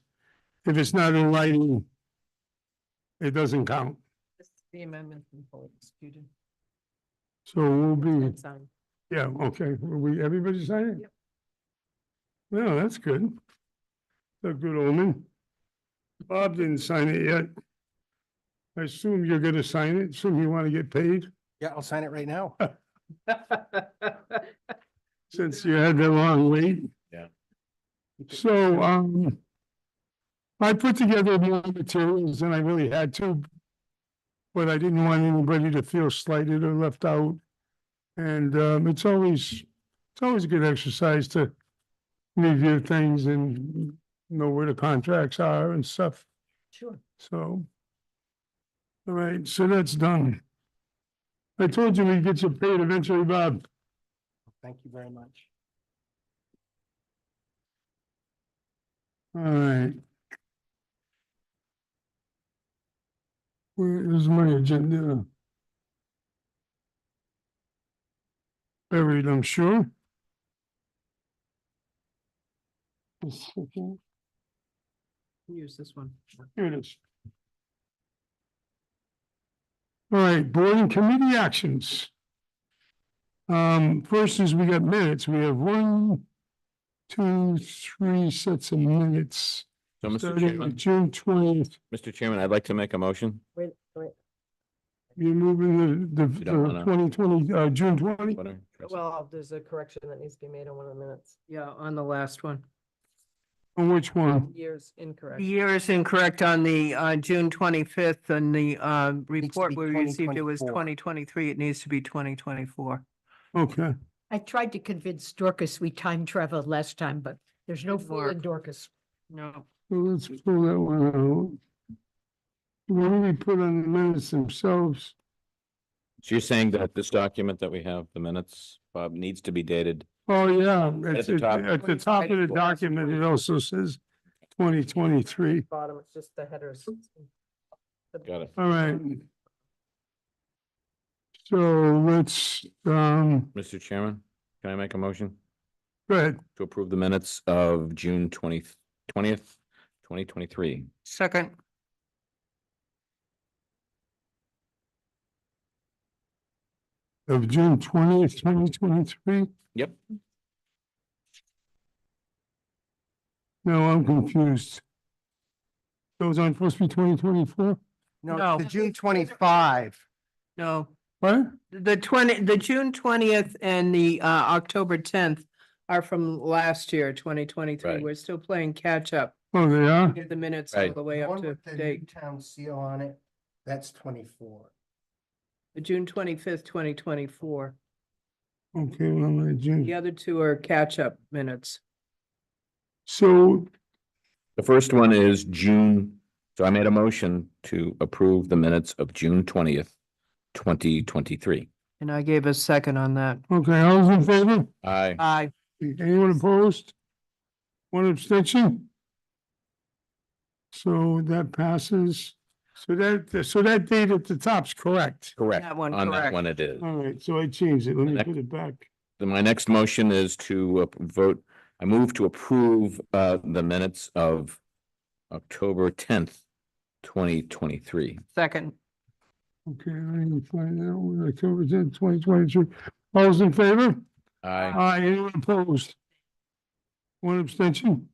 if it's not in writing, it doesn't count. The amendment's been fully executed. So we'll be, And signed. yeah, okay. Everybody sign it? Yep. No, that's good. A good omen. Bob didn't sign it yet. I assume you're gonna sign it, assume you want to get paid, Yeah, I'll sign it right now. since you had the long wait. Yeah. So, I put together more materials than I really had to, but I didn't want anybody to feel slighted or left out. And, it's always a good exercise to review things and know where the contracts are and stuff. Sure. So, all right, so that's done. I told you we'd get you paid eventually, Bob. Thank you very much. All right. Where is my agenda? Buried, I'm sure. Just a second. Use this one. Here it is. All right, board and committee actions. First is we got minutes. We have 1, 2, 3 sets of minutes. So, Mr. Starting Chairman, with June 20th. Mr. Chairman, I'd like to make a motion. Wait. You're moving the You don't wanna- 2020, June 20? Whatever. Well, there's a correction that needs to be made on one of the minutes. Yeah, on the last one. On which one? Years incorrect. The year is incorrect on the June 25th and the report be we received, it was 2024. 2023. It needs to be 2024. Okay, I tried to convince Dorcas we time traveled last time, but there's no Didn't fool in work. Dorcas. No. so let's pull that one out. What do we put on the minutes themselves? So you're saying that this document that we have, the minutes, Bob, needs to be dated. Oh, yeah, At the top. at the top of the document, it also says 2023. Bottom, it's just the headers. Got it. All right. So let's, Mr. Chairman, can I make a motion go ahead. to approve the minutes of June 20th, 2023? Second. of June 20th, 2023. Yep. No, I'm confused. Those aren't supposed to be 2024? No, the June 25. No, What? the June 20th and the October 10th are from last year, 2023. Right. We're still playing catch up. Oh, they are? Get the minutes all Right. the way up to date. Town seal on it, that's 24. The June 25th, 2024. Okay, well, my June. The other two are catch up minutes. So, The first one is June, so I made a motion to approve the minutes of June 20th, 2023. And I gave a second on that. okay, all those in favor? Aye. Aye. Anyone opposed? One abstention? So that passes. So that date at the top's correct. Correct. That one, On that correct. one it is. All right, so I changed it. Let me Next- put it back. Then my next motion is to vote, I move to approve the minutes of October 10th, 2023. Second. Okay, let me find out when October 10th, 2023. All those in favor? Aye. Aye, anyone opposed? One abstention?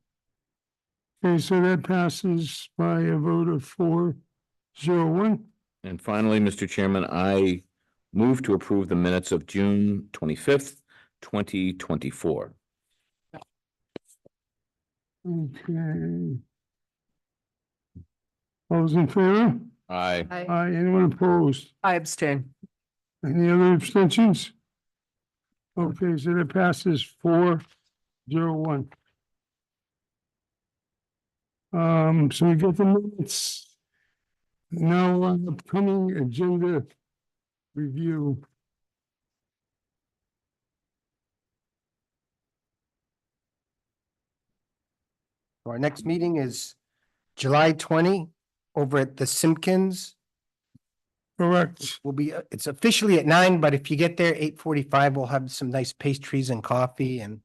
Okay, so that passes by a vote of 4-0-1. And finally, Mr. Chairman, I move to approve the minutes of June 25th, 2024. Okay. All those in favor? Aye. Aye, anyone opposed? I abstain. Any other abstentions? Okay, so that passes 4-0-1. So we get the minutes. Now on upcoming agenda review. Our next meeting is July 20 over at the Simpkins. Correct. Will be, it's officially at 9, but if you get there 8:45, we'll have some nice pastries and coffee and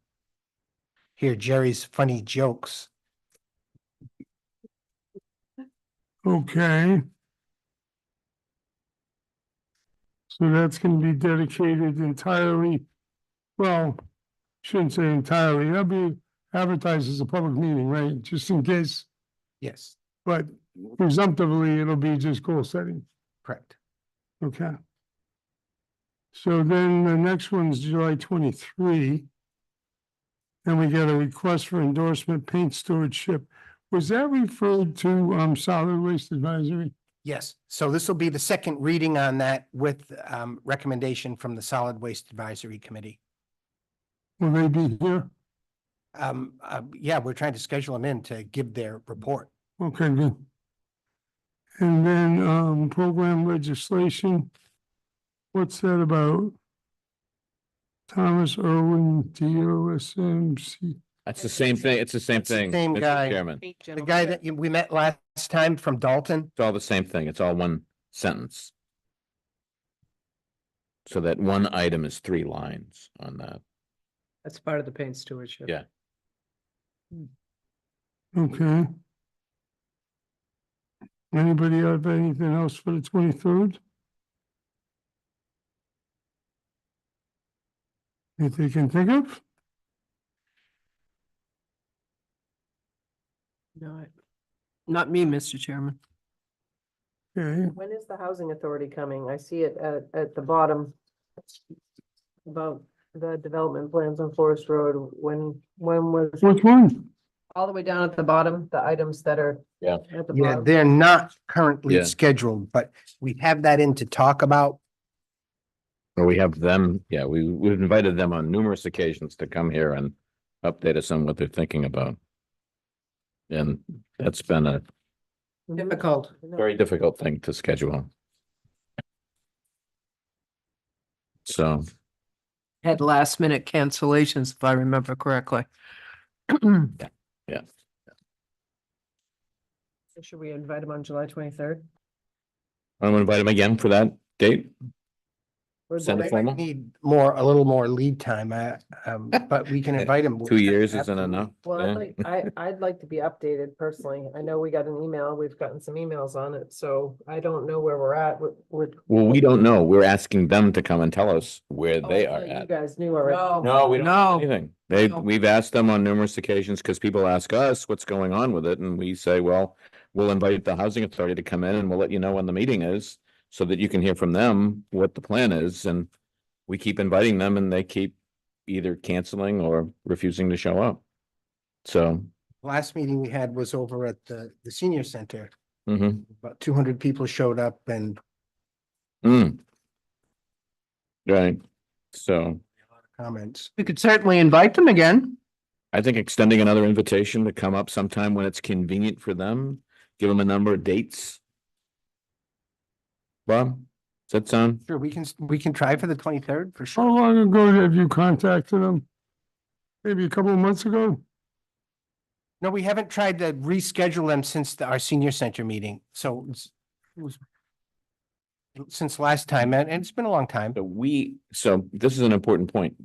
hear Jerry's funny jokes. Okay. So that's gonna be dedicated entirely, well, shouldn't say entirely, that'll be advertised as a public meeting, right? Just in case, Yes, but presumptively, it'll be just goal setting. correct. Okay. So then the next one's July 23. And we get a request for endorsement paint stewardship. Was that referred to solid waste advisory? Yes, so this will be the second reading on that with recommendation from the Solid Waste Advisory Committee. Will they be here? Yeah, we're trying to schedule them in to give their report. Okay, good. And then program legislation. What's that about? Thomas Irwin, DOSMC. That's the same thing. It's the same thing. Same Mr. guy. Chairman. The guy that we met last time from Dalton. It's all the same thing. It's all one sentence. So that one item is 3 lines on that. That's part of the paint stewardship. Yeah. Okay. Anybody have anything else for the 23rd? That they can think of? No, not me, Mr. Chairman. Okay, When is the housing authority coming? I see it at the bottom. About the development plans on Forest Road, when was, which one? all the way down at the bottom, the items that are. Yeah. At the Yeah, bottom. they're not currently Yeah. scheduled, but we have that in to talk about. Or we have them, yeah, we've invited them on numerous occasions to come here and update us on what they're thinking about. And that's been a Difficult. very difficult thing to schedule. So, Had last minute cancellations, if I remember correctly. yeah, Should we invite them on July 23rd? I'm gonna invite them again for that date. Send a I formal? need more, a little more lead time, but we can invite him. 2 years isn't Absolutely. enough. Well, Yeah. I'd like to be updated personally. I know we got an email, we've gotten some emails on it, so I don't know where we're at with. Well, we don't know. We're asking them to come and tell us where Oh, they I are thought you at. guys knew already. No, we don't know No. anything. No. We've asked them on numerous occasions because people ask us what's going on with it, and we say, well, we'll invite the housing authority to come in and we'll let you know when the meeting is so that you can hear from them what the plan is, and we keep inviting them and they keep either canceling or refusing to show up. So, Last meeting we had was over at the senior center. mhm. About 200 people showed up and Mm. Right, so comments. We could certainly invite them again. I think extending another invitation to come up sometime when it's convenient for them, give them a number of dates. Bob, does that sound? Sure, we can try for the 23rd for How sure. long ago have you contacted them? Maybe a couple of months ago? No, we haven't tried to reschedule them since our senior center meeting, so it was since last time, and it's been a long time. So this is an important point.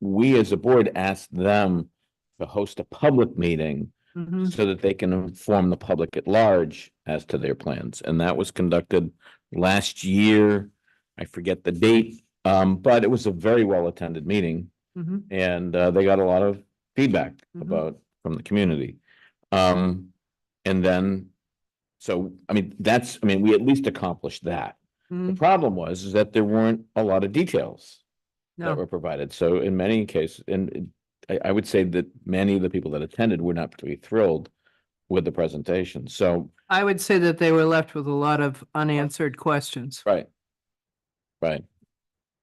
We as a board asked them to host a public meeting Mhm. so that they can inform the public at large as to their plans. And that was conducted last year. I forget the date, but it was a very well-attended meeting. Mhm. And they got a lot of feedback Mhm. about from the community. And then, so, I mean, we at least accomplished that. The Mhm. problem was is that there weren't a lot of details that No. were provided. So in many cases, and I would say that many of the people that attended were not particularly thrilled with the presentation. So, I would say that they were left with a lot of unanswered questions. right. Right.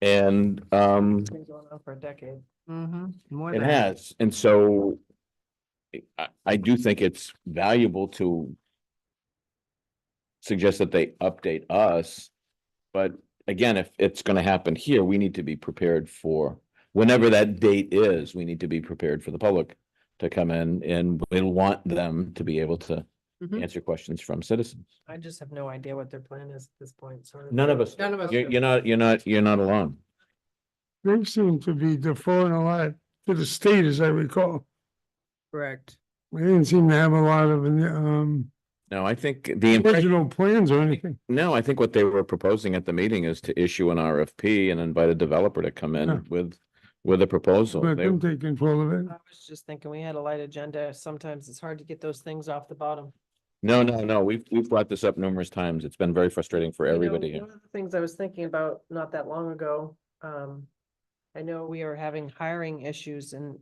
And It's been going on for a decade. More it than. has, and so I do think it's valuable to suggest that they update us. But again, if it's gonna happen here, we need to be prepared for whenever that date is, we need to be prepared for the public to come in, and we'll want them to be able to Mhm. answer questions from citizens. I just have no idea what their plan is at this point, so. None of us, None of us. you're, do. you're not alone. They seem to be deferring a lot to the state, as I recall. Correct. We didn't seem to have a lot of, No, I think the impression, original plans or anything. no, I think what they were proposing at the meeting is to issue an RFP and invite a developer to come Yeah. in with a proposal. Let They- them take control of it. I was just thinking, we had a light agenda. Sometimes it's hard to get those things off the bottom. No, we've brought this up numerous times. It's been very frustrating for You know, everybody. One of the things I was thinking about not that long ago, I know we are having hiring issues and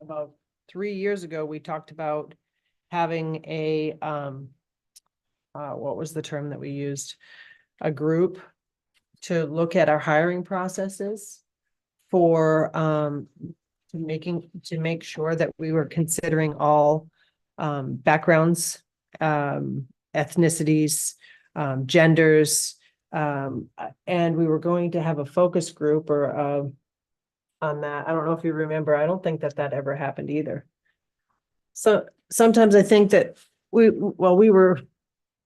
about 3 years ago, we talked about having a, what was the term that we used? A group to look at our hiring processes for, to make sure that we were considering all, backgrounds, ethnicities, genders, and we were going to have a focus group or, on that. I don't know if you remember. I don't think that ever happened either. So sometimes I think that we were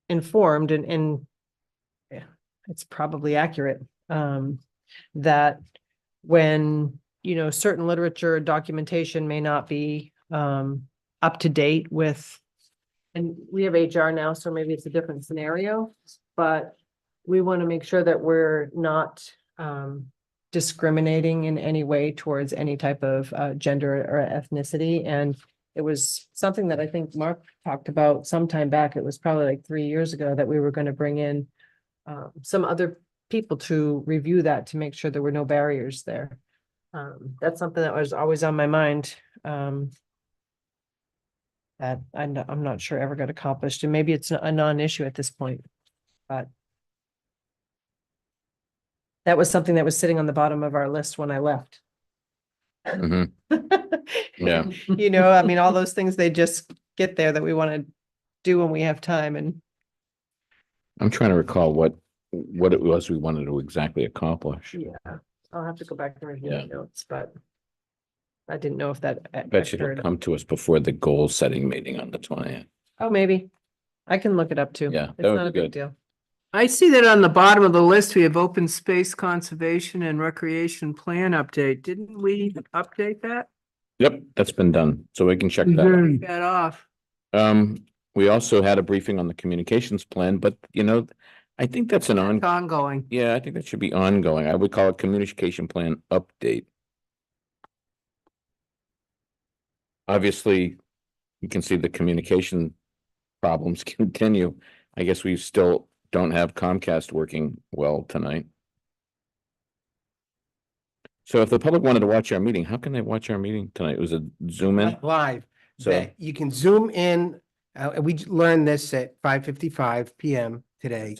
informed and yeah, it's probably accurate, that when, certain literature or documentation may not be, up to date with, and we have HR now, so maybe it's a different scenario, but we want to make sure that we're not, discriminating in any way towards any type of gender or ethnicity. And it was something that I think Mark talked about sometime back. It was probably like 3 years ago that we were going to bring in some other people to review that to make sure there were no barriers there. That's something that was always on my mind. That I'm not sure ever got accomplished, and maybe it's a non-issue at this point, but that was something that was sitting on the bottom of our list when I left. Mhm. Yeah. I mean, all those things, they just get there that we want to do when we have time, and I'm trying to recall what it was we wanted to exactly accomplish. yeah, I'll have to go back and review Yeah. the notes, but I didn't know if that. Bet you it'll occurred. come to us before the goal-setting meeting on the 20th. Oh, maybe. I can look it up too. Yeah, It's that would not be a big good. deal. I see that on the bottom of the list, we have open space conservation and recreation plan update. Didn't we update that? Yep, that's been done. So we can check that. Adjourn. Take that off. We also had a briefing on the communications plan, but I think that's an It's ongoing. yeah, I think that should be ongoing. I would call it communication plan update. Obviously, you can see the communication problems continue. I guess we still don't have Comcast working well tonight. So if the public wanted to watch our meeting, how can they watch our meeting tonight? Was it Zoom in? Live. So- That you can zoom in, and we learned this at 5:55 PM today.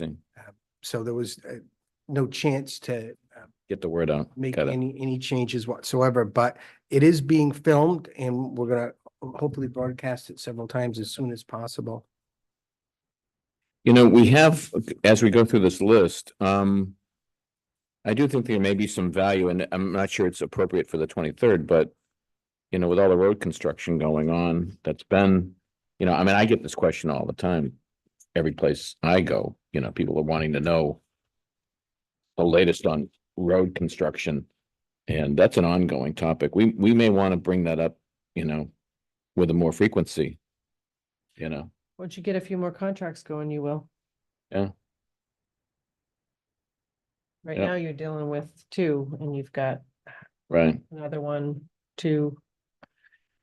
So there was no chance to Get the word out. make Got it. any changes whatsoever, but it is being filmed and we're gonna hopefully broadcast it several times as soon as possible. We have, as we go through this list, I do think there may be some value, and I'm not sure it's appropriate for the 23rd, but with all the road construction going on, that's been, I get this question all the time. Every place I go, people are wanting to know the latest on road construction, and that's an ongoing topic. We may want to bring that up, with a more frequency, Once you get a few more contracts going, you will. Yeah. Right Yeah. now, you're dealing with two, and you've got Right. another one, two,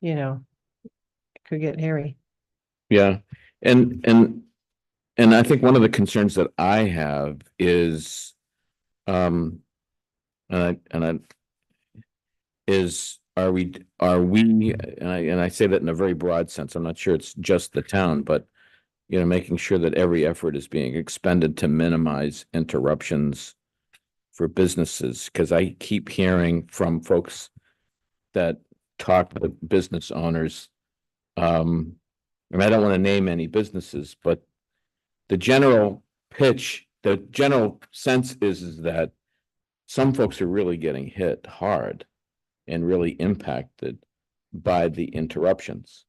it could get hairy. Yeah, and I think one of the concerns that I have is, and I is, are we, and I say that in a very broad sense, I'm not sure it's just the town, but making sure that every effort is being expended to minimize interruptions for businesses, because I keep hearing from folks that talk to business owners, and I don't want to name any businesses, but the general pitch, the general sense is that some folks are really getting hit hard and really impacted by the interruptions.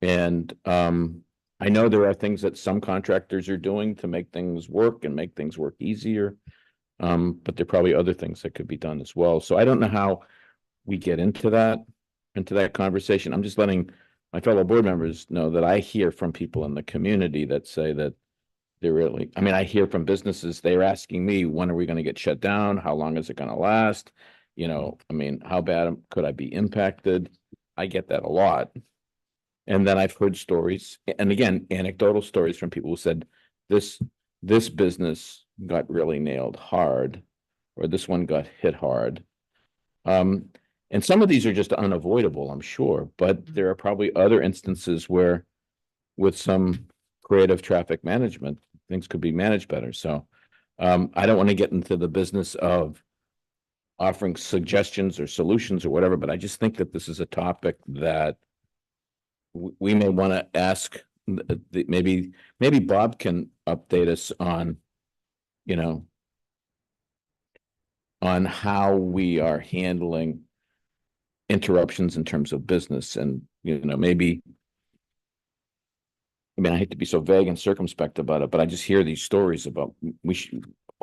And I know there are things that some contractors are doing to make things work and make things work easier. But there are probably other things that could be done as well. So I don't know how we get into that conversation. I'm just letting my fellow board members know that I hear from people in the community that say that they're really, I hear from businesses, they're asking me, when are we going to get shut down? How long is it going to last? How bad could I be impacted? I get that a lot. And then I've heard stories, and again, anecdotal stories from people who said this business got really nailed hard, or this one got hit hard. And some of these are just unavoidable, I'm sure, but there are probably other instances where with some creative traffic management, things could be managed better. So I don't want to get into the business of offering suggestions or solutions or whatever, but I just think that this is a topic that we may want to ask, maybe Bob can update us on, on how we are handling interruptions in terms of business, and maybe, I hate to be so vague and circumspect about it, but I just hear these stories about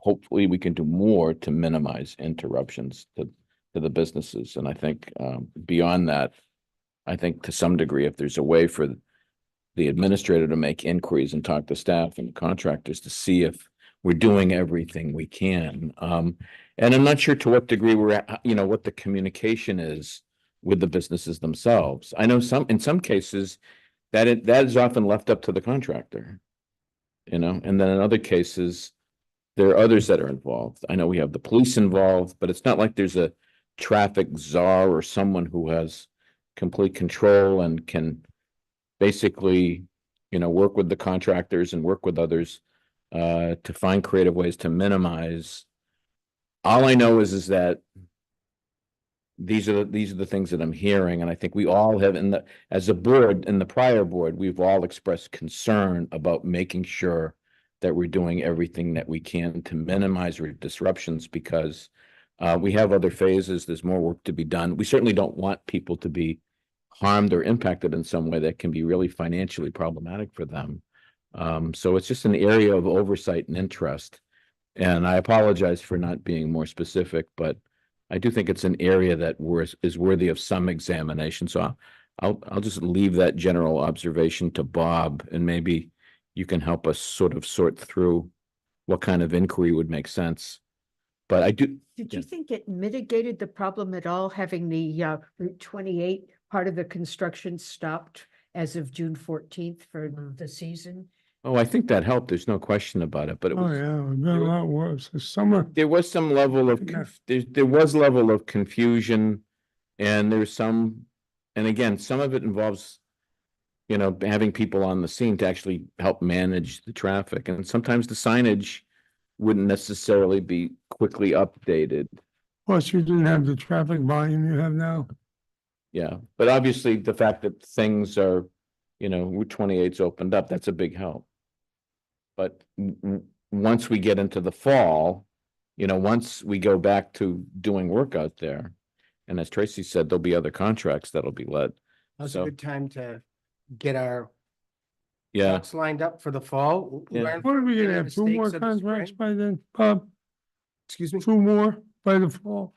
hopefully we can do more to minimize interruptions to the businesses. And I think beyond that, I think to some degree, if there's a way for the administrator to make inquiries and talk to staff and contractors to see if we're doing everything we can. And I'm not sure to what degree we're at, what the communication is with the businesses themselves. I know in some cases that is often left up to the contractor, and then in other cases, there are others that are involved. I know we have the police involved, but it's not like there's a traffic czar or someone who has complete control and can basically, work with the contractors and work with others to find creative ways to minimize. All I know is that these are the things that I'm hearing, and I think we all have as a board, in the prior board, we've all expressed concern about making sure that we're doing everything that we can to minimize disruptions, because we have other phases. There's more work to be done. We certainly don't want people to be harmed or impacted in some way that can be really financially problematic for them. So it's just an area of oversight and interest. And I apologize for not being more specific, but I do think it's an area that is worthy of some examination. So I'll just leave that general observation to Bob, and maybe you can help us sort of sort through what kind of inquiry would make sense. But I do. Did you think it mitigated the problem at all, having the Route 28 part of the construction stopped as of June 14th for the season? Oh, I think that helped. There's no question about it, but it Oh, was. yeah, it's been a lot worse. The summer, There was some level of, there was level of confusion, and there's some, and again, some of it involves, you know, having people on the scene to actually help manage the traffic, and sometimes the signage wouldn't necessarily be quickly updated. plus you didn't have the traffic volume you have now. Yeah, but obviously the fact that things are, you know, Route 28's opened up, that's a big help. But once we get into the fall, you know, once we go back to doing work out there, and as Tracy said, there'll be other contracts that'll be let. That's So, a good time to get our yeah, ducks lined up for the fall. Yeah. learn What are we from gonna the have, two more mistakes of the contracts spring. by then, Bob? Excuse me? Two more by the fall?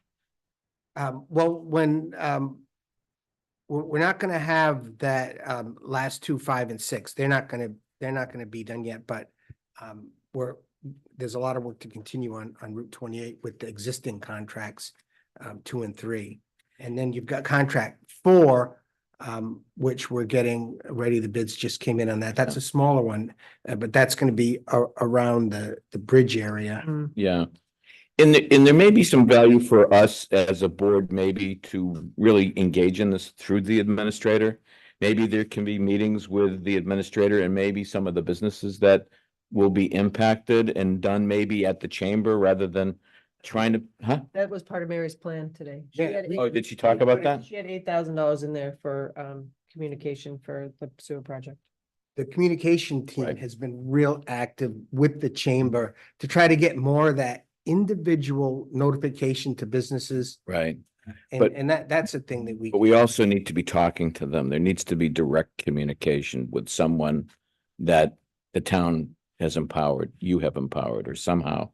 Well, we're not gonna have that, last 2, 5, and 6. They're not gonna be done yet, but, there's a lot of work to continue on Route 28 with the existing contracts, 2 and 3. And then you've got contract 4, which we're getting ready. The bids just came in on that. That's a smaller one, but that's gonna be around the bridge area. yeah. And there may be some value for us as a board, maybe to really engage in this through the administrator. Maybe there can be meetings with the administrator and maybe some of the businesses that will be impacted and done maybe at the chamber rather than trying to, huh? That was part of Mary's plan today. Oh, did she talk about that? She had $8,000 in there for communication for the sewer project. The communication team Right. has been real active with the chamber to try to get more of that individual notification to businesses. Right. And, But- and that's a thing that we. But we also need to be talking to them. There needs to be direct communication with someone that the town has empowered, you have empowered, or somehow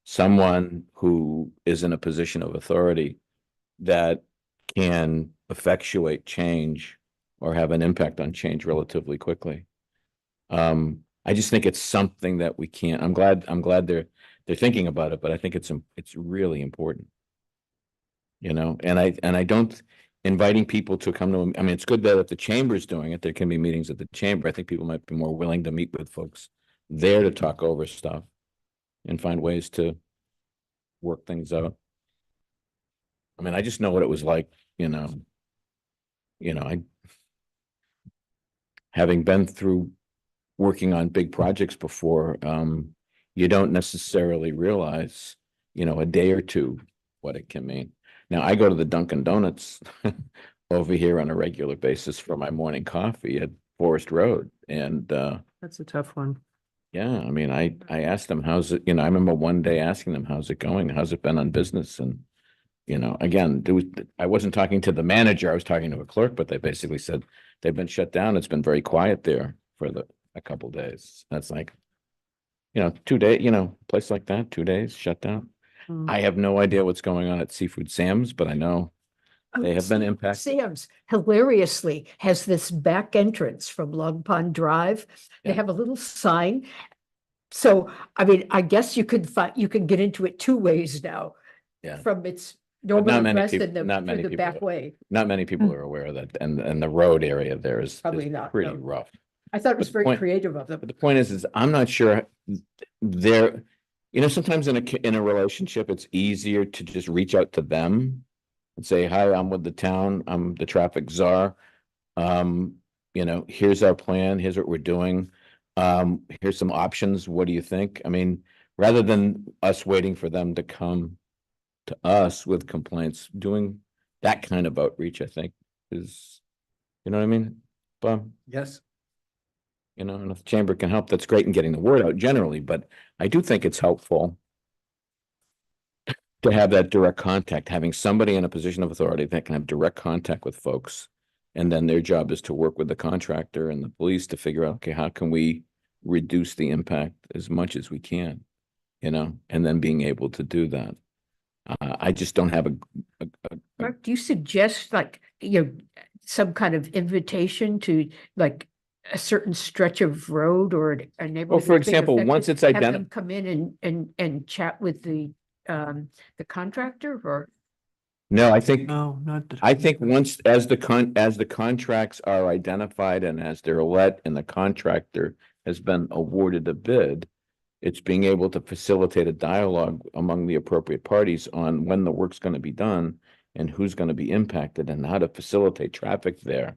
someone who is in a position of authority that can effectuate change or have an impact on change relatively quickly. I just think it's something that we can't, I'm glad they're thinking about it, but I think it's really important. You know, and I don't, inviting people to come to, I mean, it's good that if the chamber's doing it, there can be meetings at the chamber. I think people might be more willing to meet with folks there to talk over stuff and find ways to work things out. I mean, I just know what it was like, having been through working on big projects before, you don't necessarily realize, a day or two what it can mean. Now, I go to the Dunkin' Donuts over here on a regular basis for my morning coffee at Forest Road. And That's a tough one. yeah, I mean, I asked them, how's it, I remember one day asking them, how's it going? How's it been on business? And, again, I wasn't talking to the manager, I was talking to a clerk, but they basically said they've been shut down. It's been very quiet there for a couple days. That's like, 2 days, place like that, 2 days shut down. I have no idea what's going on at Seafood Sam's, but I know they have been impacted. Sam's hilariously has this back entrance from Long Pond Drive. They Yeah. have a little sign. So, I mean, I guess you could get into it 2 ways now. Yeah. From its But normal not many address people- and the, not many through the people back are. way. Not many people are aware of that, and the road area there is Probably not, pretty no. rough. I thought it was But the very point- creative of them. But the point is I'm not sure there, sometimes in a relationship, it's easier to just reach out to them and say, hi, I'm with the town, I'm the traffic czar. Here's our plan, here's what we're doing. Here's some options. What do you think? I mean, rather than us waiting for them to come to us with complaints, doing that kind of outreach, I think is, you know what I mean? Bob? Yes. And if the chamber can help, that's great in getting the word out generally, but I do think it's helpful to have that direct contact, having somebody in a position of authority that can have direct contact with folks. And then their job is to work with the contractor and the police to figure out, okay, how can we reduce the impact as much as we can, you know, and then being able to do that. I just don't have Mark, do you suggest like, some kind of invitation to like a certain stretch of road or a neighborhood? Well, for that's being example, affected, once it's have them identified. come in and chat with the contractor or? No, I think, No, not. I think once, as the contracts are identified and as they're let and the contractor has been awarded a bid, it's being able to facilitate a dialogue among the appropriate parties on when the work's gonna be done and who's gonna be impacted and how to facilitate traffic there.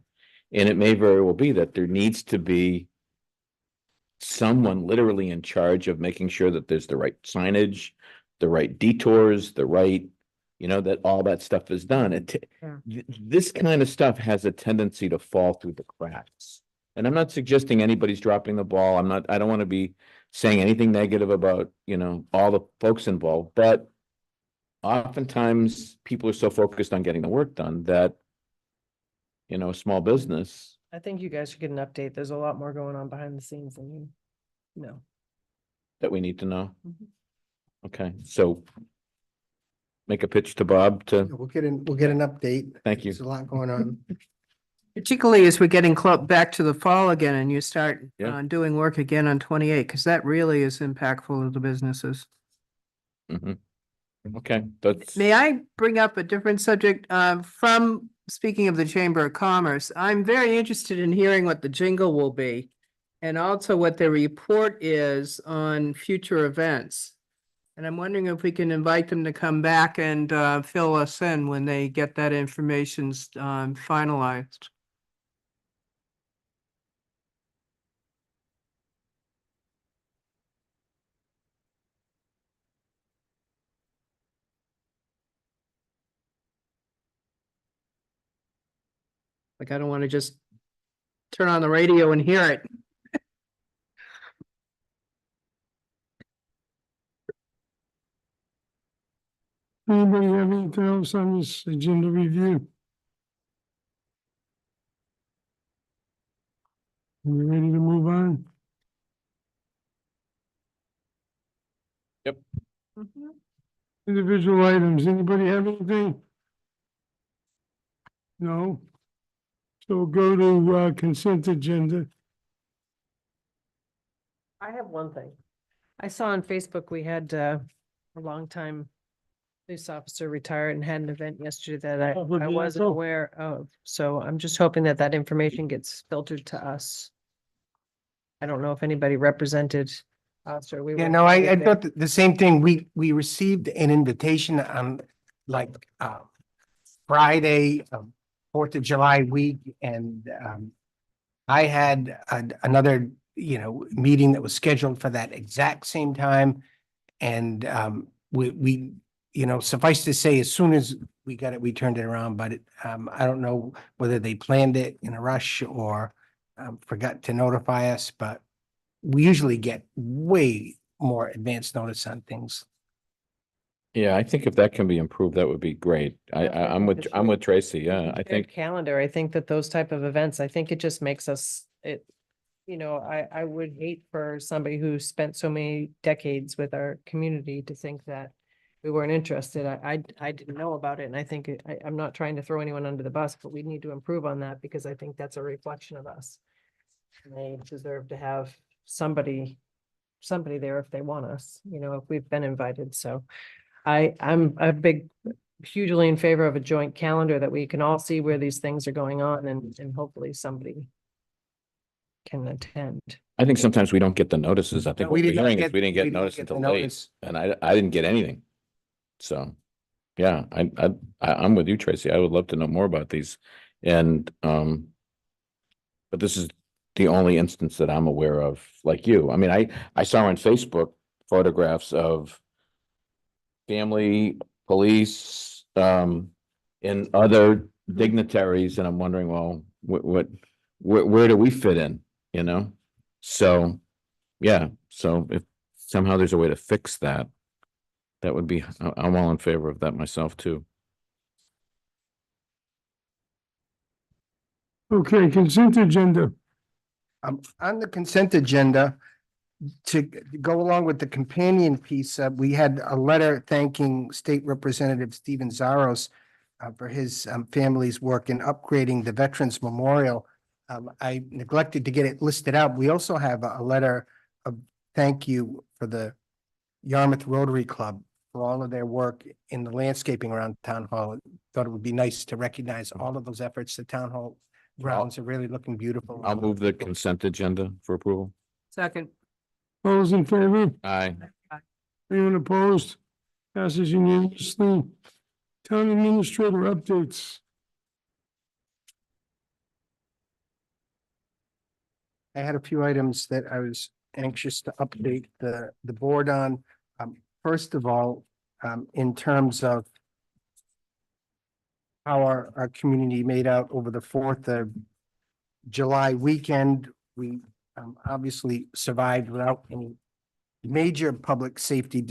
And it may very well be that there needs to be someone literally in charge of making sure that there's the right signage, the right detours, the right, you know, that all that stuff is done. This kind of stuff has a tendency to fall through the cracks. And I'm not suggesting anybody's dropping the ball. I don't want to be saying anything negative about, you know, all the folks involved, but oftentimes people are so focused on getting the work done that, you know, small business. I think you guys should get an update. There's a lot more going on behind the scenes than you know. That we need to know. Okay, so make a pitch to Bob to, We'll get an update. thank you. There's a lot going on. Particularly as we're getting back to the fall again and you start Yeah. doing work again on 28, because that really is impactful to the businesses. Mhm. Okay, that's, May I bring up a different subject? From, speaking of the Chamber of Commerce, I'm very interested in hearing what the jingle will be. And also what the report is on future events. And I'm wondering if we can invite them to come back and fill us in when they get that information finalized. Like, I don't want to just turn on the radio and hear it. Anybody have anything else on this agenda review? We ready to move on? Yep. Individual items, anybody have anything? No? So we'll go to consent agenda. I have one thing. I saw on Facebook, we had a longtime police officer retired and had an event yesterday that I wasn't aware of. So I'm just hoping that that information gets filtered to us. I don't know if anybody represented us or we. Yeah, were no, I there. thought the same thing. We received an invitation on like Friday, 4th of July week, and I had another, meeting that was scheduled for that exact same time. And we, suffice to say, as soon as we got it, we turned it around, but I don't know whether they planned it in a rush or forgot to notify us, but we usually get way more advanced notice on things. Yeah, I think if that can be improved, that would be great. I'm with Tracy. Yeah, I think. Calendar, I think that those type of events, I think it just makes us, I would hate for somebody who spent so many decades with our community to think that we weren't interested. I didn't know about it, and I think I'm not trying to throw anyone under the bus, but we need to improve on that because I think that's a reflection of us. And they deserve to have somebody there if they want us, if we've been invited. So I'm hugely in favor of a joint calendar that we can all see where these things are going on and hopefully somebody can attend. I think sometimes we don't get the notices. I think We what we're did not hearing is get- we didn't we get didn't notice get the until late, notice. and I didn't get anything. So, yeah, I'm with you, Tracy. I would love to know more about these. And, but this is the only instance that I'm aware of, like you. I mean, I saw on Facebook photographs of family, police, and other dignitaries, and I'm wondering, well, where do we fit in, So, yeah, so if somehow there's a way to fix that, that would be, I'm all in favor of that myself too. Okay, consent agenda. On the consent agenda, to go along with the companion piece, we had a letter thanking State Representative Stephen Zaros for his family's work in upgrading the Veterans Memorial. I neglected to get it listed out. We also have a letter of thank you for the Yarmouth Rotary Club for all of their work in the landscaping around Town Hall. Thought it would be nice to recognize all of those efforts. The Town Hall grounds are really looking beautiful. I'll move the consent agenda for approval. Second. All those in favor? Aye. Anyone opposed? Passes unanimously. Town administrator updates. I had a few items that I was anxious to update the board on. First of all, in terms of how our community made out over the 4th of July weekend, we obviously survived without any major public safety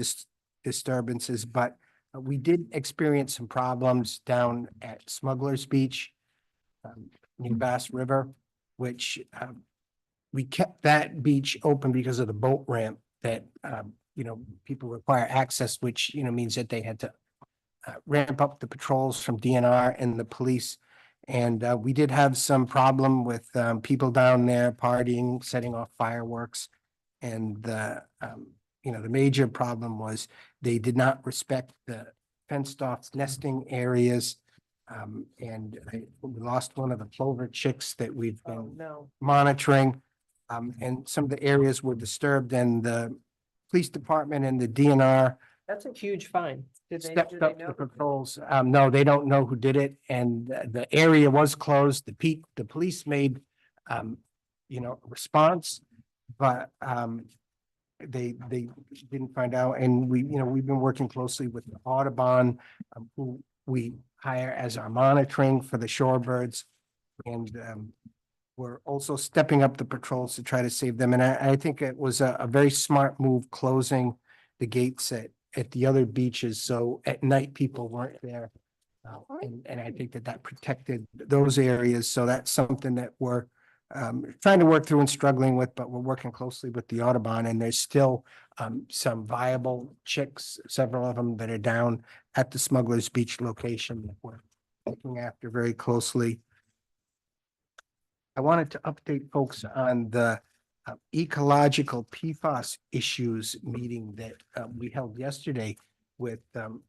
disturbances, but we did experience some problems down at Smuggler's Beach, near Bass River, which we kept that beach open because of the boat ramp that, people require access, which, means that they had to ramp up the patrols from DNR and the police. And we did have some problem with people down there partying, setting off fireworks. And the major problem was they did not respect the fenced off nesting areas. And we lost one of the plover chicks that we've been monitoring. And some of the areas were disturbed, and the police department and the DNR That's a huge fine. Do they stepped up know? the patrols. No, they don't know who did it, and the area was closed. The police made, a response, but they didn't find out. And we've been working closely with the Audubon, who we hire as our monitoring for the shorebirds, and we're also stepping up the patrols to try to save them. And I think it was a very smart move closing the gates at the other beaches, so at night people weren't there. And I think that protected those areas. So that's something that we're trying to work through and struggling with, but we're working closely with the Audubon, and there's still some viable chicks, several of them that are down at the Smuggler's Beach location that we're looking after very closely. I wanted to update folks on the ecological PFAS issues meeting that we held yesterday with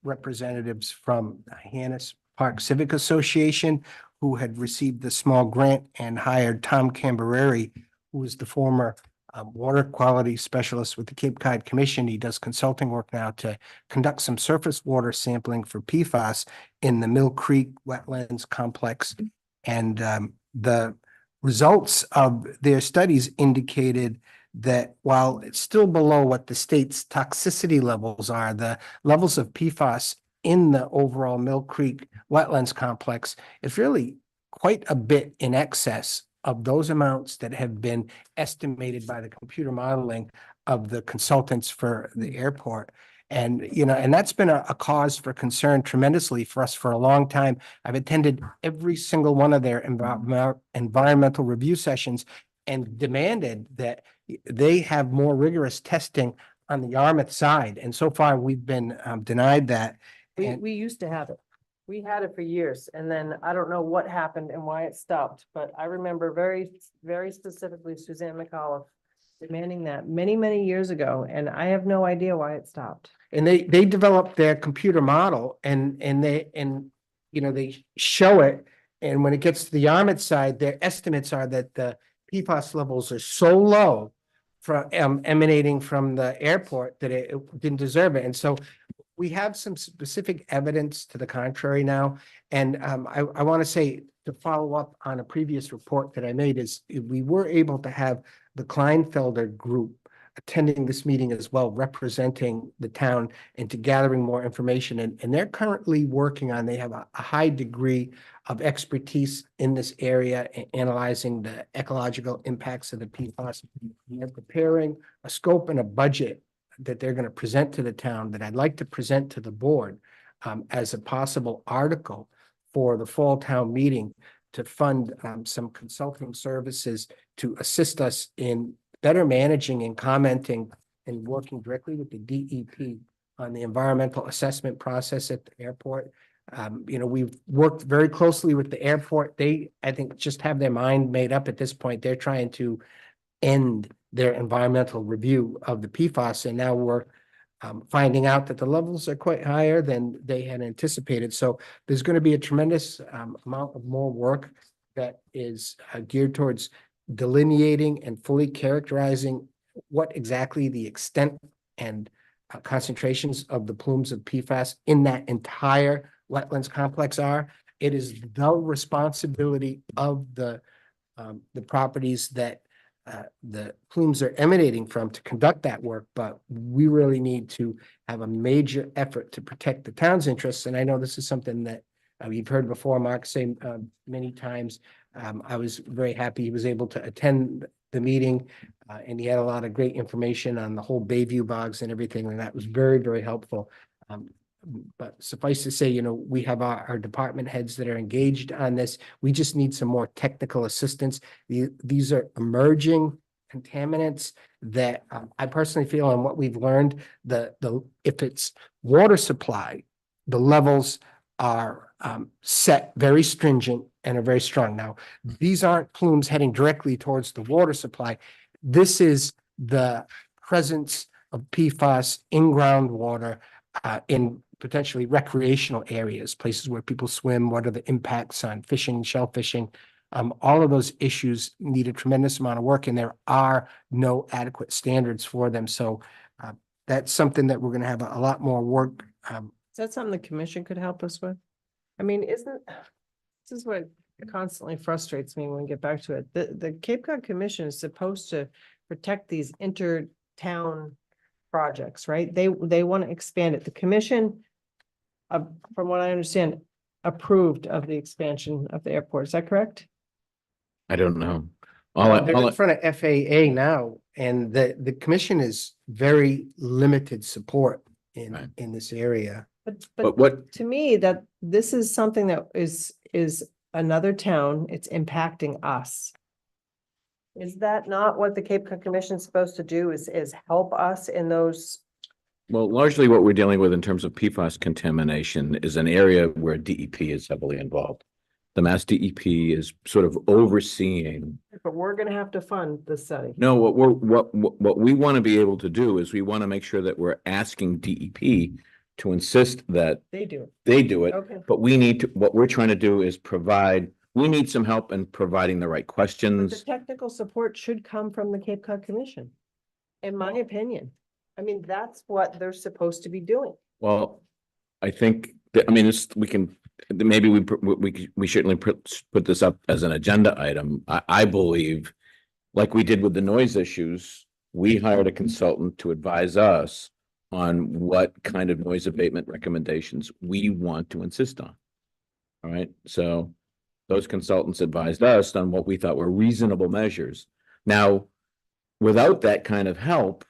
representatives from Hyannis Park Civic Association, who had received the small grant and hired Tom Cambereri, who is the former water quality specialist with the Cape Cod Commission. He does consulting work now to conduct some surface water sampling for PFAS in the Mill Creek Wetlands Complex. And the results of their studies indicated that while it's still below what the state's toxicity levels are, the levels of PFAS in the overall Mill Creek Wetlands Complex is really quite a bit in excess of those amounts that have been estimated by the computer modeling of the consultants for the airport. And, and that's been a cause for concern tremendously for us for a long time. I've attended every single one of their environmental review sessions and demanded that they have more rigorous testing on the Yarmouth side. And so far, we've been denied that. We used to have it. We had it for years, and then I don't know what happened and why it stopped, but I remember very, very specifically Suzanne McAuliffe demanding that many, many years ago, and I have no idea why it stopped. And they developed their computer model and they show it. And when it gets to the Yarmouth side, their estimates are that the PFAS levels are so low from emanating from the airport that it didn't deserve it. And so we have some specific evidence to the contrary now. And I want to say, to follow up on a previous report that I made, is we were able to have the Kleinfelder group attending this meeting as well, representing the town and to gathering more information. And they're currently working on, they have a high degree of expertise in this area, analyzing the ecological impacts of the PFAS. They're preparing a scope and a budget that they're going to present to the town that I'd like to present to the board as a possible article for the fall town meeting to fund some consulting services to assist us in better managing and commenting and working directly with the DEP on the environmental assessment process at the airport. We've worked very closely with the airport. They, I think, just have their mind made up at this point. They're trying to end their environmental review of the PFAS, and now we're finding out that the levels are quite higher than they had anticipated. So there's going to be a tremendous amount of more work that is geared towards delineating and fully characterizing what exactly the extent and concentrations of the plumes of PFAS in that entire wetlands complex are. It is the responsibility of the properties that the plumes are emanating from to conduct that work, but we really need to have a major effort to protect the town's interests. And I know this is something that you've heard before Mark say many times. I was very happy he was able to attend the meeting, and he had a lot of great information on the whole Bayview bogs and everything, and that was very, very helpful. But suffice to say, we have our department heads that are engaged on this. We just need some more technical assistance. These are emerging contaminants that I personally feel, and what we've learned, if it's water supply, the levels are set very stringent and are very strong. Now, these aren't plumes heading directly towards the water supply. This is the presence of PFAS in groundwater in potentially recreational areas, places where people swim. What are the impacts on fishing, shell fishing? All of those issues need a tremendous amount of work, and there are no adequate standards for them. So that's something that we're going to have a lot more work. Is that something the commission could help us with? I mean, this is what constantly frustrates me when we get back to it. The Cape Cod Commission is supposed to protect these inter-town projects, right? They want to expand it. The commission, from what I understand, approved of the expansion of the airport. Is that correct? I don't know. They're in front of FAA now, and the commission is very limited support in this area. But what- To me, that this is something that is another town, it's impacting us. Is that not what the Cape Cod Commission is supposed to do, is help us in those? Well, largely what we're dealing with in terms of PFAS contamination is an area where DEP is heavily involved. The Mass DEP is sort of overseeing. But we're gonna have to fund the study. No, what we want to be able to do is we want to make sure that we're asking DEP to insist that They do. they do it. Okay. But what we're trying to do is we need some help in providing the right But the questions. technical support should come from the Cape Cod Commission, in my opinion. I mean, that's what they're supposed to be doing. Well, I think, maybe we certainly put this up as an agenda item. I believe, like we did with the noise issues, we hired a consultant to advise us on what kind of noise abatement recommendations we want to insist on. All right, so those consultants advised us on what we thought were reasonable measures. Now, without that kind of help,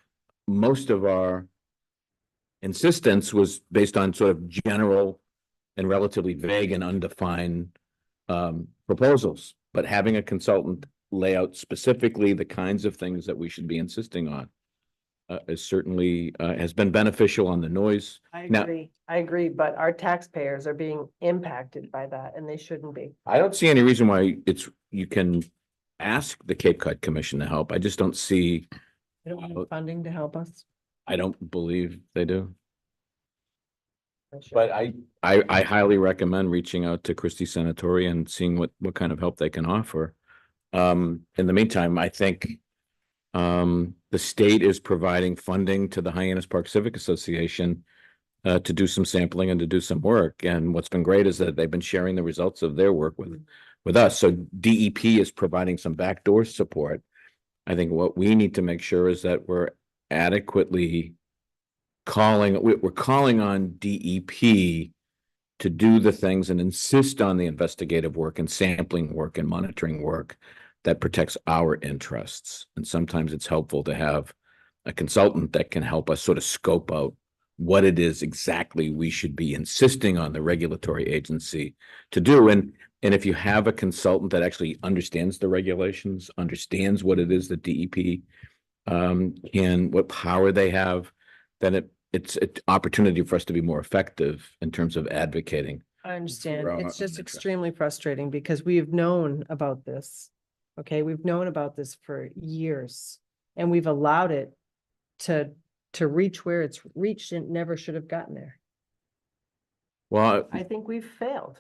most of our insistence was based on sort of general and relatively vague and undefined proposals. But having a consultant lay out specifically the kinds of things that we should be insisting on is certainly has been beneficial on the noise. I Now, agree, but our taxpayers are being impacted by that, and they shouldn't be. I don't see any reason why you can ask the Cape Cod Commission to help. I just don't see, They don't have funding to help us. I don't believe they do. But I highly recommend reaching out to Christie Senatori and seeing what kind of help they can offer. In the meantime, I think the state is providing funding to the Hyannis Park Civic Association to do some sampling and to do some work. And what's been great is that they've been sharing the results of their work with us. So DEP is providing some backdoor support. I think what we need to make sure is that we're adequately we're calling on DEP to do the things and insist on the investigative work and sampling work and monitoring work that protects our interests. And sometimes it's helpful to have a consultant that can help us sort of scope out what it is exactly we should be insisting on the regulatory agency to do. And if you have a consultant that actually understands the regulations, understands what it is that DEP what power they have, then it's an opportunity for us to be more effective in terms of advocating. I understand. for our It's just interest. extremely frustrating because we've known about this. Okay, we've known about this for years and we've allowed it to reach where it's reached and never should have gotten there. Well, I think we've failed.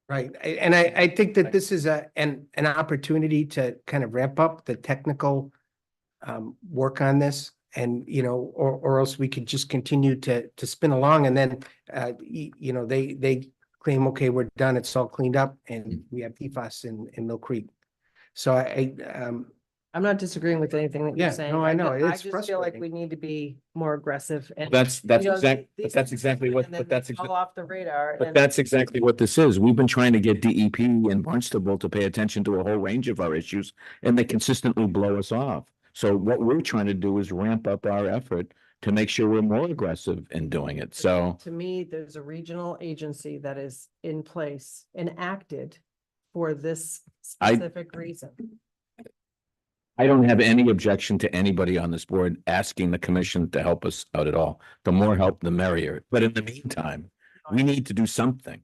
Right, and I think that this is an opportunity to kind of ramp up the technical work on this. And, you know, or else we could just continue to spin along and then, you know, they claim, okay, we're done, it's all cleaned up and we have PFAS in Mill Creek. So I'm not disagreeing with anything that Yeah, you're saying. no, I know, I it's just feel like frustrating. we need to be more aggressive and. That's you know, but that's exactly what, and then but that's they exactly. fall off the radar. But and- that's exactly what this is. We've been trying to get DEP and Barnstable to pay attention to a whole range of our issues, and they consistently blow us off. So what we're trying to do is ramp up our effort to make sure we're more aggressive in doing it. So To me, there's a regional agency that is in place and acted for this specific reason. I don't have any objection to anybody on this board asking the commission to help us out at all. The more help, the merrier. But in the meantime, we need to do something.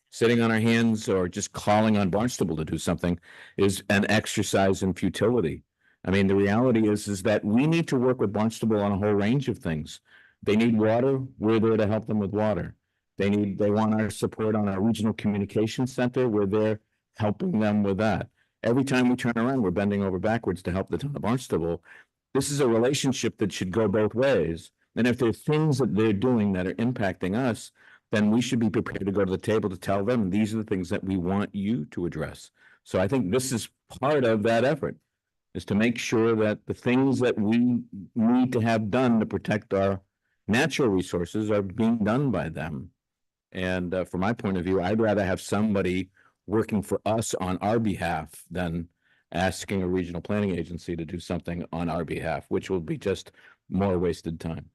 Sitting on our hands or just calling on Barnstable to do something is an exercise in futility. I mean, the reality is that we need to work with Barnstable on a whole range of things. They need water, we're there to help them with water. They want our support on our regional communication center, we're there helping them with that. Every time we turn around, we're bending over backwards to help the town of Barnstable. This is a relationship that should go both ways. And if there are things that they're doing that are impacting us, then we should be prepared to go to the table to tell them, these are the things that we want you to address. So I think this is part of that effort, is to make sure that the things that we need to have done to protect our natural resources are being done by them. And from my point of view, I'd rather have somebody working for us on our behalf than asking a regional planning agency to do something on our behalf, which will be just more wasted time.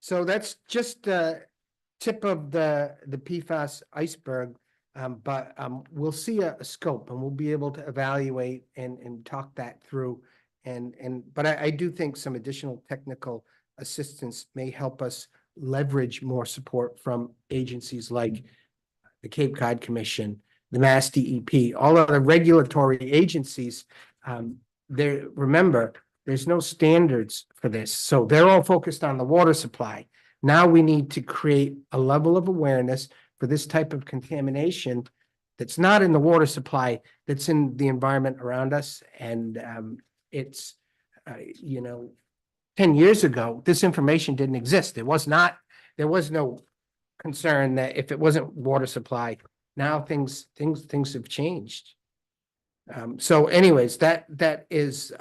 So that's just the tip of the PFAS iceberg. But we'll see a scope and we'll be able to evaluate and talk that through. But I do think some additional technical assistance may help us leverage more support from agencies like the Cape Cod Commission, the Mass DEP, all of the regulatory agencies. Remember, there's no standards for this. So they're all focused on the water supply. Now we need to create a level of awareness for this type of contamination that's not in the water supply, that's in the environment around us. And it's, you know, 10 years ago, this information didn't exist. There was no concern that if it wasn't water supply, now things have changed. So anyways, that is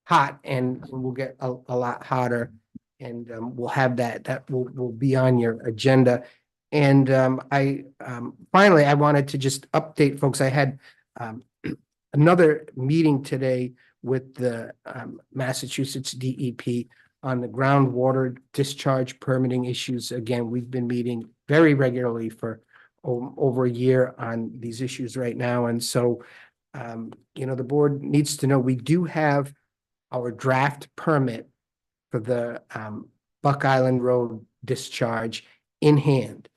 hot and will get a lot hotter. And we'll have that will be on your agenda. And finally, I wanted to just update folks. I had another meeting today with the Massachusetts DEP on the groundwater discharge permitting issues. Again, we've been meeting very regularly for over a year on these issues right now. And so, you know, the board needs to know we do have our draft permit for the Buck Island Road discharge in hand.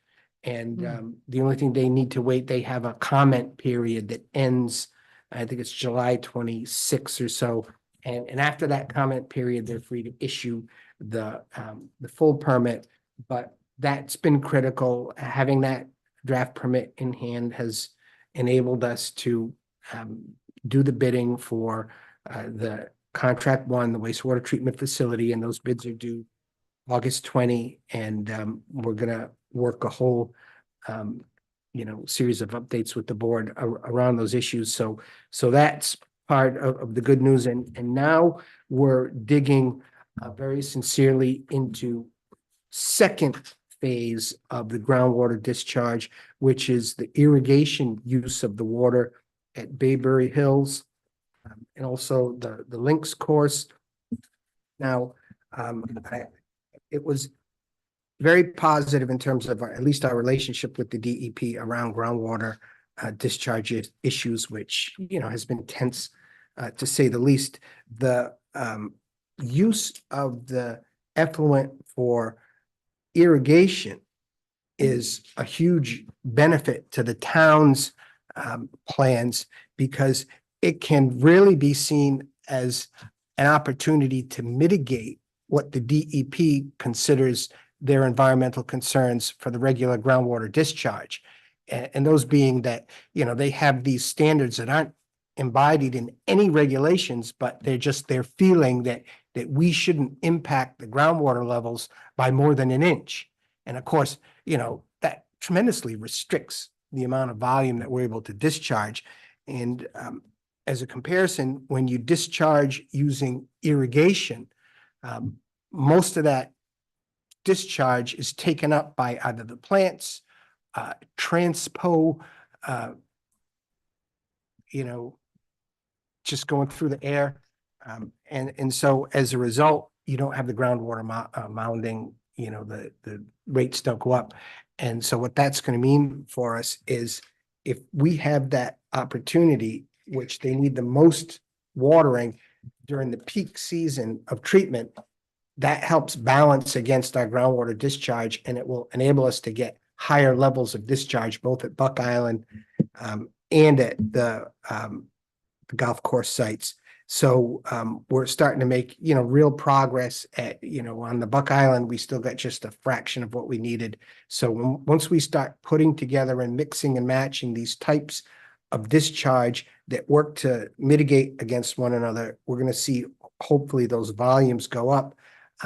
And the only thing they need to wait, they have a comment period that ends, I think it's July 26th or so. And after that comment period, they're free to issue the full permit. But that's been critical. Having that draft permit in hand has enabled us to do the bidding for the contract one, the wastewater treatment facility, and those bids are due August 20. And we're gonna work a whole you know, series of updates with the board around those issues. So that's part of the good news. And now we're digging very sincerely into second phase of the groundwater discharge, which is the irrigation use of the water at Bayberry Hills, and also the Lynx course. Now, it was very positive in terms of at least our relationship with the DEP around groundwater discharge issues, which, you know, has been tense to say the least. The use of the effluent for irrigation is a huge benefit to the town's plans, because it can really be seen as an opportunity to mitigate what the DEP considers their environmental concerns for the regular groundwater discharge. And those being that, they have these standards that aren't embodied in any regulations, but they're feeling that we shouldn't impact the groundwater levels by more than an inch. And of course, that tremendously restricts the amount of volume that we're able to discharge. And as a comparison, when you discharge using irrigation, most of that discharge is taken up by either the plants, transpo, just going through the air. And so as a result, you don't have the groundwater mounding, the rates don't go up. And so what that's going to mean for us is, if we have that opportunity, which they need the most watering during the peak season of treatment, that helps balance against our groundwater discharge, and it will enable us to get higher levels of discharge, both at Buck Island and at the golf course sites. So we're starting to make, real progress at, on the Buck Island, we still got just a fraction of what we needed. So once we start putting together and mixing and matching these types of discharge that work to mitigate against one another, we're going to see hopefully those volumes go up.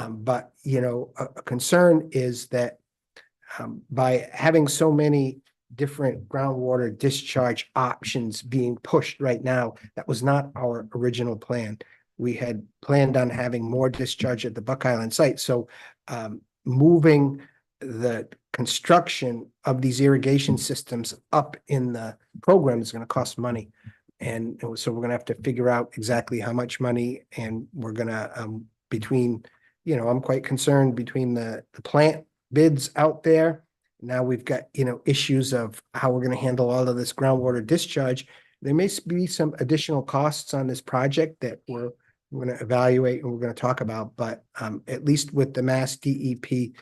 But, a concern is that by having so many different groundwater discharge options being pushed right now, that was not our original plan. We had planned on having more discharge at the Buck Island site. So moving the construction of these irrigation systems up in the program is going to cost money. And so we're going to have to figure out exactly how much money, and we're going to, between, I'm quite concerned between the plant bids out there. Now we've got, issues of how we're going to handle all of this groundwater discharge. There may be some additional costs on this project that we're going to evaluate and we're going to talk about, but at least with the Mass DEP,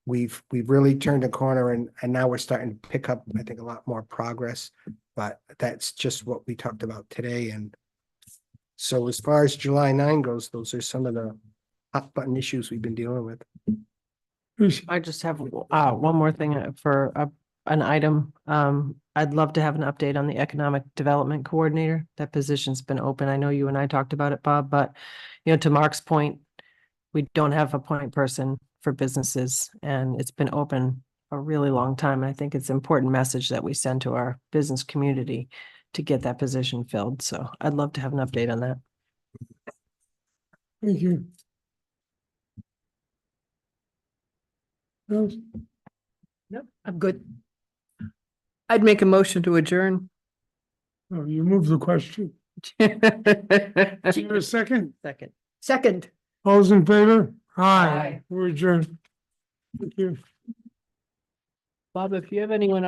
we've really turned a corner, and now we're starting to pick up, I think, a lot more progress. But that's just what we talked about today. And so as far as July 9 goes, those are some of the hot button issues we've been dealing with. I just have one more thing for an item. I'd love to have an update on the Economic Development Coordinator. That position's been open. I know you and I talked about it, Bob, but to Mark's point, we don't have a point person for businesses, and it's been open a really long time. And I think it's an important message that we send to our business community to get that position filled. So I'd love to have an update on that. Thank you. Else? Nope, I'm good. I'd make a motion to adjourn. Oh, you moved the question. Is there a second? Second. All those in favor? Aye. Aye. We're adjourned. Thank you. Bob, if you have anyone up